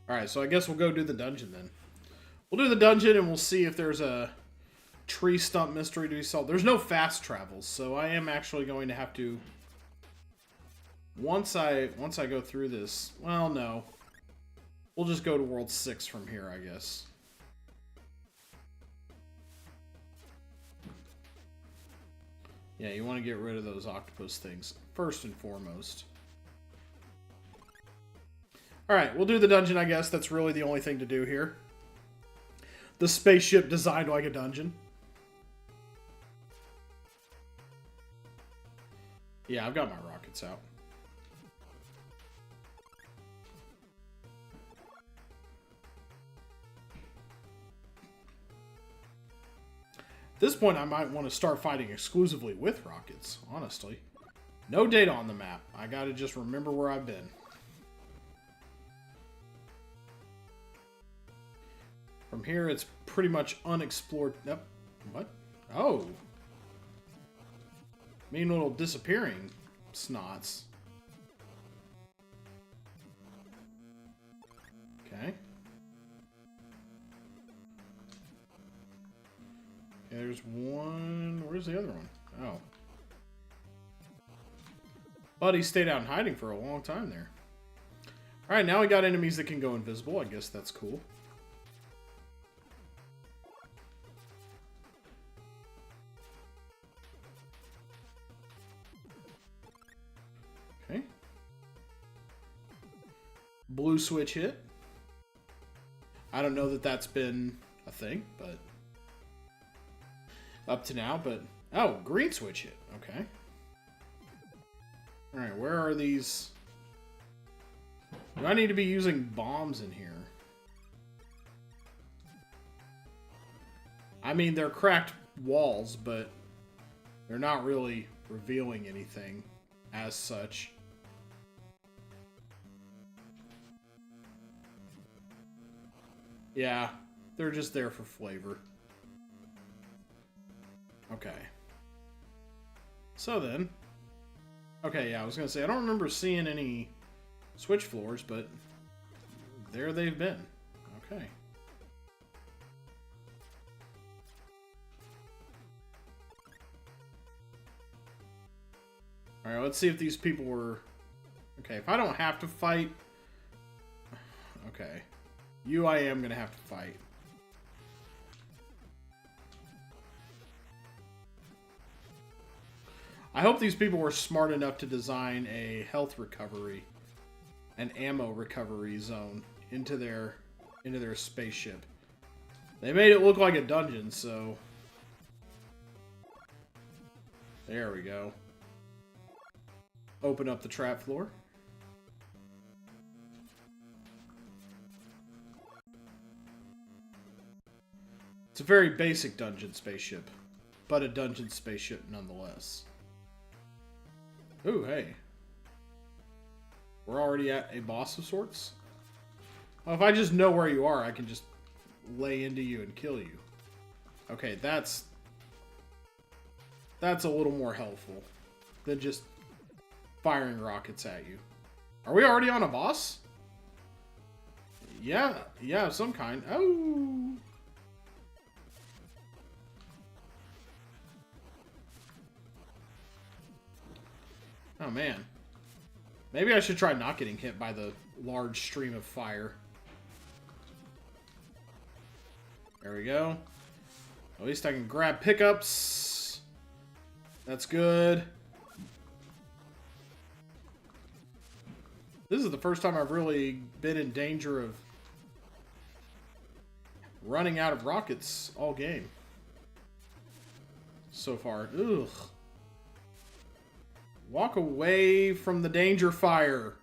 Alright, so I guess we'll go do the dungeon then. We'll do the dungeon and we'll see if there's a tree stump mystery to be solved. There's no fast travels, so I am actually going to have to... Once I go through this... Well, no. We'll just go to World 6 from here, I guess. Yeah, you want to get rid of those octopus things, first and foremost. Alright, we'll do the dungeon, I guess. That's really the only thing to do here. the spaceship designed like a dungeon. Yeah, I've got my rockets out. At this point, I might want to start fighting exclusively with rockets, honestly. No data on the map. I gotta just remember where I've been. From here, it's pretty much unexplored. Nope. What? Oh. Mean little disappearing snots. Okay. There's one. Where's the other one? Oh. Buddy stayed out in hiding for a long time there. Alright, now we got enemies that can go invisible. I guess that's cool. Okay. Blue switch hit. I don't know that that's been a thing, but... up to now, but... oh, green switch hit. Okay. Alright, where are these... do I need to be using bombs in here? I mean, they're cracked walls, but... they're not really revealing anything as such. Yeah, they're just there for flavor. Okay. So then... okay, yeah, I was going to say, I don't remember seeing any switch floors, but there they've been. Okay. Alright, let's see if these people were... okay, if I don't have to fight... okay. You, I am going to have to fight. I hope these people were smart enough to design a health recovery, an ammo recovery zone into their spaceship. They made it look like a dungeon, so... there we go. Open up the trap floor. It's a very basic dungeon spaceship, but a dungeon spaceship nonetheless. Ooh, hey. We're already at a boss of sorts? Well, if I just know where you are, I can just lay into you and kill you. Okay, that's a little more helpful than just firing rockets at you. Are we already on a boss? Yeah, of some kind. Oh! Oh, man. Maybe I should try not getting hit by the large stream of fire. There we go. At least I can grab pickups. That's good. This is the first time I've really been in danger of running out of rockets all game. So far. Ugh. Walk away from the danger fire.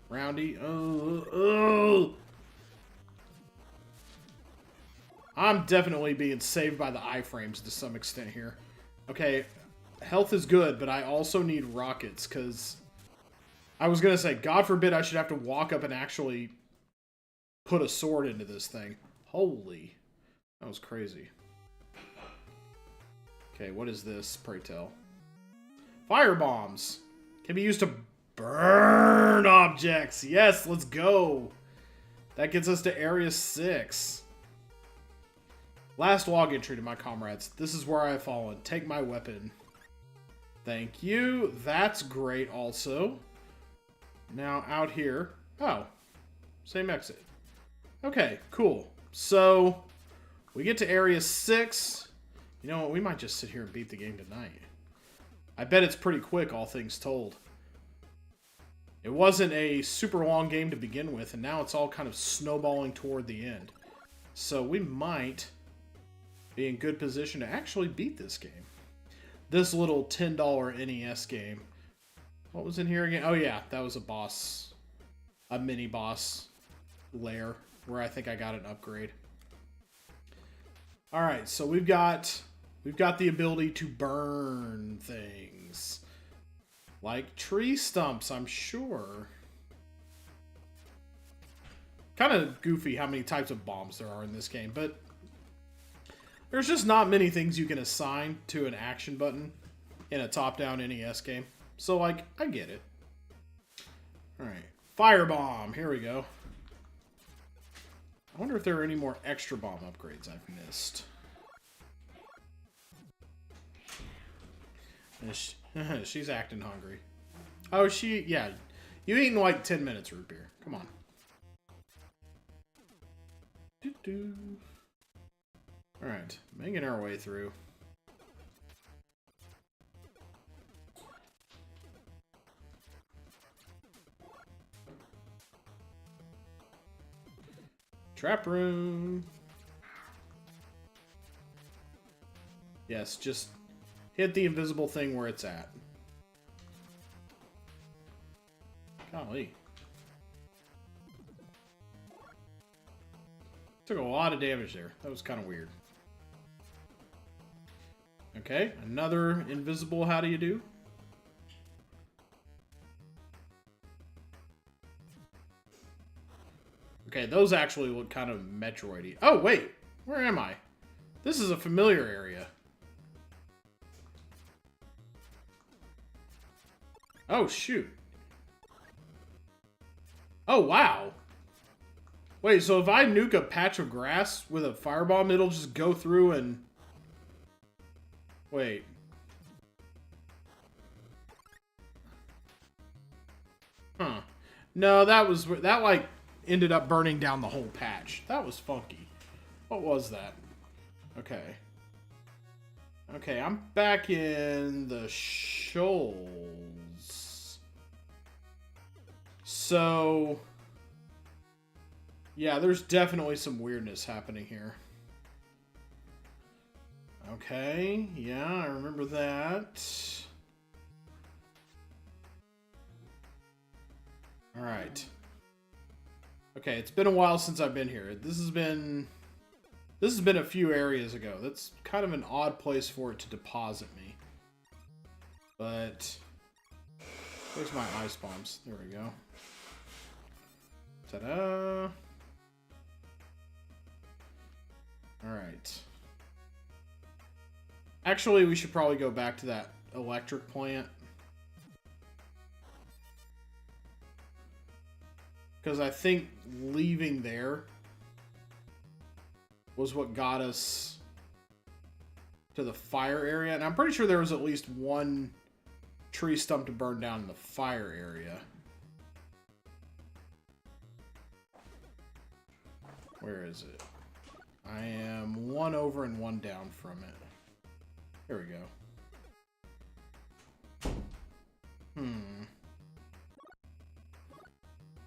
Roundy. Oh. I'm definitely being saved by the iframes to some extent here. Okay, health is good, but I also need rockets, because I was going to say, God forbid I should have to walk up and actually put a sword into this thing. Holy. That was crazy. Okay, what is this, pray tell? Fire bombs can be used to burn objects. Yes, let's go. That gets us to Area 6. Last log entry to my comrades. This is where I have fallen. Take my weapon. Thank you. That's great also. Now out here. Oh, same exit. Okay, cool. So we get to Area 6. You know what? We might just sit here and beat the game tonight. I bet it's pretty quick, all things told. It wasn't a super long game to begin with, and now it's all kind of snowballing toward the end. So we might be in good position to actually beat this game. This little $10 NES game. What was in here again? Oh yeah, that was a boss. A mini boss lair where I think I got an upgrade. Alright, so we've got the ability to burn things. Like tree stumps, I'm sure. Kind of goofy how many types of bombs there are in this game, but there's just not many things you can assign to an action button in a top-down NES game. So, like, I get it. Alright. Firebomb. Here we go. I wonder if there are any more extra bomb upgrades I've missed. She's acting hungry. Oh, yeah. You eat in like 10 minutes, root beer. Come on. Doo-doo. Alright, making our way through. Trap room. Yes, just hit the invisible thing where it's at. Golly. Took a lot of damage there. That was kind of weird. Okay, another invisible how do you do? Okay, those actually look kind of Metroid-y. Oh, wait. Where am I? This is a familiar area. Oh, shoot. Oh, wow. Wait, so if I nuke a patch of grass with a firebomb, it'll just go through and... Wait. Huh. No, that like ended up burning down the whole patch. That was funky. What was that? Okay. Okay, I'm back in the shoals. So... Yeah, there's definitely some weirdness happening here. Okay, yeah, I remember that. Alright. Okay, it's been a while since I've been here. This has been a few areas ago. That's kind of an odd place for it to deposit me. But where's my ice bombs? There we go. Ta-da! Alright. Actually, we should probably go back to that electric plant. Because I think leaving there was what got us to the fire area. And I'm pretty sure there was at least one tree stump to burn down in the fire area. Where is it? I am one over and one down from it. There we go.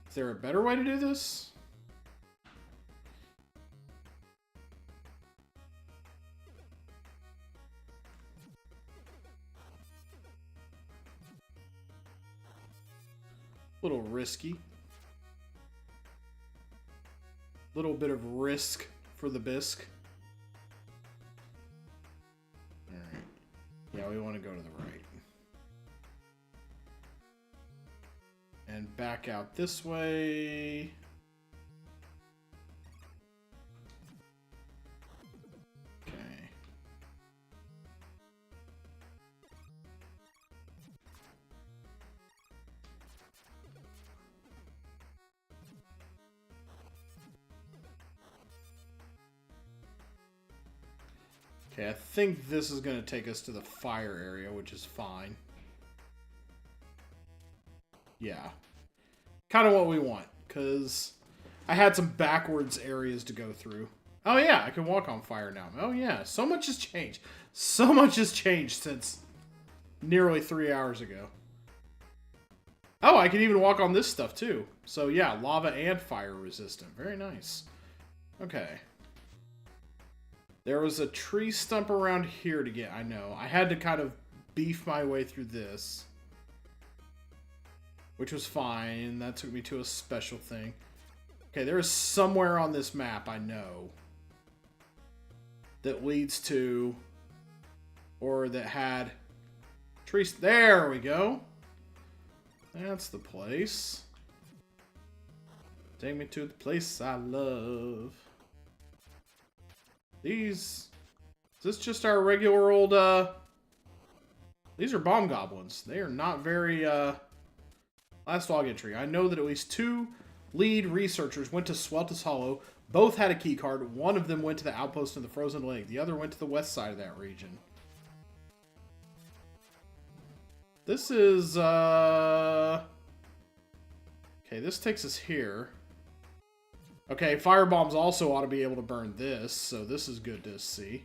Is there a better way to do this? Little risky. Little bit of risk for the bisque. Alright. Yeah, we want to go to the right. And back out this way. Okay. Okay, I think this is going to take us to the fire area, which is fine. Yeah. Kind of what we want, because I had some backwards areas to go through. Oh yeah, I can walk on fire now. Oh yeah, so much has changed. So much has changed since nearly 3 hours ago. Oh, I can even walk on this stuff too. So yeah, lava and fire resistant. Very nice. Okay. There was a tree stump around here to get, I know. I had to kind of beef my way through this. Which was fine. That took me to a special thing. Okay, there is somewhere on this map, I know, that leads to, or that had trees. There we go. That's the place. Take me to the place I love. Is this just our regular old, these are bomb goblins. They are not very, last log entry. I know that at least 2 lead researchers went to Sweltus Hollow. Both had a key card. One of them went to the outpost in the Frozen Lake. The other went to the west side of that region. This is, okay, this takes us here. Okay, firebombs also ought to be able to burn this, so this is good to see.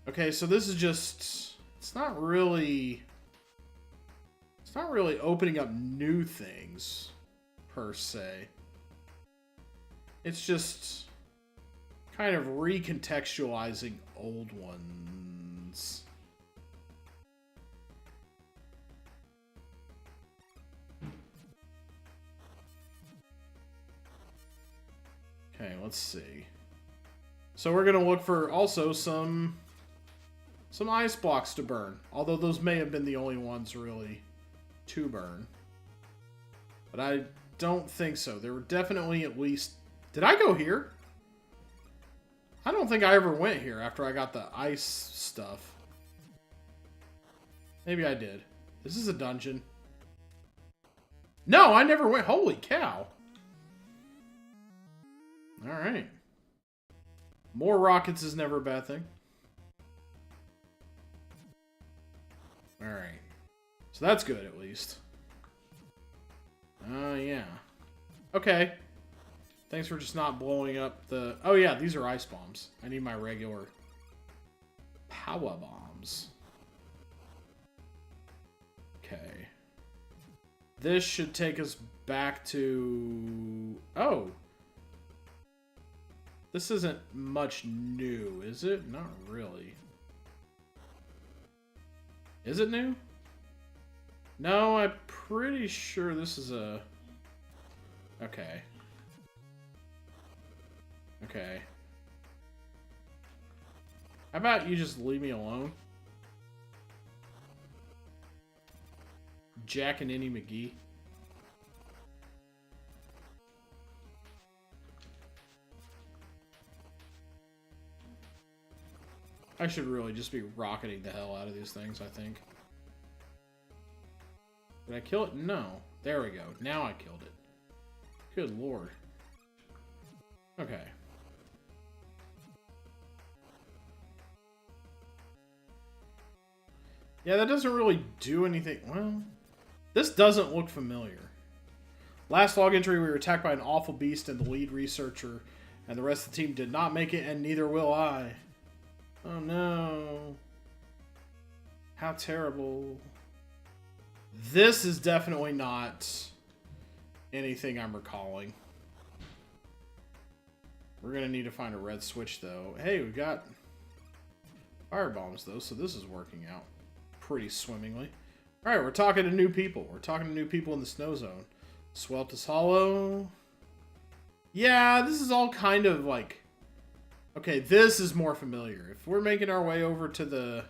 Okay, so this is just, it's not really opening up new things, per se. It's just kind of recontextualizing old ones. Okay, let's see. So we're gonna look for also some ice blocks to burn. Although those may have been the only ones really to burn. But I don't think so. There were definitely at least... Did I go here? I don't think I ever went here after I got the ice stuff. Maybe I did. This is a dungeon. No, I never went. Holy cow. Alright. More rockets is never a bad thing. Alright. So that's good, at least. Yeah. Okay. Thanks for just not blowing up the... Oh, yeah, these are ice bombs. I need my regular power bombs. Okay. This should take us back to... Oh. This isn't much new, is it? Not really. Is it new? No, I'm pretty sure this is a... Okay. Okay. How about you just leave me alone? Jack and Annie McGee. I should really just be rocketing the hell out of these things, I think. Did I kill it? No. There we go. Now I killed it. Good lord. Okay. Yeah, that doesn't really do anything. Well, this doesn't look familiar. Last log entry, we were attacked by an awful beast and the lead researcher, and the rest of the team did not make it, and neither will I. Oh no. How terrible. This is definitely not anything I'm recalling. We're going to need to find a red switch, though. Hey, we've got fire bombs, though, so this is working out pretty swimmingly. Alright, we're talking to new people. We're talking to new people in the snow zone. Sweltus Hollow. Yeah, this is all kind of like... Okay, this is more familiar. If we're making our way over to the...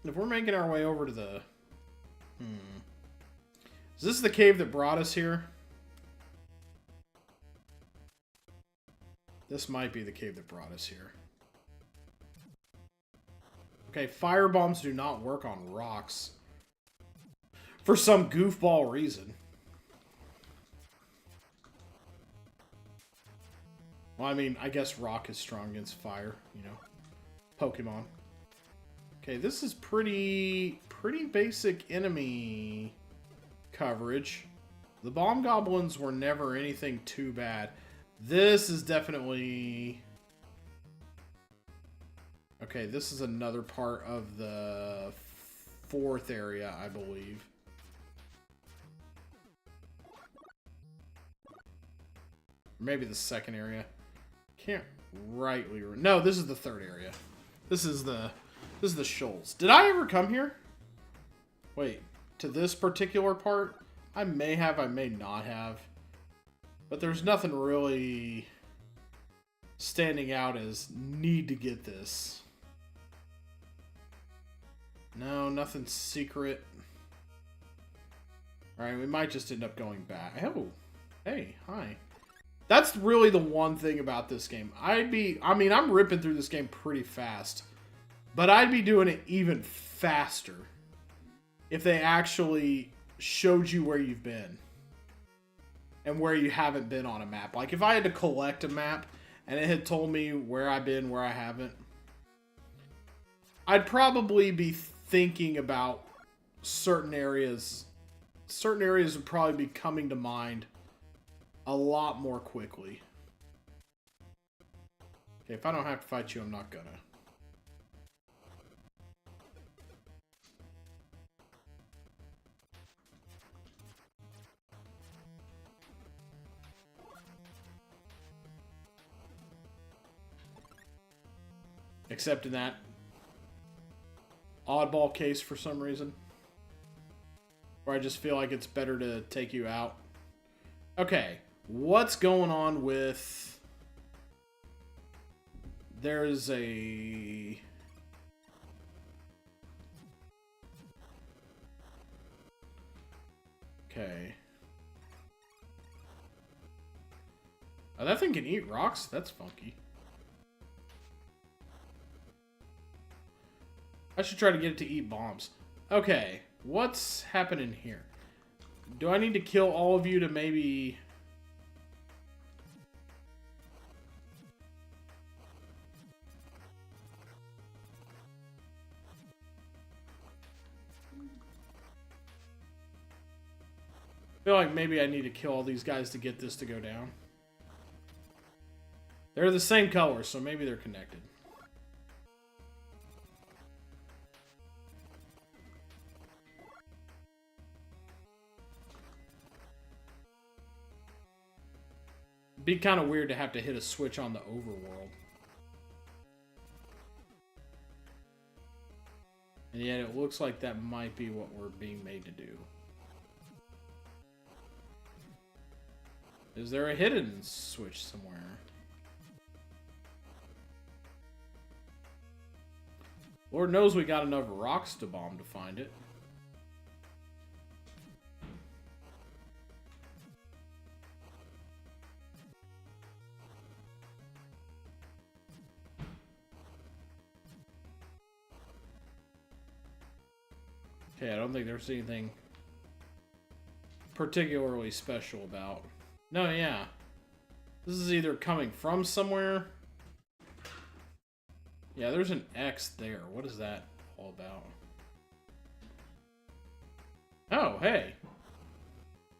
If we're making our way over to the... Is this the cave that brought us here? This might be the cave that brought us here. Okay, fire bombs do not work on rocks. For some goofball reason. Well, I mean, I guess rock is strong against fire, you know. Pokemon. Okay, this is pretty basic enemy coverage. The bomb goblins were never anything too bad. This is definitely... Okay, this is another part of the 4th area, I believe. Maybe the second area. Can't rightly... No, this is the third area. This is the shoals. Did I ever come here? Wait, to this particular part? I may have, I may not have. But there's nothing really standing out as need to get this. No, nothing secret. Alright, we might just end up going back. Oh, hey, hi. That's really the one thing about this game. I mean, I'm ripping through this game pretty fast. But I'd be doing it even faster if they actually showed you where you've been. And where you haven't been on a map. Like, if I had to collect a map and it had told me where I've been, where I haven't, I'd probably be thinking about certain areas. Certain areas would probably be coming to mind a lot more quickly. Okay, if I don't have to fight you, I'm not gonna. Except in that oddball case for some reason. Where I just feel like it's better to take you out. Okay, what's going on with... There's a... Okay. Oh, that thing can eat rocks? That's funky. I should try to get it to eat bombs. Okay, what's happening here? Do I need to kill all of you to maybe... I feel like maybe I need to kill all these guys to get this to go down. They're the same color, so maybe they're connected. Be kind of weird to have to hit a switch on the overworld. And yet it looks like that might be what we're being made to do. Is there a hidden switch somewhere? Lord knows we got enough rocks to bomb to find it. Okay, I don't think there's anything particularly special about. No, yeah. This is either coming from somewhere. Yeah, there's an X there. What is that all about? Oh, hey.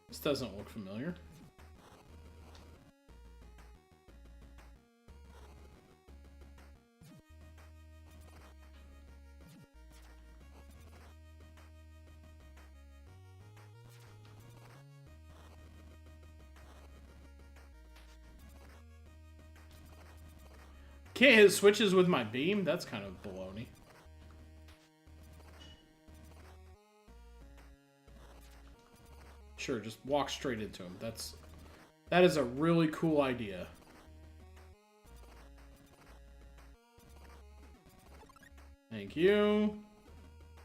This doesn't look familiar. Can't hit switches with my beam? That's kind of baloney. Sure, just walk straight into him. That is a really cool idea. Thank you.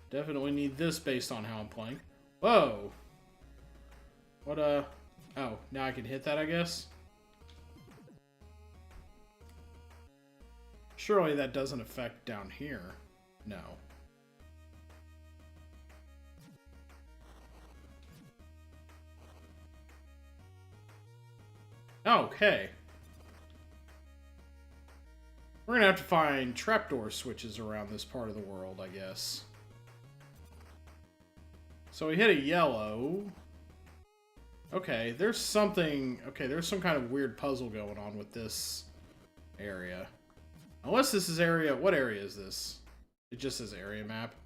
Definitely need this based on how I'm playing. Whoa. What, oh, now I can hit that, I guess? Surely that doesn't affect down here. No. Okay. We're gonna have to find trapdoor switches around this part of the world, I guess. So we hit a yellow. Okay, there's something... Okay, there's some kind of weird puzzle going on with this area. Unless this is area... What area is this? It just says area map.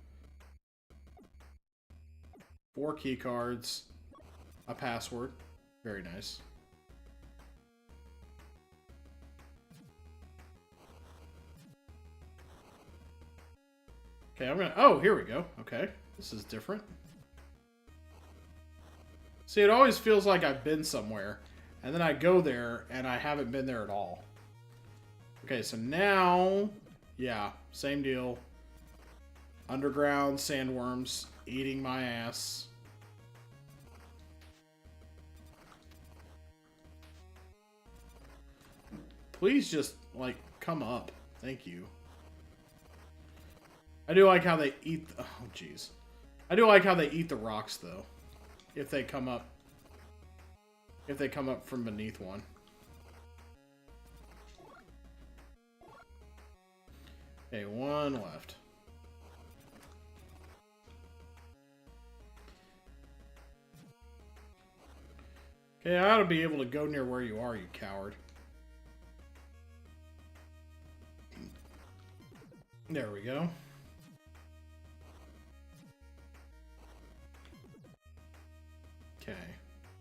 4 key cards. A password. Very nice. Okay, I'm gonna... Oh, here we go. Okay. This is different. See, it always feels like I've been somewhere. And then I go there, and I haven't been there at all. Okay, so now... Yeah, same deal. Underground sandworms eating my ass. Please just, like, come up. Thank you. I do like how they eat... Oh, jeez. I do like how they eat the rocks, though. If they come up... If they come up from beneath one. Okay, one left. Okay, I ought to be able to go near where you are, you coward. There we go. Okay.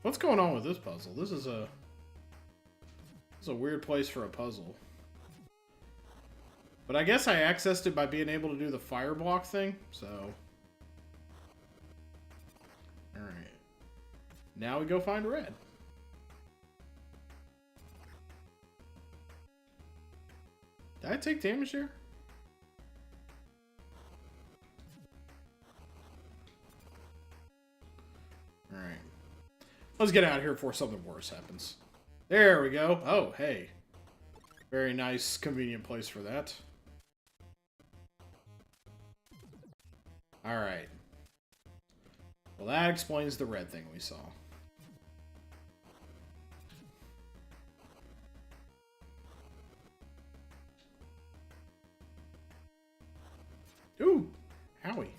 What's going on with this puzzle? This is a weird place for a puzzle. But I guess I accessed it by being able to do the fire block thing, so... Alright. Now we go find red. Did I take damage there? Alright. Let's get out of here before something worse happens. There we go. Oh, hey. Very nice, convenient place for that. Alright. Well, that explains the red thing we saw. Ooh! Howie.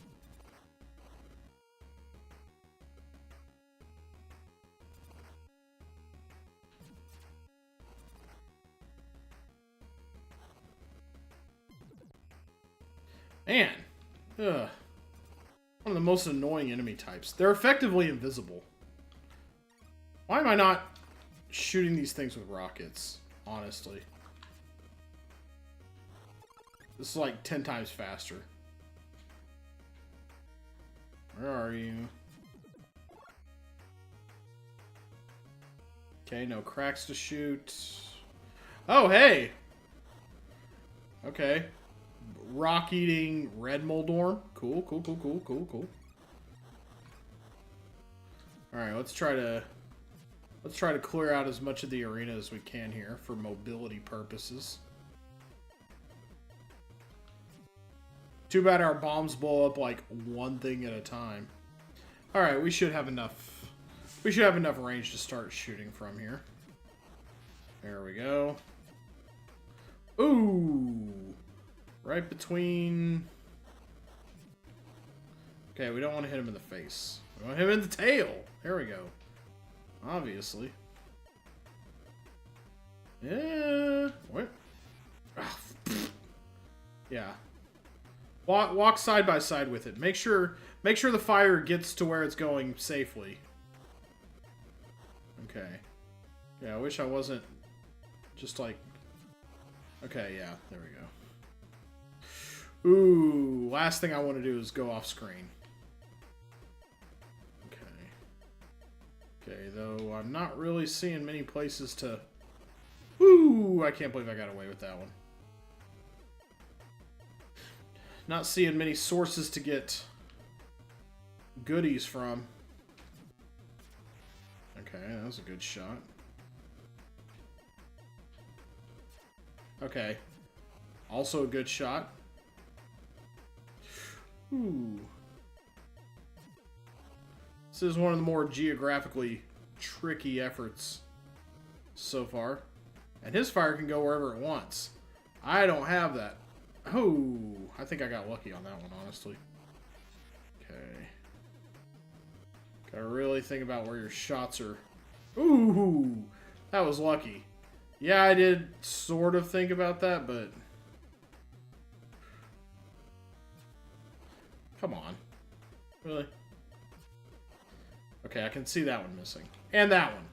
Man. Ugh. One of the most annoying enemy types. They're effectively invisible. Why am I not shooting these things with rockets? Honestly. This is like 10 times faster. Where are you? Okay, no cracks to shoot. Oh, hey! Okay. Rock-eating red Moldorm. Cool, cool, cool, cool, cool, cool. Alright, let's try to clear out as much of the arena as we can here for mobility purposes. Too bad our bombs blow up like one thing at a time. Alright, we should have enough. We should have enough range to start shooting from here. There we go. Ooh! Right between... Okay, we don't want to hit him in the face. We want to hit him in the tail! There we go. Obviously. Yeah... What? Yeah. Walk side by side with it. Make sure the fire gets to where it's going safely. Okay. Yeah, I wish I wasn't just like... Okay, yeah, there we go. Ooh, last thing I want to do is go off screen. Okay. Okay, though I'm not really seeing many places to... Ooh, I can't believe I got away with that one. Not seeing many sources to get goodies from. Okay, that was a good shot. Okay. Also a good shot. Ooh. This is one of the more geographically tricky efforts so far. And his fire can go wherever it wants. I don't have that. Oh, I think I got lucky on that one, honestly. Okay. Gotta really think about where your shots are. Ooh, that was lucky. Yeah, I did sort of think about that, but... Come on. Really? Okay, I can see that one missing. And that one.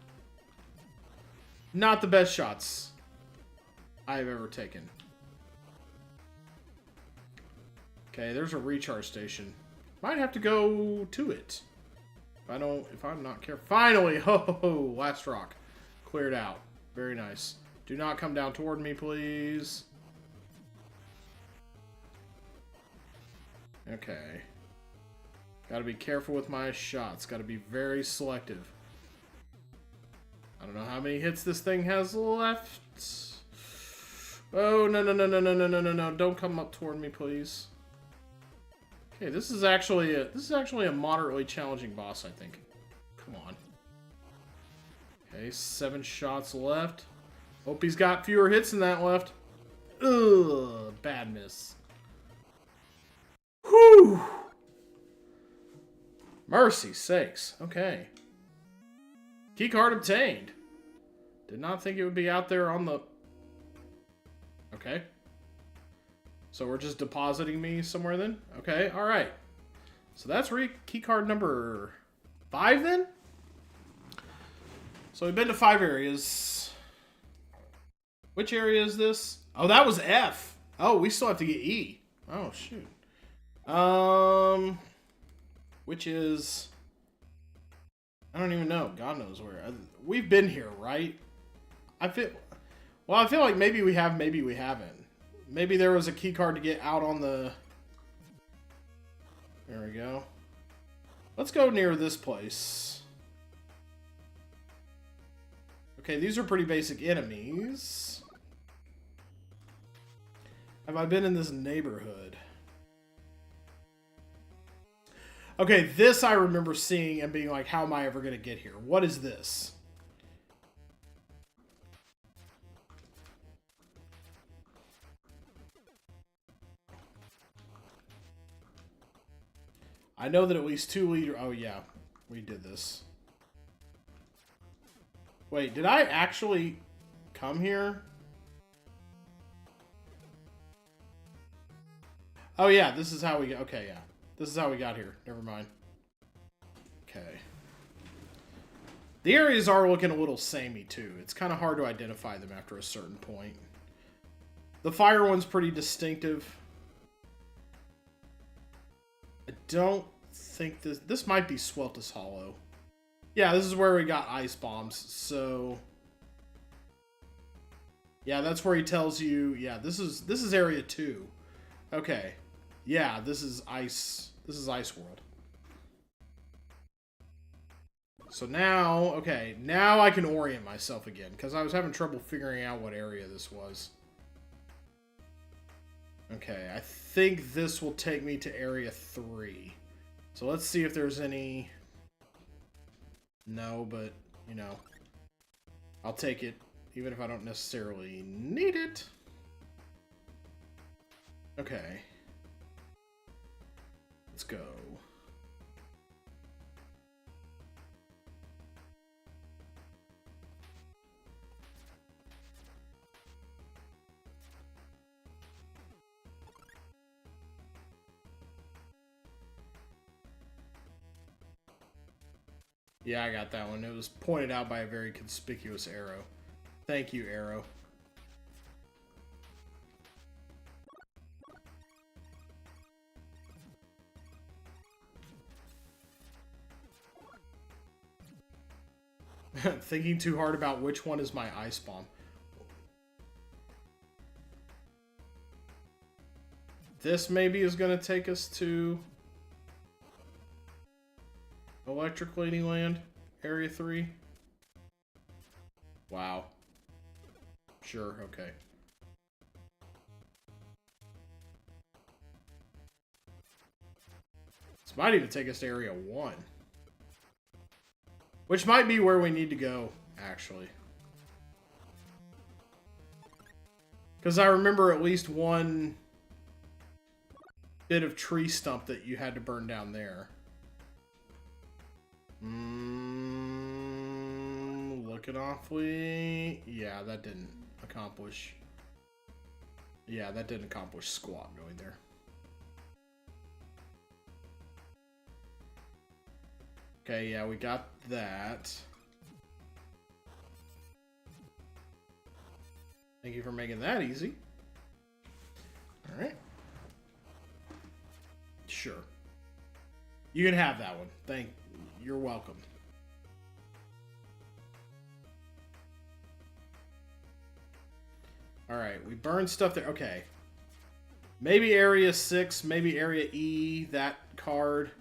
Not the best shots I've ever taken. Okay, there's a recharge station. Might have to go to it. If I'm not careful. Finally! Ho ho ho! Last rock. Cleared out. Very nice. Do not come down toward me, please. Okay. Gotta be careful with my shots. Gotta be very selective. I don't know how many hits this thing has left. Oh, no, no, no, no, no, no, no, no, no. Don't come up toward me, please. Okay, this is actually a moderately challenging boss, I think. Come on. Okay, 7 shots left. Hope he's got fewer hits than that left. Ugh, bad miss. Whew! Mercy sakes. Okay. Keycard obtained. Did not think it would be out there on the... Okay. So we're just depositing me somewhere then? Okay, alright. So that's keycard number 5 then? So we've been to 5 areas. Which area is this? Oh, that was F. Oh, we still have to get E. Oh, shoot. Which is... I don't even know. God knows where. We've been here, right? I feel like maybe we have, maybe we haven't. Maybe there was a key card to get out on the... There we go. Let's go near this place. Okay, these are pretty basic enemies. Have I been in this neighborhood? Okay, this I remember seeing and being like, how am I ever going to get here? What is this? I know that at least 2 liters... Oh, yeah. We did this. Wait, did I actually come here? Oh, yeah. This is how we... Okay, yeah. This is how we got here. Never mind. Okay. The areas are looking a little samey, too. It's kind of hard to identify them after a certain point. The fire one's pretty distinctive. I don't think this... This might be Sweltus Hollow. Yeah, this is where we got ice bombs, so... Yeah, that's where he tells you... Yeah, this is area 2. Okay. Yeah, this is Ice World. So now, okay, now I can orient myself again, because I was having trouble figuring out what area this was. Okay, I think this will take me to area 3. So let's see if there's any... No, but, you know, I'll take it, even if I don't necessarily need it. Okay. Let's go. Yeah, I got that one. It was pointed out by a very conspicuous arrow. Thank you, arrow. Thinking too hard about which one is my ice bomb. This maybe is going to take us to Electric Lady Land, Area 3. Wow. Sure, okay. This might even take us to Area 1. Which might be where we need to go, actually. Because I remember at least one bit of tree stump that you had to burn down there. Looking awfully... Yeah, that didn't accomplish... Yeah, that didn't accomplish squat going there. Okay, yeah, we got that. Thank you for making that easy. Alright. Sure. You can have that one. You're welcome. Alright, we burned stuff there. Okay. Maybe Area 6, maybe Area E, that card.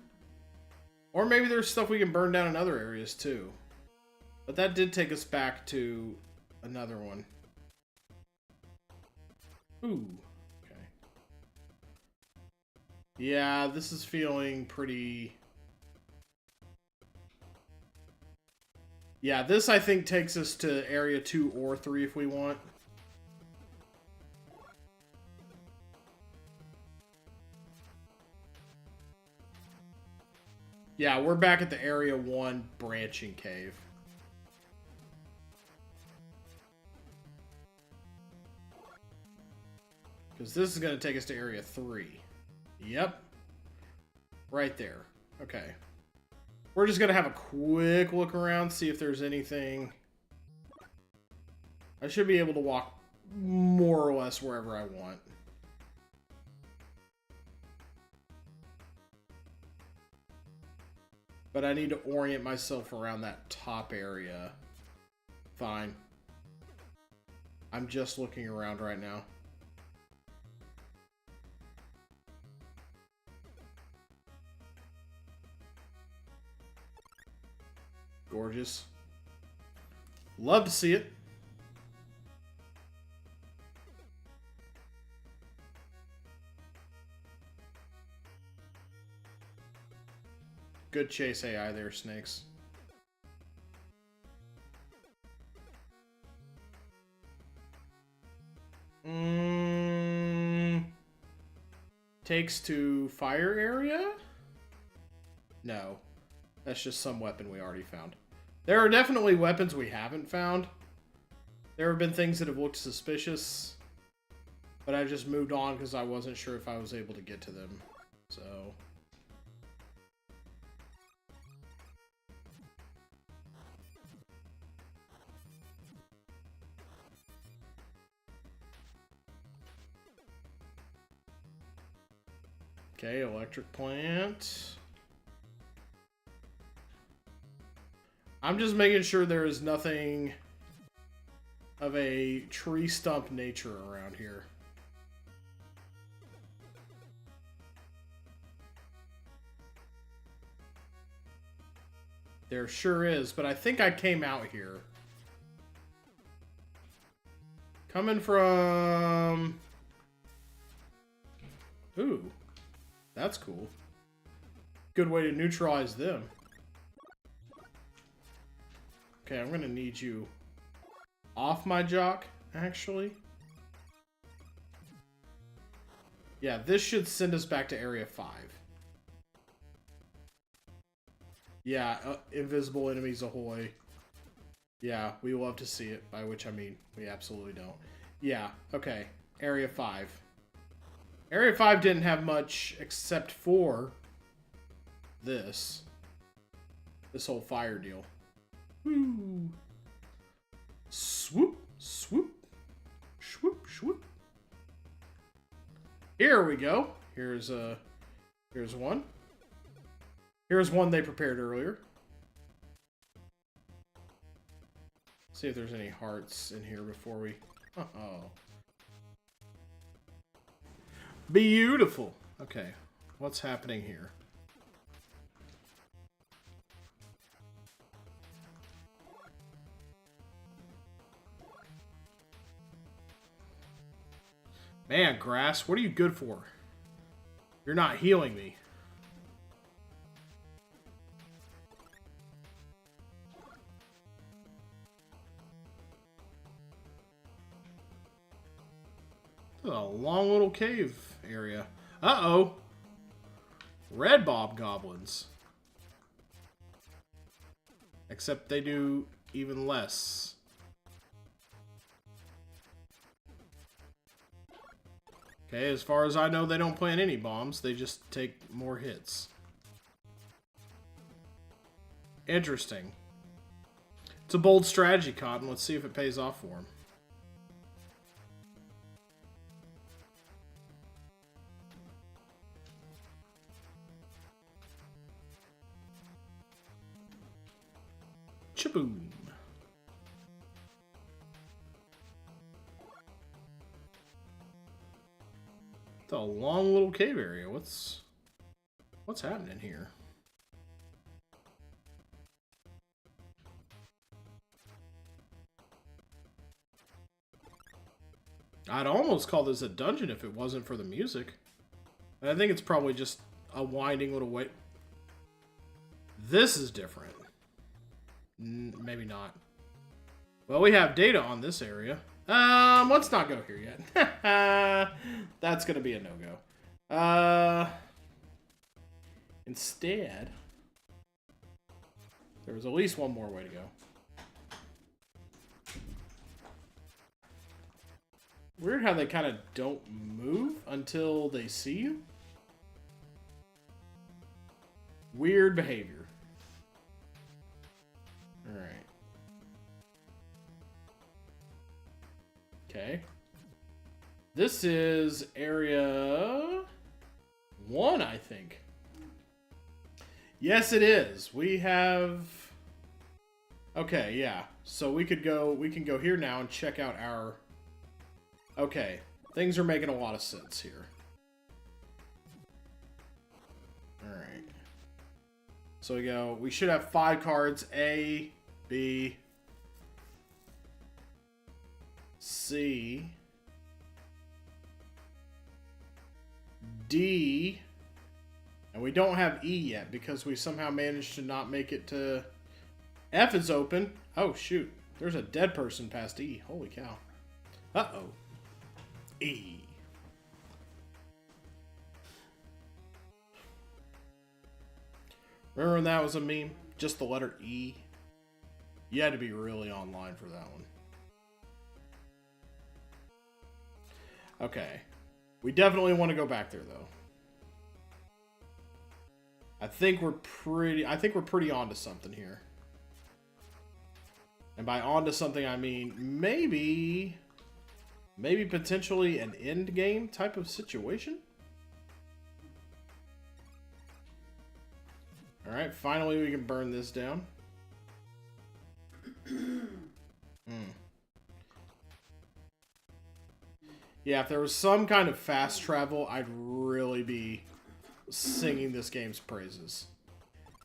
Or maybe there's stuff we can burn down in other areas, too. But that did take us back to another one. Ooh. Okay. Yeah, this is feeling pretty... Yeah, this I think takes us to Area 2 or 3 if we want. Yeah, we're back at the Area 1 branching cave. Because this is going to take us to Area 3. Yep. Right there. Okay. We're just going to have a quick look around, see if there's anything. I should be able to walk more or less wherever I want. But I need to orient myself around that top area. Fine. I'm just looking around right now. Gorgeous. Love to see it. Good chase AI there, snakes. Takes to fire area? No. That's just some weapon we already found. There are definitely weapons we haven't found. There have been things that have looked suspicious. But I just moved on because I wasn't sure if I was able to get to them. So... Okay, electric plant. I'm just making sure there is nothing of a tree stump nature around here. There sure is, but I think I came out here. Coming from... Ooh. That's cool. Good way to neutralize them. Okay, I'm gonna need you off my jock, actually. Yeah, this should send us back to Area 5. Yeah, invisible enemies ahoy. Yeah, we love to see it, by which I mean we absolutely don't. Yeah, okay. Area 5. Area 5 didn't have much except for this. This whole fire deal. Woo. Swoop, swoop, swoop, swoop. Here we go. Here's one. Here's one they prepared earlier. See if there's any hearts in here before we... Uh-oh. Beautiful. Okay, what's happening here? Man, grass, what are you good for? You're not healing me. This is a long little cave area. Uh-oh. Red Bob goblins. Except they do even less. Okay, as far as I know, they don't plant any bombs. They just take more hits. Interesting. It's a bold strategy, Cotton. Let's see if it pays off for him. a long little cave area. What's happening here? I'd almost call this a dungeon if it wasn't for the music. And I think it's probably just a winding little way. This is different. Maybe not. Well, we have data on this area. Let's not go here yet. That's gonna be a no-go. Instead, there was at least one more way to go. Weird how they kind of don't move until they see you. Weird behavior. Alright. Okay. This is area 1, I think. Yes, it is. We have... Okay, yeah. So we can go here now and check out our... Okay, things are making a lot of sense here. Alright. So we should have 5 cards. A, B, C, D, and we don't have E yet because we somehow managed to not make it to... F is open. Oh, shoot. There's a dead person past E. Holy cow. Uh-oh. E. Remember when that was a meme? Just the letter E? You had to be really online for that one. Okay. We definitely want to go back there, though. I think we're pretty onto something here. And by onto something, I mean maybe potentially an end game type of situation. All right, finally we can burn this down. Yeah, if there was some kind of fast travel, I'd really be singing this game's praises.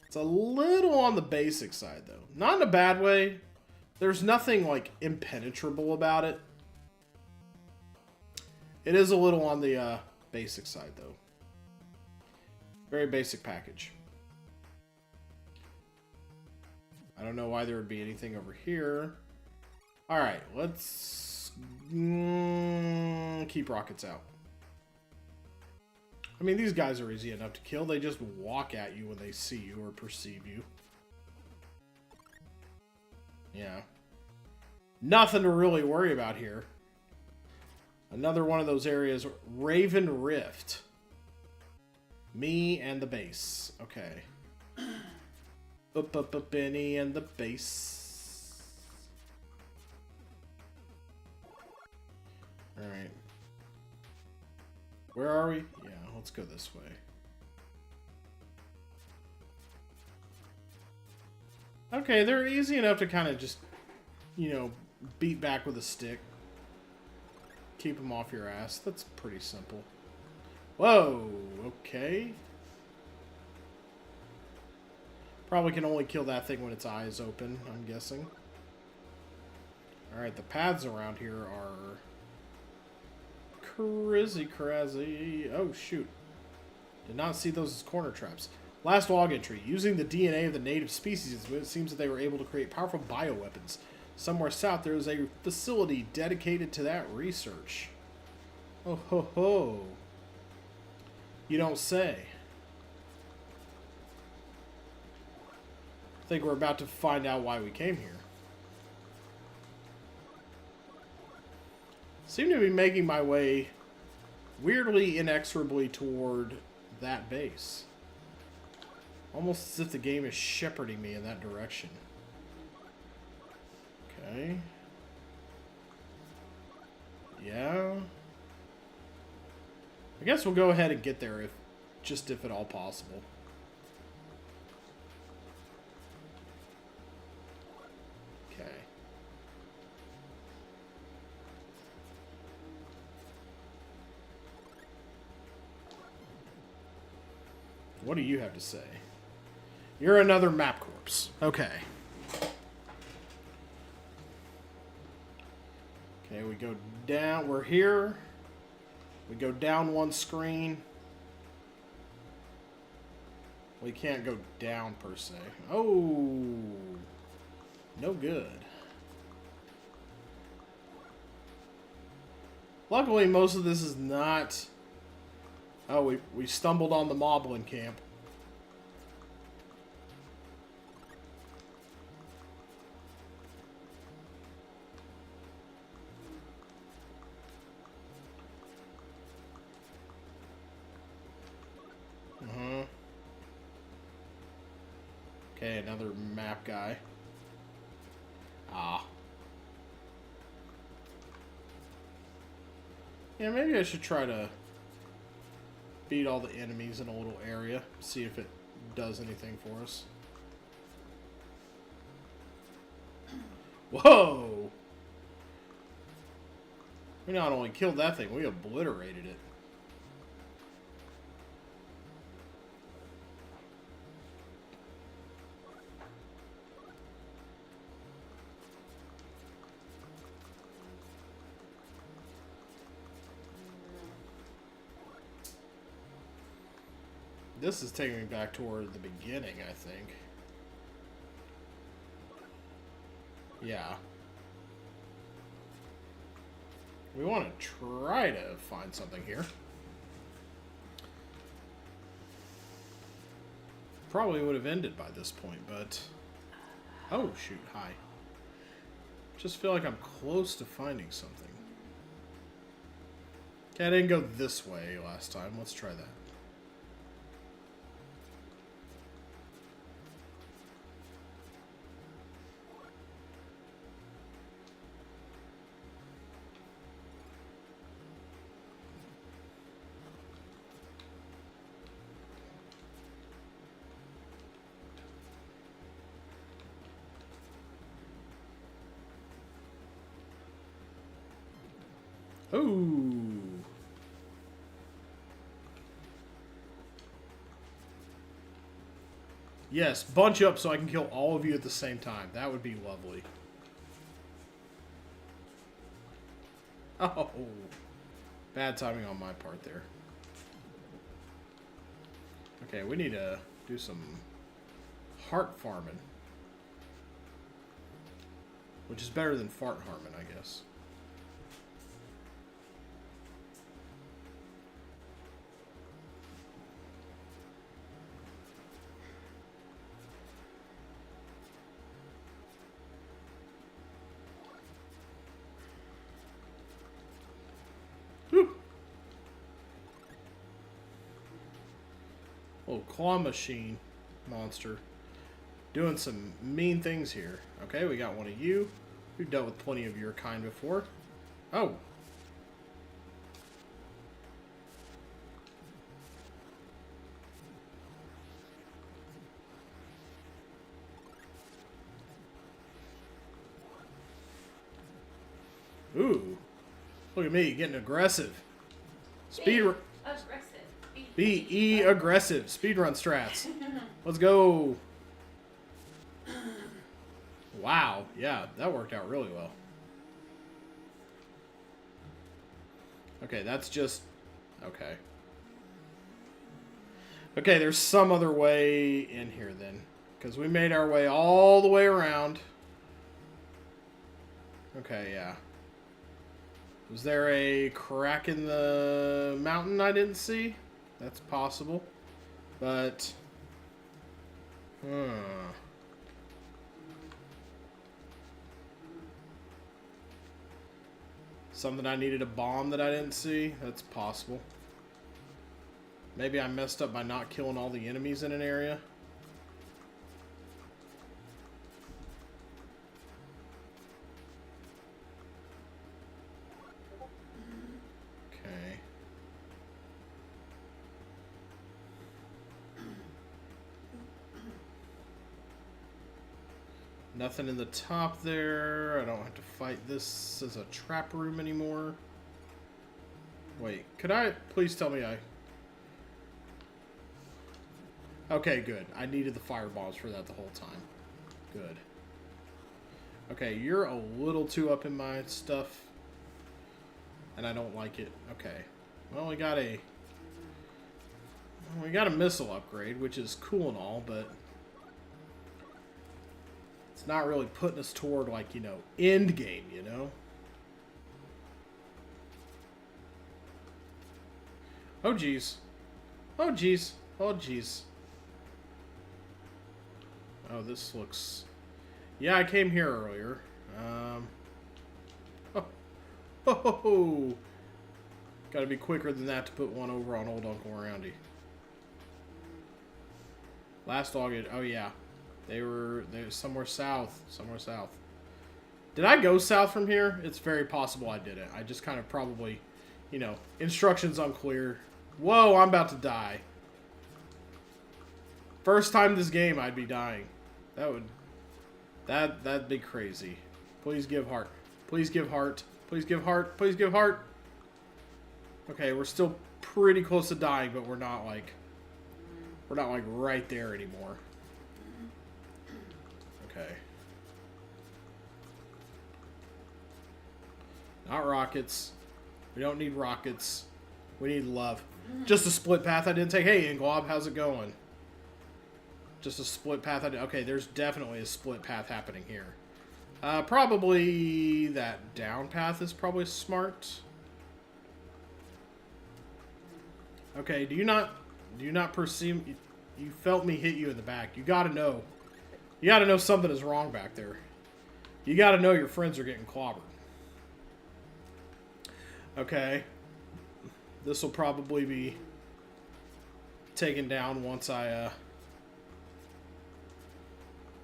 It's a little on the basic side, though. Not in a bad way. There's nothing, like, impenetrable about it. It is a little on the basic side, though. Very basic package. I don't know why there would be anything over here. Alright, let's keep rockets out. I mean, these guys are easy enough to kill. They just walk at you when they see you or perceive you. Yeah. Nothing to really worry about here. Another one of those areas. Raven Rift. Me and the base. Okay. Up, Benny and the base. Alright. Where are we? Yeah, let's go this way. Okay, they're easy enough to kind of just, you know, beat back with a stick. Keep them off your ass. That's pretty simple. Whoa, okay. Probably can only kill that thing when its eye is open, I'm guessing. Alright, the paths around here are crazy. Oh, shoot. Did not see those as corner traps. Last log entry. Using the DNA of the native species, it seems that they were able to create powerful bioweapons. Somewhere south, there is a facility dedicated to that research. Oh, ho, ho. You don't say. I think we're about to find out why we came here. Seem to be making my way weirdly inexorably toward that base. Almost as if the game is shepherding me in that direction. Okay. Yeah. I guess we'll go ahead and get there if at all possible. Okay. what do you have to say? You're another map corpse. Okay. Okay, we go down. We're here. We go down one screen. We can't go down per se. Oh, no good. Luckily, most of this is not... Oh, we stumbled on the Moblin camp. Okay, another map guy. Ah. Yeah, maybe I should try to beat all the enemies in a little area. See if it does anything for us. Whoa! We not only killed that thing, we obliterated it. This is taking me back toward the beginning, I think. Yeah. We want to try to find something here. Probably would have ended by this point, but... Oh, shoot, hi. Just feel like I'm close to finding something. Okay, I didn't go this way last time. Let's try that. Ooh. Yes, bunch up so I can kill all of you at the same time. That would be lovely. Oh. Bad timing on my part there. Okay, we need to do some heart farming. Which is better than fart harming, I guess. Little claw machine monster doing some mean things here. Okay, we got one of you. We've dealt with plenty of your kind before. Oh. Ooh. Look at me getting aggressive. Aggressive. Be aggressive. Speedrun strats. Let's go. Wow. Yeah, that worked out really well. Okay, that's just... Okay. Okay, there's some other way in here then. Because we made our way all the way around. Okay, yeah. Was there a crack in the mountain I didn't see? That's possible. But... Something I needed a bomb that I didn't see? That's possible. Maybe I messed up by not killing all the enemies in an area. Okay. Nothing in the top there. I don't have to fight this as a trap room anymore. Wait, could I please tell me I... Okay, good. I needed the firebombs for that the whole time. Good. Okay, you're a little too up in my stuff. And I don't like it. Okay. Well, we got a missile upgrade, which is cool and all, but it's not really putting us toward, like, you know, end game, you know? Oh, jeez. Oh, jeez. Oh, jeez. Oh, this looks... Yeah, I came here earlier. Oh. Oh. Gotta be quicker than that to put one over on old Uncle Roundy. Last August... Oh, yeah. They're somewhere south. Somewhere south. Did I go south from here? It's very possible I didn't. I just kind of probably... You know, instructions unclear. Whoa, I'm about to die. First time this game, I'd be dying. That'd be crazy. Please give heart. Please give heart. Please give heart. Please give heart. Okay, we're still pretty close to dying, but we're not like right there anymore. Okay. Not rockets. We don't need rockets. We need love. Just a split path I didn't take. Hey, Inglob, how's it going? Just a split path. Okay, there's definitely a split path happening here. Probably that down path is probably smart. Okay, do you not perceive... You felt me hit you in the back. You gotta know. You gotta know something is wrong back there. You gotta know your friends are getting clobbered. Okay. This will probably be taken down once I,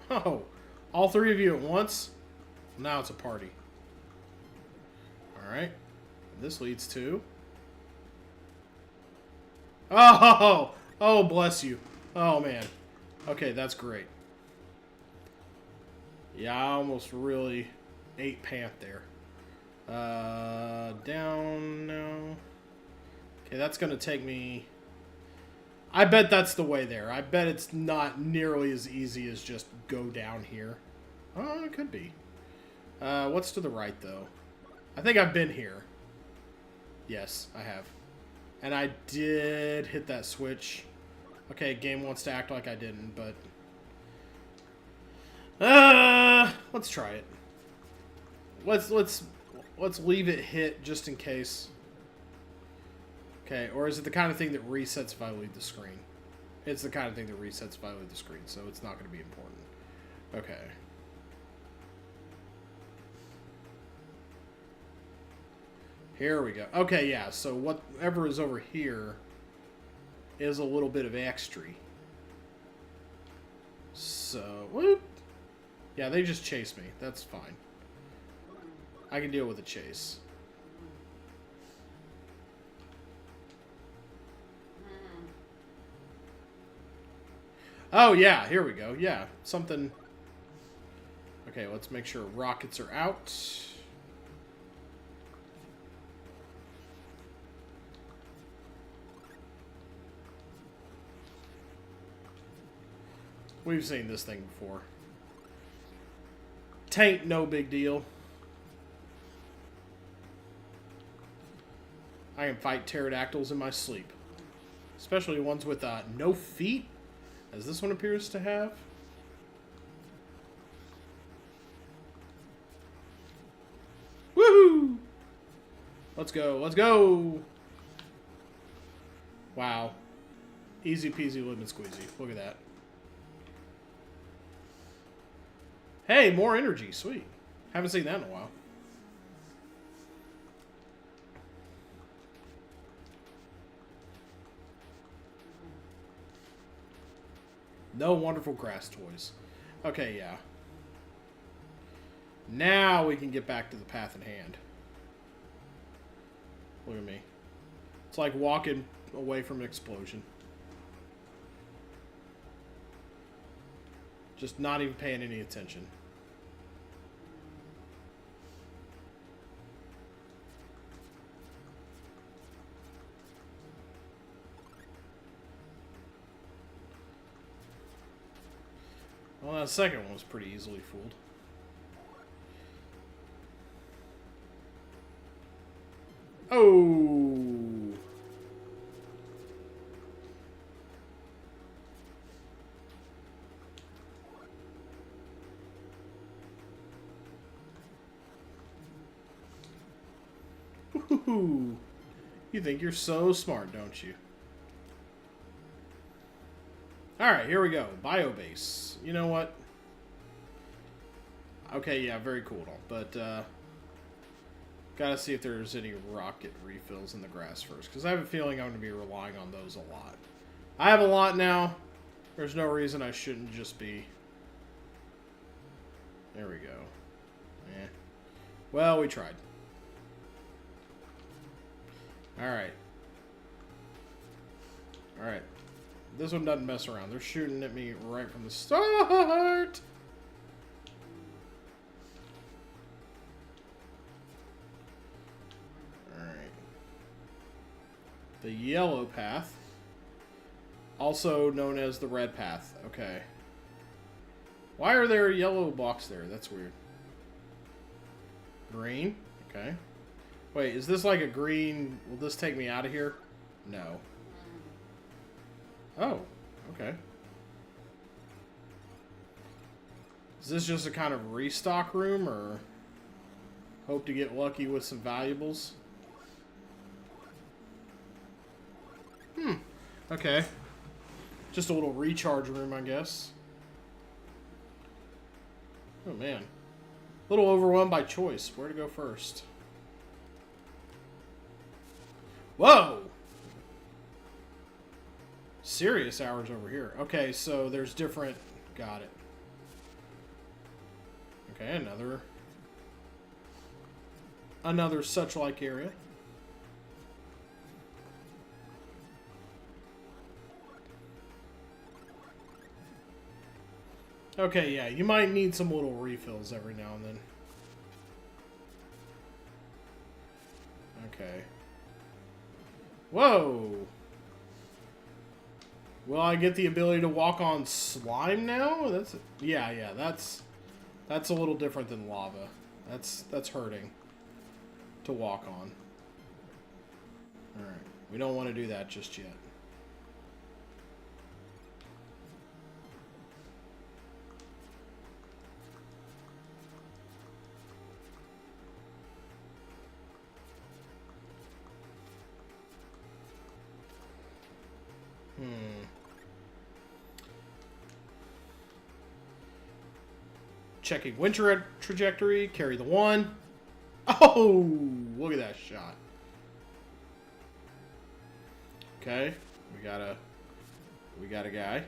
Oh, all three of you at once? Now it's a party. Alright. This leads to... Oh! Oh, bless you. Oh, man. Okay, that's great. Yeah, I almost really ate pant there. Down, no. Okay, that's going to take me... I bet that's the way there. I bet it's not nearly as easy as just go down here. Oh, it could be. What's to the right, though? I think I've been here. Yes, I have. And I did hit that switch. Okay, game wants to act like I didn't, but... let's try it. Let's leave it hit just in case. Okay, or is it the kind of thing that resets if I leave the screen? It's the kind of thing that resets if I leave the screen, so it's not going to be important. Okay. Here we go. Okay, yeah, so whatever is over here is a little bit of extra. So, whoop. Yeah, they just chased me. That's fine. I can deal with a chase. Oh, yeah, here we go. Yeah, something... Okay, let's make sure rockets are out. We've seen this thing before. Tain't no big deal. I can fight pterodactyls in my sleep. Especially ones with no feet, as this one appears to have. Woohoo! Let's go, let's go! Wow. Easy peasy lemon squeezy. Look at that. Hey, more energy. Sweet. Haven't seen that in a while. No wonderful grass toys. Okay, yeah. Now we can get back to the path in hand. Look at me. It's like walking away from an explosion. Just not even paying any attention. Well, that second one was pretty easily fooled. Oh! Woohoo! You think you're so smart, don't you? Alright, here we go. Biobase. You know what? Okay, yeah, very cool and all. But, gotta see if there's any rocket refills in the grass first. Because I have a feeling I'm going to be relying on those a lot. I have a lot now. There's no reason I shouldn't just be... There we go. Eh. Well, we tried. Alright. Alright. This one doesn't mess around. They're shooting at me right from the start. Alright. The yellow path. Also known as the red path. Okay. Why are there yellow blocks there? That's weird. Green. Okay. Wait, is this like a green... Will this take me out of here? No. Oh, okay. Is this just a kind of restock room, or hope to get lucky with some valuables? Okay. Just a little recharge room, I guess. Oh, man. A little overwhelmed by choice. Where to go first? Whoa! Serious hours over here. Okay, so there's different... Got it. Okay, another such-like area. Okay, yeah, you might need some little refills every now and then. Okay. Whoa! Will I get the ability to walk on slime now? That's a little different than lava. That's hurting to walk on. Alright. We don't want to do that just yet. Checking winter trajectory. Carry the 1. Oh! Look at that shot. Okay. We got a guy.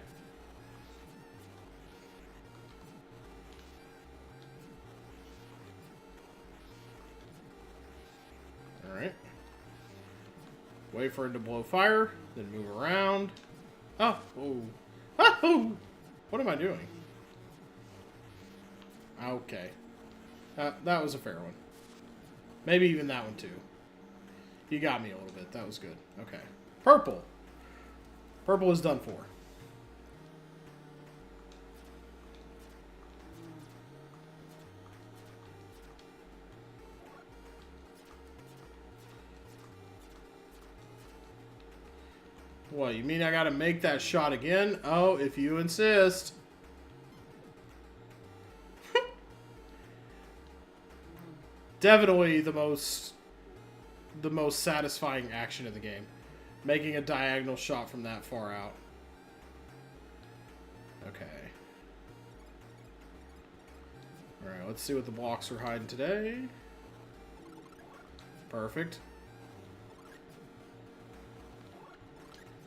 Alright. Wait for him to blow fire. Then move around. Oh! Oh! Oh! What am I doing? Okay. That was a fair one. Maybe even that one, too. You got me a little bit. That was good. Okay. Purple. Purple is done for. What, you mean I gotta make that shot again? Oh, if you insist. Definitely the most satisfying action of the game. Making a diagonal shot from that far out. Okay. Alright, let's see what the blocks are hiding today. Perfect.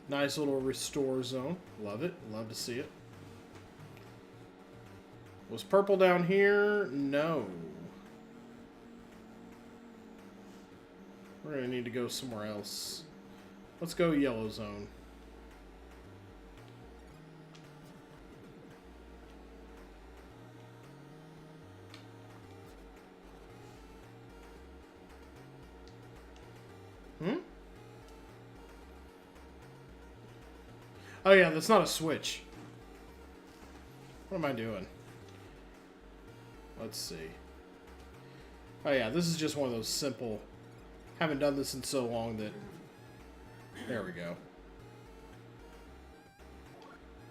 Nice little restore zone. Love it. Love to see it. Was purple down here? No. We're going to need to go somewhere else. Let's go yellow zone. Oh yeah, that's not a switch. What am I doing? Let's see. Oh yeah, this is just one of those simple... Haven't done this in so long that... There we go.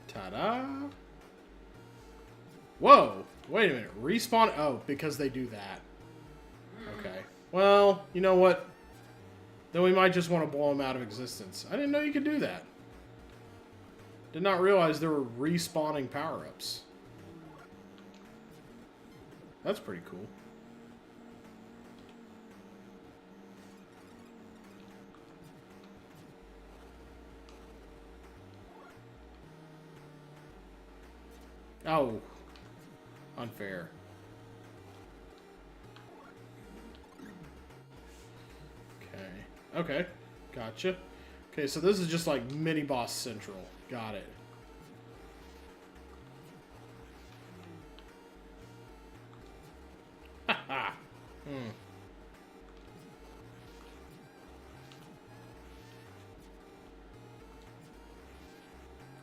Ta-da! Whoa! Wait a minute. Respawn... Oh, because they do that. Okay. Well, you know what? Then we might just want to blow them out of existence. I didn't know you could do that. Did not realize there were respawning power-ups. That's pretty cool. Oh. Unfair. Okay. Okay. Gotcha. Okay, so this is just like mini-boss central. Got it. Haha.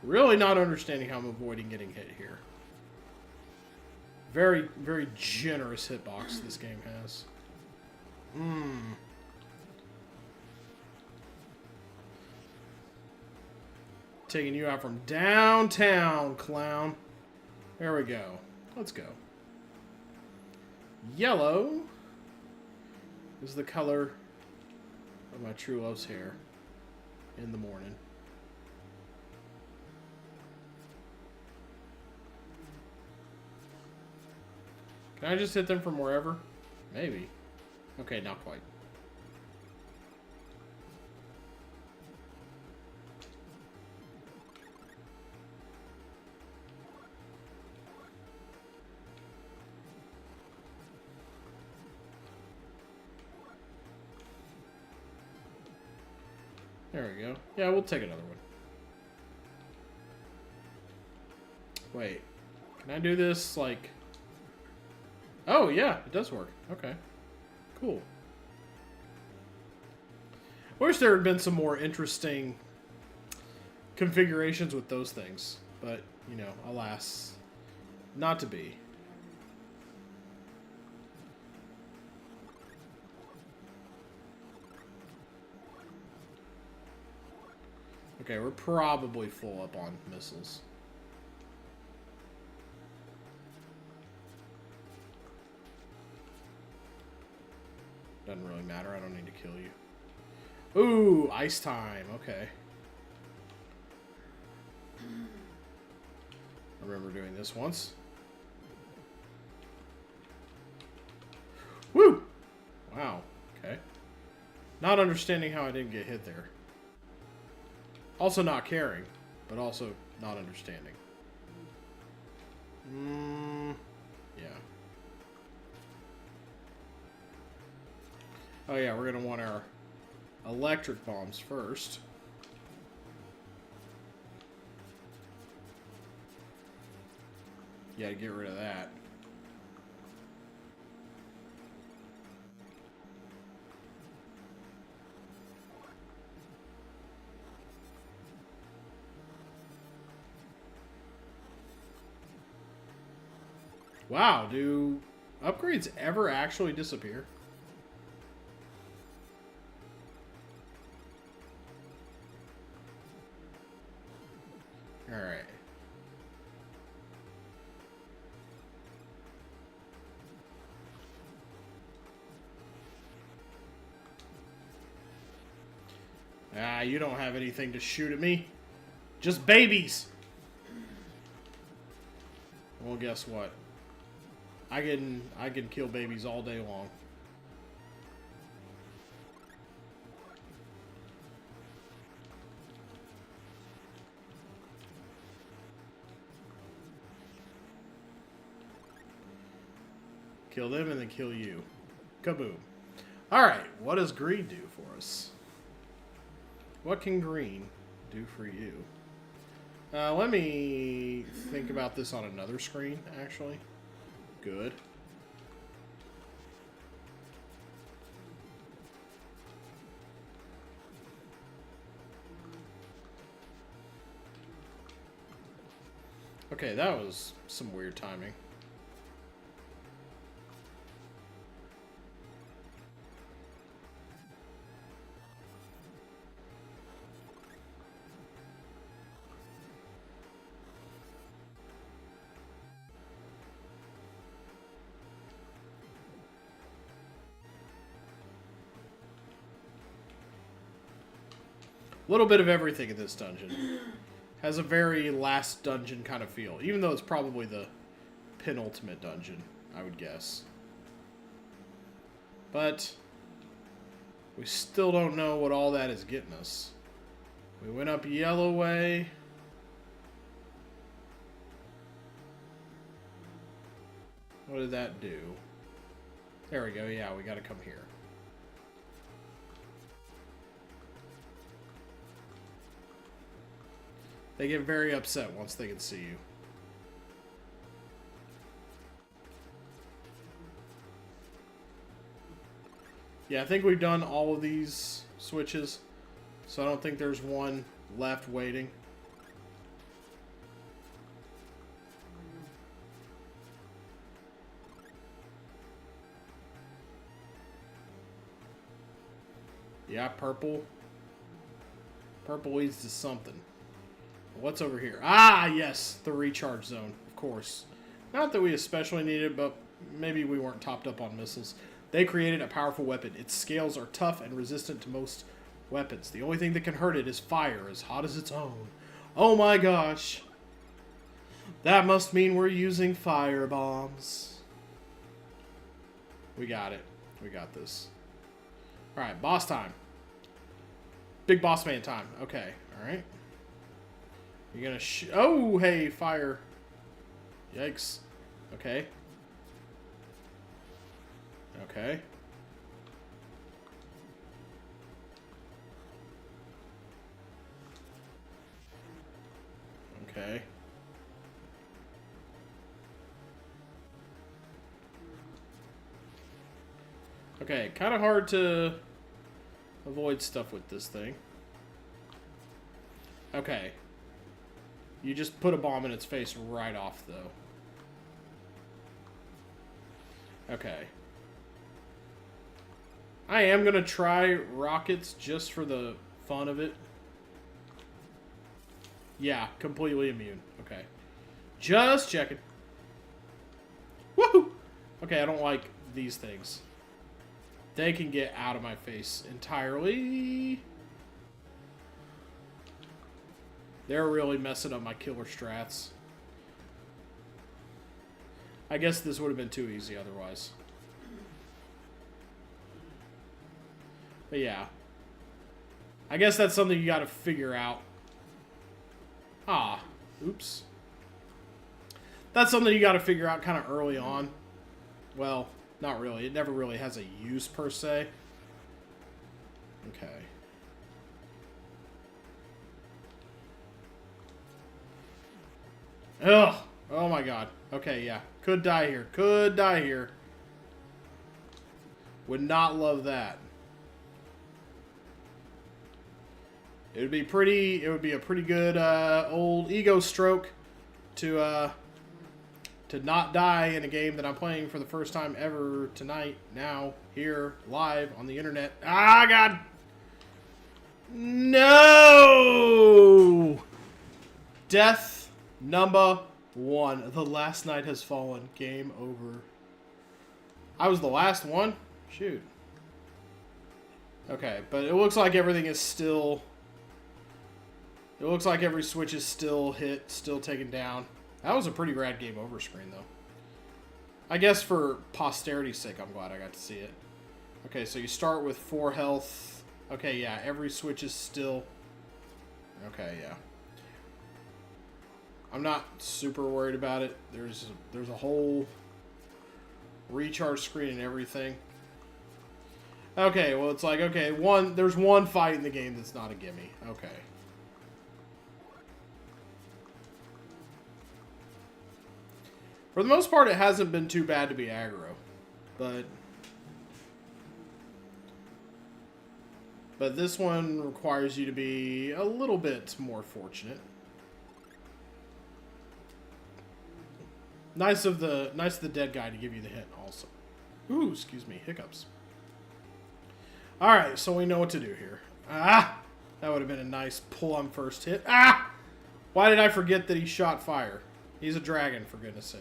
Really not understanding how I'm avoiding getting hit here. Very, very generous hitbox this game has. Taking you out from downtown, clown. There we go. Let's go. Yellow is the color of my true love's hair in the morning. Can I just hit them from wherever? Maybe. Okay, not quite. There we go. Yeah, we'll take another one. Wait. Can I do this, like... Oh, yeah, it does work. Okay. Cool. I wish there had been some more interesting configurations with those things. But, you know, alas, not to be. Okay, we're probably full up on missiles. Doesn't really matter. I don't need to kill you. Ooh, ice time. Okay. I remember doing this once. Woo! Wow. Okay. Not understanding how I didn't get hit there. Also not caring, but also not understanding. Yeah. Oh yeah, we're gonna want our electric bombs first. Yeah, to get rid of that. Wow, do upgrades ever actually disappear? Alright. Ah, you don't have anything to shoot at me. Just babies! Well, guess what? I can kill babies all day long. Kill them and then kill you. Kaboom. Alright, what does green do for us? What can green do for you? Let me think about this on another screen, actually. Good. Okay, that was some weird timing. A little bit of everything in this dungeon. Has a very last dungeon kind of feel, even though it's probably the penultimate dungeon, I would guess. But we still don't know what all that is getting us. We went up Yellow Way. What did that do? There we go. Yeah, we got to come here. They get very upset once they can see you. Yeah, I think we've done all of these switches, so I don't think there's one left waiting. Yeah, purple. Purple leads to something. What's over here? Ah, yes, the recharge zone, of course. Not that we especially need it, but maybe we weren't topped up on missiles. They created a powerful weapon. Its scales are tough and resistant to most weapons. The only thing that can hurt it is fire, as hot as its own. Oh my gosh. That must mean we're using fire bombs. We got it. We got this. Alright, boss time. Big boss man time. Okay, alright. You're gonna oh, hey, fire. Yikes. Okay. Okay. Okay. Okay, kind of hard to avoid stuff with this thing. Okay. You just put a bomb in its face right off, though. Okay. I am going to try rockets just for the fun of it. Yeah, completely immune. Okay. Just checking. Woohoo! Okay, I don't like these things. They can get out of my face entirely. They're really messing up my killer strats. I guess this would have been too easy otherwise. But yeah. I guess that's something you gotta figure out. Ah. Oops. That's something you gotta figure out kind of early on. Well, not really. It never really has a use per se. Okay. Ugh. Oh my god. Okay, yeah. Could die here. Could die here. Would not love that. It would be pretty. It would be a pretty good old ego stroke to not die in a game that I'm playing for the first time ever tonight. Now, here, live on the internet. Ah, God. No. Death. Number 1. The last night has fallen. Game over. I was the last one? Shoot. Okay, but it looks like everything is still... It looks like every switch is still hit, still taken down. That was a pretty rad game over screen, though. I guess for posterity's sake, I'm glad I got to see it. Okay, so you start with 4 health. Okay, yeah, every switch is still... Okay, yeah. I'm not super worried about it. There's a whole recharge screen and everything. Okay, well it's like, okay, there's one fight in the game that's not a gimme. Okay. For the most part, it hasn't been too bad to be aggro. But this one requires you to be a little bit more fortunate. Nice of the dead guy to give you the hint also. Ooh, excuse me, hiccups. Alright, so we know what to do here. Ah! That would have been a nice pull on first hit. Ah! Why did I forget that he shot fire? He's a dragon, for goodness sake.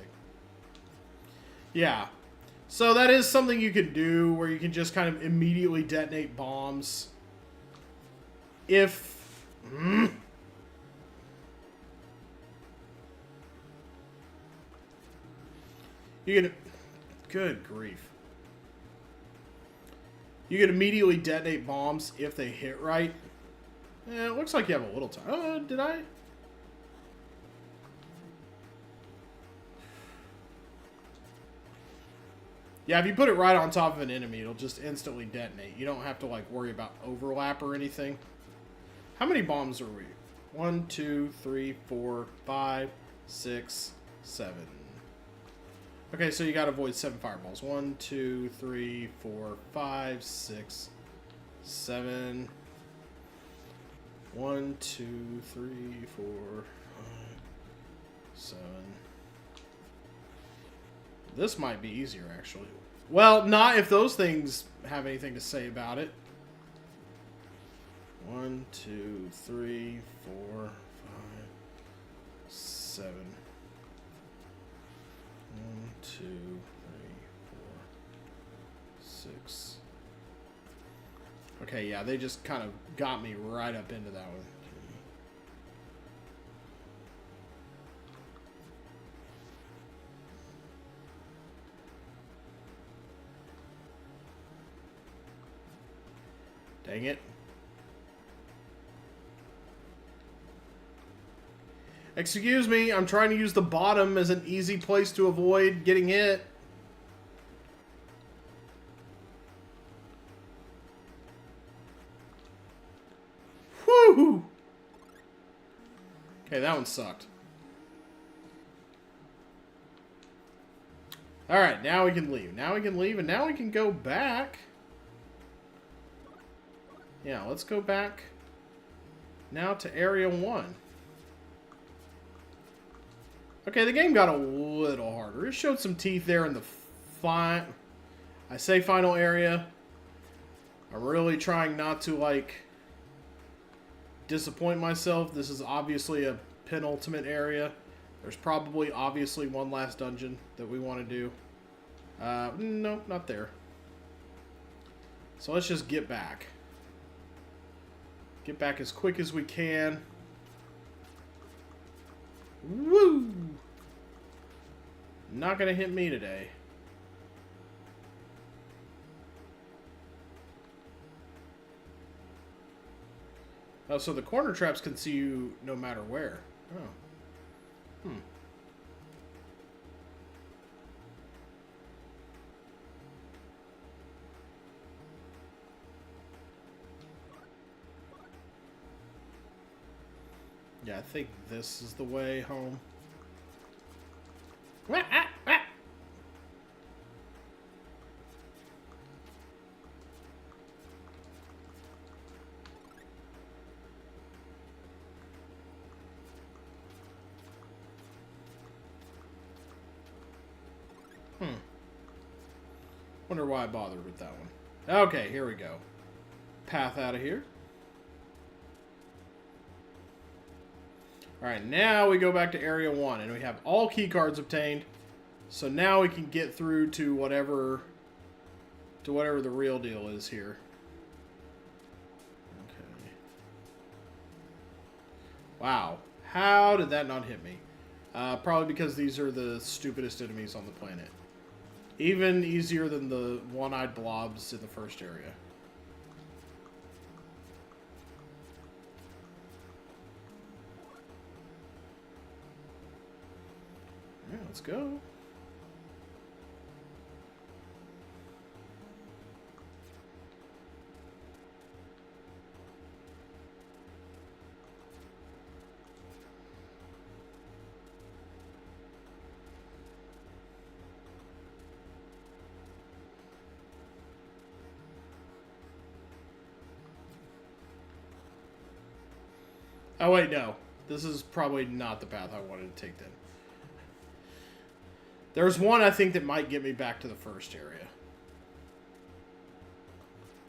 Yeah. So that is something you can do, where you can just kind of immediately detonate bombs. If... You can... Good grief. You can immediately detonate bombs if they hit right. It looks like you have a little time. Did I? Yeah, if you put it right on top of an enemy, it'll just instantly detonate. You don't have to, like, worry about overlap or anything. How many bombs are we? 1, 2, 3, 4, 5, 6, 7. Okay, so you gotta avoid 7 fireballs. 1, 2, 3, 4, 5, 6, 7. 1, 2, 3, 4, 5, 7. This might be easier, actually. Well, not if those things have anything to say about it. 1, 2, 3, 4, 5, 7. 1, 2, 3, 4, 6. Okay, yeah, they just kind of got me right up into that one. Dang it. Excuse me, I'm trying to use the bottom as an easy place to avoid getting hit. Whew! Okay, that one sucked. Alright, now we can leave. Now we can leave, and now we can go back. Yeah, let's go back now to Area 1. Okay, the game got a little harder. It showed some teeth there in the final area. I'm really trying not to, like, disappoint myself. This is obviously a penultimate area. There's probably, obviously, one last dungeon that we want to do. Nope, not there. So let's just get back. Get back as quick as we can. Woo! Not gonna hit me today. Oh, so the corner traps can see you no matter where. Oh. Yeah, I think this is the way home. Wonder why I bothered with that one. Okay, here we go. Path out of here. Alright, now we go back to Area 1, and we have all key cards obtained. So now we can get through to whatever the real deal is here. Okay. Wow. How did that not hit me? Probably because these are the stupidest enemies on the planet. Even easier than the one-eyed blobs in the first area. Yeah, let's go. Oh, wait, no. This is probably not the path I wanted to take then. There's one I think that might get me back to the first area.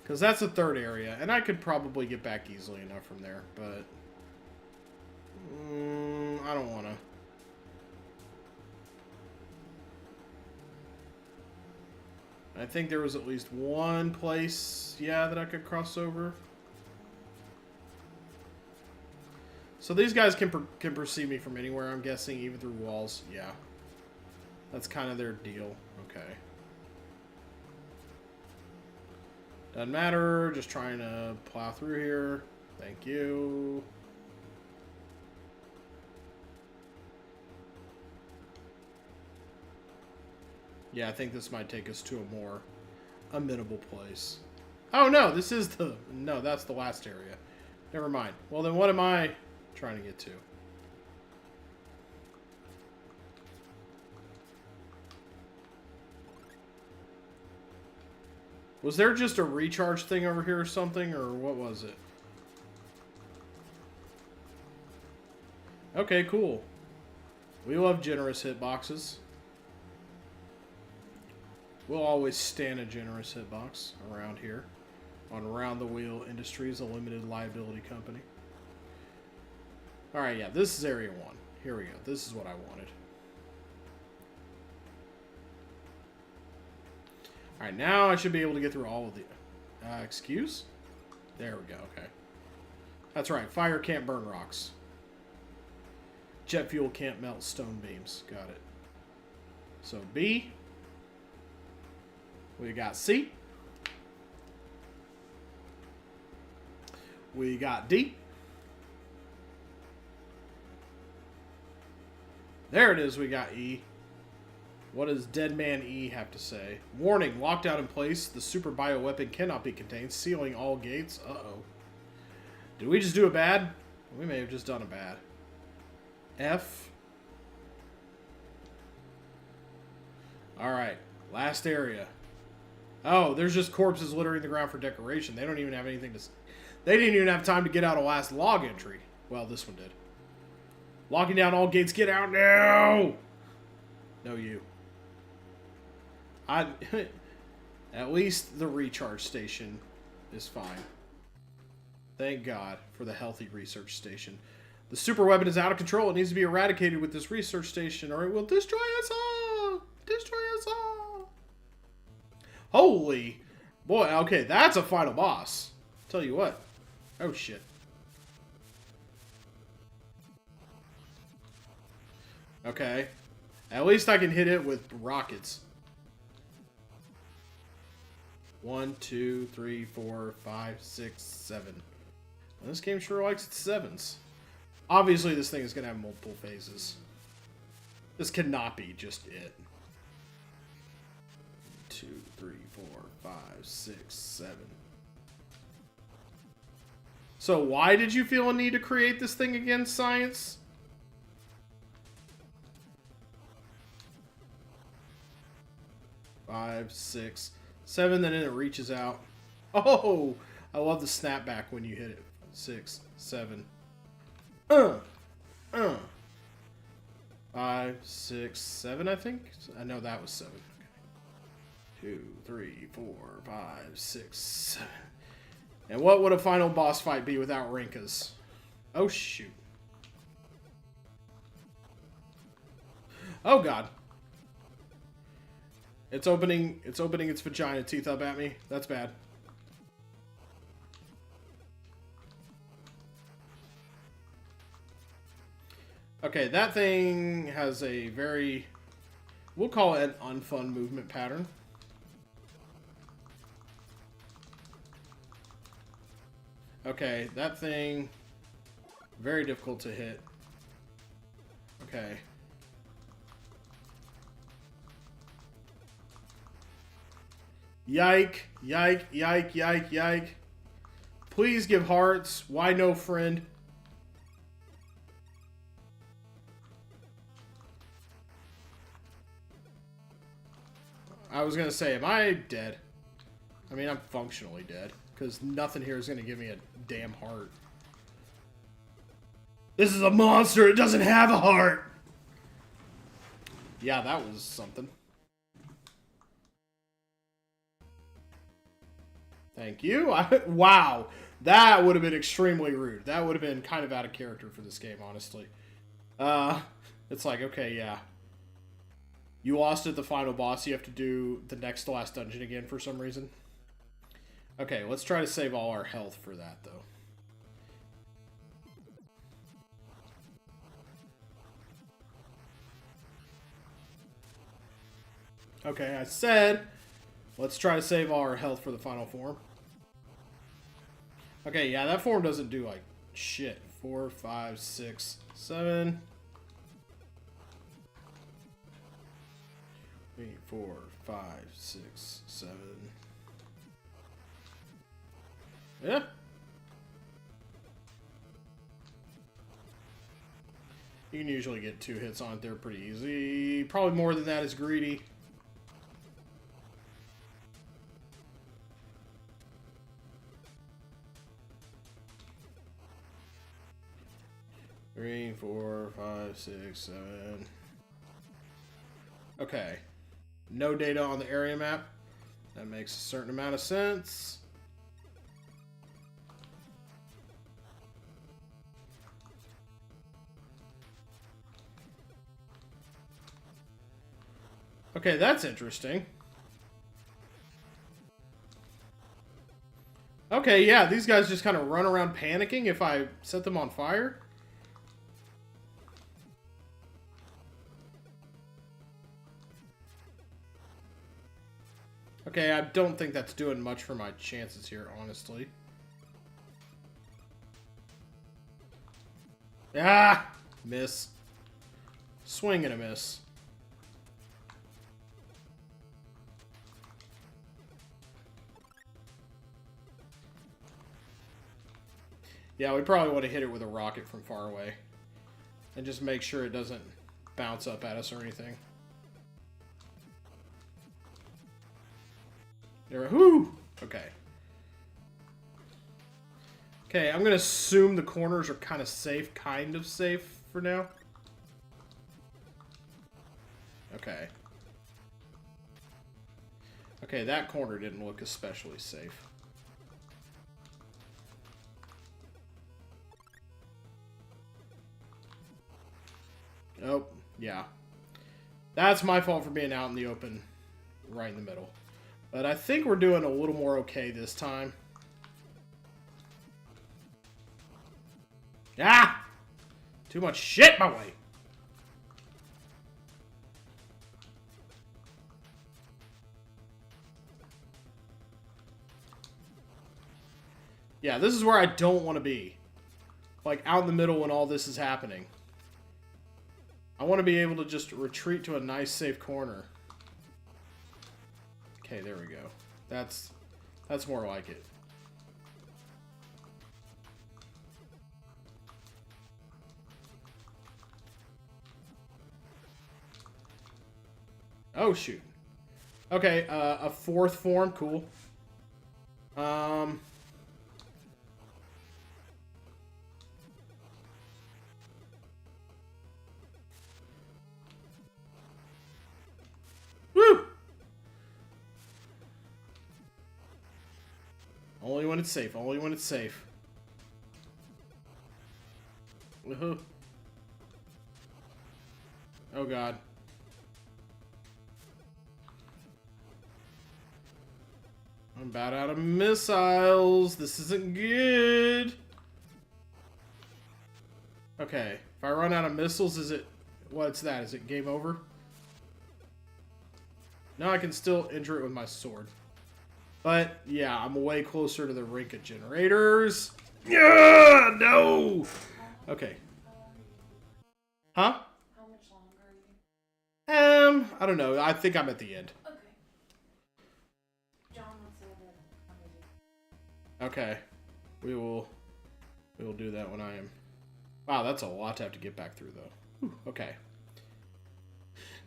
Because that's the third area, and I could probably get back easily enough from there, but... I don't want to. I think there was at least one place, yeah, that I could cross over. So these guys can perceive me from anywhere, I'm guessing, even through walls. Yeah. That's kind of their deal. Okay. Doesn't matter. Just trying to plow through here. Thank you. Yeah, I think this might take us to a more amenable place. Oh, no, this is the... No, that's the last area. Never mind. Well, then what am I trying to get to? Was there just a recharge thing over here or something, or what was it? Okay, cool. We love generous hitboxes. We'll always stand a generous hitbox around here on Round the Wheel Industries, a limited liability company. Alright, yeah, this is Area 1. Here we go. This is what I wanted. Alright, now I should be able to get through all of the... excuse? There we go, okay. That's right, fire can't burn rocks. Jet fuel can't melt stone beams. Got it. So B. We got C. We got D. There it is, we got E. What does Dead Man E have to say? Warning, lockdown in place. The super bioweapon cannot be contained. Sealing all gates. Uh-oh. Did we just do a bad? We may have just done a bad. F. Alright, last area. Oh, there's just corpses littering the ground for decoration. They don't even have anything to... They didn't even have time to get out a last log entry. Well, this one did. Locking down all gates. Get out now! No, you. At least the recharge station is fine. Thank God for the healthy research station. The super weapon is out of control. It needs to be eradicated with this research station, or it will destroy us all! Destroy us all! Holy boy, okay, that's a final boss. Tell you what. Oh, shit. Okay. At least I can hit it with rockets. 1, 2, 3, 4, 5, 6, 7. Well, this game sure likes its sevens. Obviously, this thing is going to have multiple phases. This cannot be just it. 2, 3, 4, 5, 6, 7. So why did you feel a need to create this thing again, Science? Five, 6, 7, then it reaches out. Oh, I love the snapback when you hit it. 6, 7. 5, 6, 7, I think. I know that was 7. Okay. 2, 3, 4, 5, 6, 7. And what would a final boss fight be without Rinkas? Oh, shoot. Oh, God. It's opening its vagina teeth up at me. That's bad. Okay, that thing has a very... We'll call it an unfun movement pattern. Okay, that thing... Very difficult to hit. Okay. Yike, yike, yike, yike, yike. Please give hearts. Why no friend? I was gonna say, am I dead? I mean, I'm functionally dead. Because nothing here is gonna give me a damn heart. This is a monster. It doesn't have a heart. Yeah, that was something. Thank you. Wow. That would have been extremely rude. That would have been kind of out of character for this game, honestly. It's like, okay, yeah. You lost at the final boss. You have to do the next to last dungeon again for some reason. Okay, let's try to save all our health for that, though. Okay, I said, let's try to save all our health for the final form. Okay, yeah, that form doesn't do, like, shit. 4, 5, 6, 7. 3, 4, 5, 6, 7. Yeah. You can usually get 2 hits on it there pretty easy. Probably more than that is greedy. Three, 4, 5, 6, 7. Okay. No data on the area map. That makes a certain amount of sense. Okay, that's interesting. Okay, yeah, these guys just kind of run around panicking if I set them on fire. Okay, I don't think that's doing much for my chances here, honestly. Ah! Miss. Swing and a miss. Yeah, we probably want to hit it with a rocket from far away. And just make sure it doesn't bounce up at us or anything. There, whoo! Okay. Okay, I'm gonna assume the corners are kind of safe for now. Okay. Okay, that corner didn't look especially safe. Oh, yeah. That's my fault for being out in the open right in the middle. But I think we're doing a little more okay this time. Ah! Too much shit my way. Yeah, this is where I don't want to be. Like, out in the middle when all this is happening. I want to be able to just retreat to a nice, safe corner. Okay, there we go. That's more like it. Oh, shoot. Okay, a 4th form. Cool. Woo! Only when it's safe. Only when it's safe. Woohoo. Oh, God. I'm about out of missiles. This isn't good. Okay. If I run out of missiles, is it... What's that? Is it game over? No, I can still injure it with my sword. But, yeah, I'm way closer to the rink of generators. Yeah, no! Okay. Huh? How much longer are you? I don't know. I think I'm at the end. Okay. John wants to have Okay. We will do that when I am... Wow, that's a lot to have to get back through, though. Whew, okay.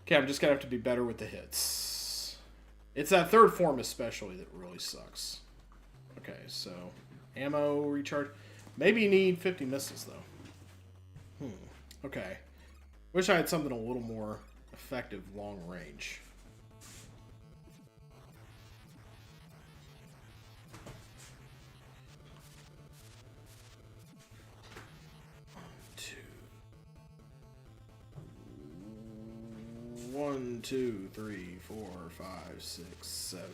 Okay, I'm just gonna have to be better with the hits. It's that 3rd form especially that really sucks. Okay, so... Ammo recharge. Maybe you need 50 missiles, though. Okay. Wish I had something a little more effective long range. One, two, three, 4, 5, 6, 7.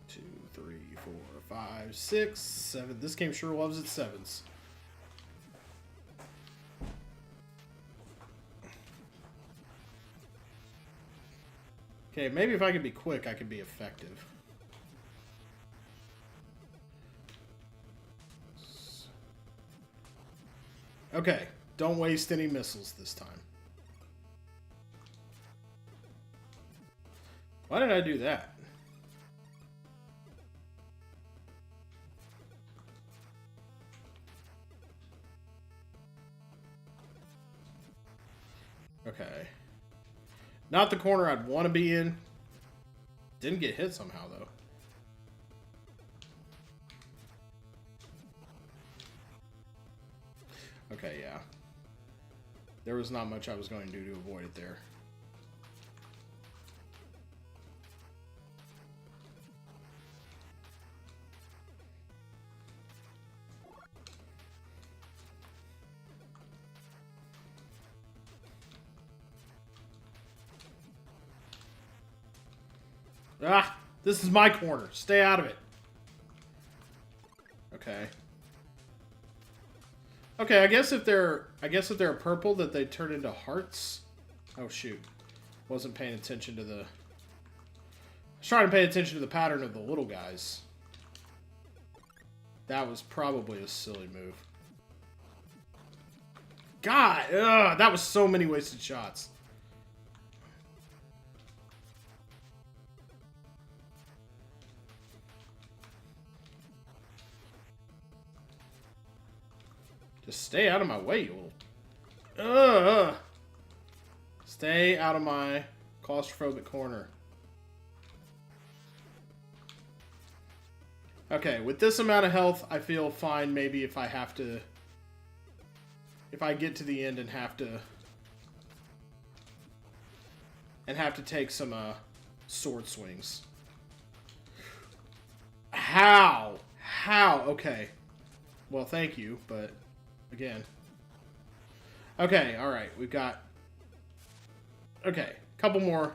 2, 3, 4, 5, 6, 7. This game sure loves its sevens. Okay, maybe if I could be quick, I could be effective. Okay, don't waste any missiles this time. Why did I do that? Okay. Not the corner I'd want to be in. Didn't get hit somehow, though. Okay, yeah. There was not much I was going to do to avoid it there. Ah! This is my corner. Stay out of it. Okay. Okay, I guess if they're purple, that they turn into hearts. Oh shoot. Wasn't paying attention to the... I was trying to pay attention to the pattern of the little guys. That was probably a silly move. God! Ugh, that was so many wasted shots. Just stay out of my way, you little... Stay out of my claustrophobic corner. Okay, with this amount of health, I feel fine maybe if I have to... If I get to the end and have to... take some, sword swings. How? How? Okay. Well, thank you, but... Again. Okay, alright. We've got... Okay, couple more.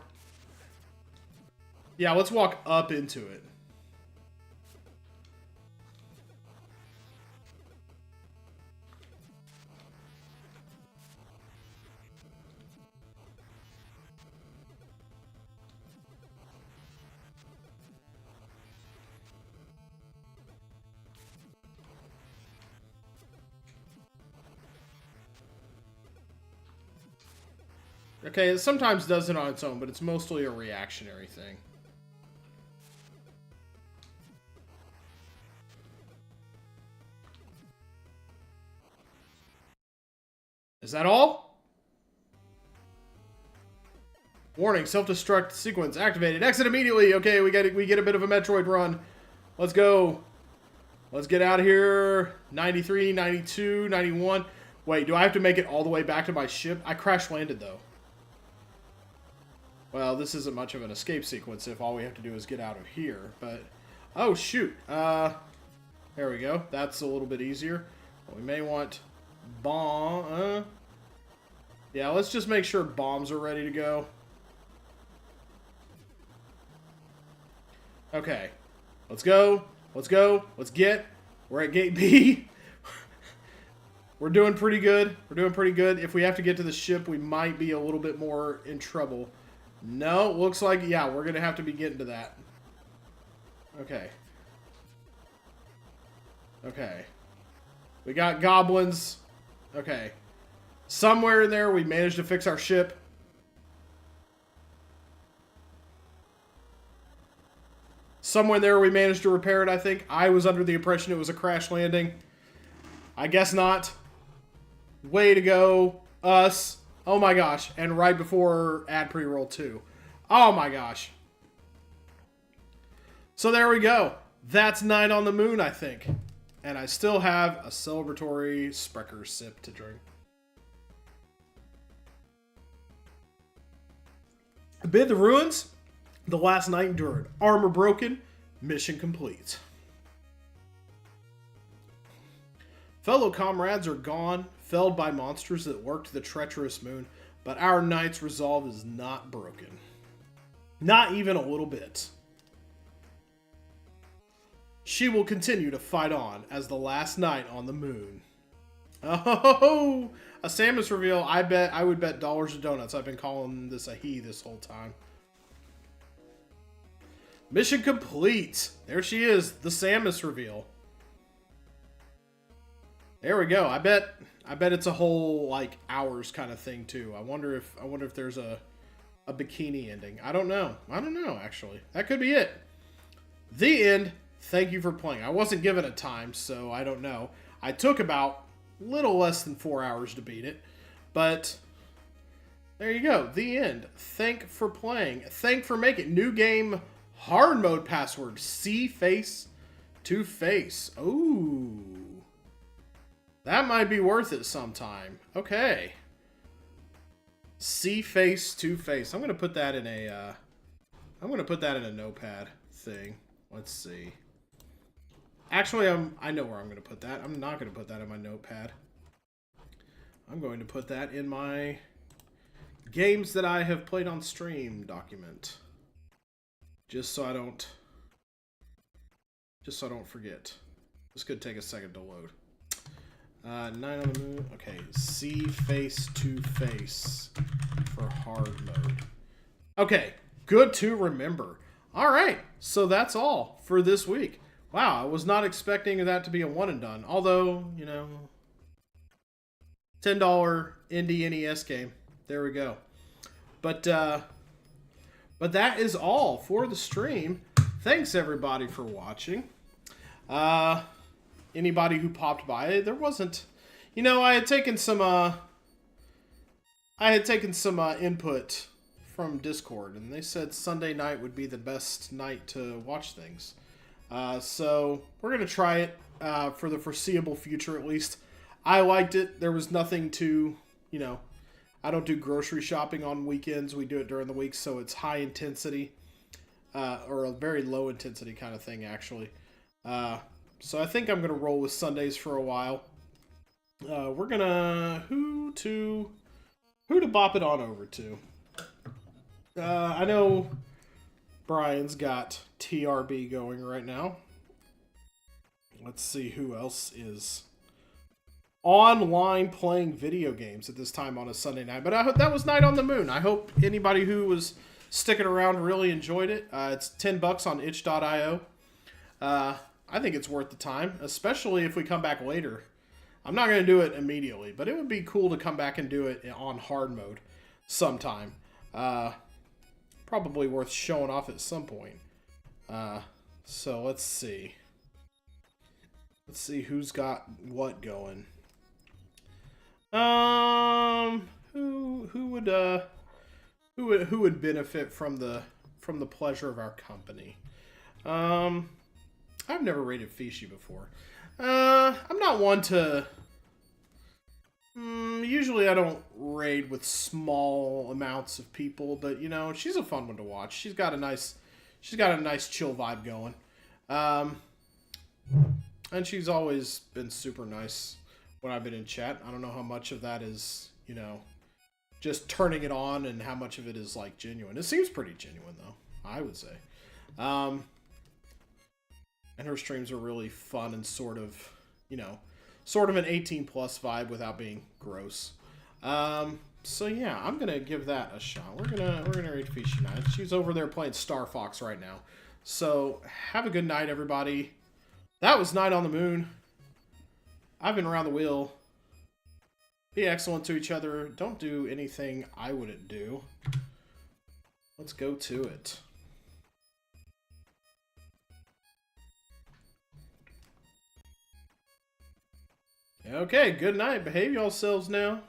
Yeah, let's walk up into it. Okay, it sometimes does it on its own, but it's mostly a reactionary thing. Is that all? Warning, self-destruct sequence activated. Exit immediately. Okay, we get a bit of a Metroid run. Let's go. Let's get out of here. 93, 92, 91. Wait, do I have to make it all the way back to my ship? I crash landed though. Well, this isn't much of an escape sequence if all we have to do is get out of here, but... Oh, shoot. There we go. That's a little bit easier. We may want... Bomb... Yeah, let's just make sure bombs are ready to go. Okay. Let's go. Let's go. Let's get. We're at gate B. We're doing pretty good. We're doing pretty good. If we have to get to the ship, we might be a little bit more in trouble. No, looks like, yeah, we're going to have to be getting to that. Okay. Okay. We got goblins. Okay. Somewhere in there, we managed to fix our ship. Somewhere in there, we managed to repair it, I think. I was under the impression it was a crash landing. I guess not. Way to go, us. Oh my gosh. And right before ad pre-roll 2. Oh my gosh. So there we go. That's Night on the Moon, I think. And I still have a celebratory Sprecher sip to drink. Amid the ruins, the last night endured. Armor broken, mission complete. Fellow comrades are gone, felled by monsters that lurked the treacherous moon, but our knight's resolve is not broken. Not even a little bit. She will continue to fight on as the last night on the moon. Oh, a Samus reveal. I would bet dollars to donuts. I've been calling this a he this whole time. Mission complete. There she is, the Samus reveal. There we go. I bet it's a whole like hours kind of thing too. I wonder if there's a bikini ending. I don't know actually. That could be it. The end. Thank you for playing. I wasn't given a time, so I don't know. I took about little less than 4 hours to beat it, but there you go. The end. Thank for playing. Thank for making new game hard mode password. See face to face. Ooh. That might be worth it sometime. Okay. See face to face. I'm gonna put that in a notepad thing. Let's see. Actually, I know where I'm gonna put that. I'm not gonna put that in my notepad. I'm going to put that in my games that I have played on stream document. Just so I don't forget. This could take a second to load. Night on the moon. Okay, see face to face for hard mode. Okay, good to remember. All right, so that's all for this week. Wow, I was not expecting that to be a one and done. Although, you know, $10 indie NES game. There we go. But that is all for the stream. Thanks everybody for watching. Anybody who popped by, there wasn't, you know, I had taken some input from Discord, and they said Sunday night would be the best night to watch things. So we're gonna try it for the foreseeable future, at least. I liked it. There was nothing to, you know, I don't do grocery shopping on weekends. We do it during the week, so it's high intensity, or a very low intensity kind of thing, actually. So I think I'm gonna roll with Sundays for a while. We're gonna who to bop it on over to. I know Brian's got TRB going right now. Let's see who else is online playing video games at this time on a Sunday night. But I hope that was Night on the Moon. I hope anybody who was sticking around really enjoyed it. It's $10 on itch.io. I think it's worth the time, especially if we come back later. I'm not going to do it immediately, but it would be cool to come back and do it on hard mode sometime. Probably worth showing off at some point. So let's see. Let's see who's got what going. Who would benefit from the pleasure of our company? I've never rated Fishy before. I'm not one to. Usually I don't raid with small amounts of people, but you know, she's a fun one to watch. She's got a nice chill vibe going. And she's always been super nice when I've been in chat. I don't know how much of that is, you know, just turning it on and how much of it is like genuine. It seems pretty genuine though, I would say. And her streams are really fun and sort of, you know, sort of an 18 plus vibe without being gross. So yeah, I'm gonna give that a shot. We're gonna read Fishy Night. She's over there playing Star Fox right now. So have a good night, everybody. That was Night on the Moon. I've been Around the Wheel. Be excellent to each other. Don't do anything I wouldn't do. Let's go to it. Okay, good night. Behave yourselves now.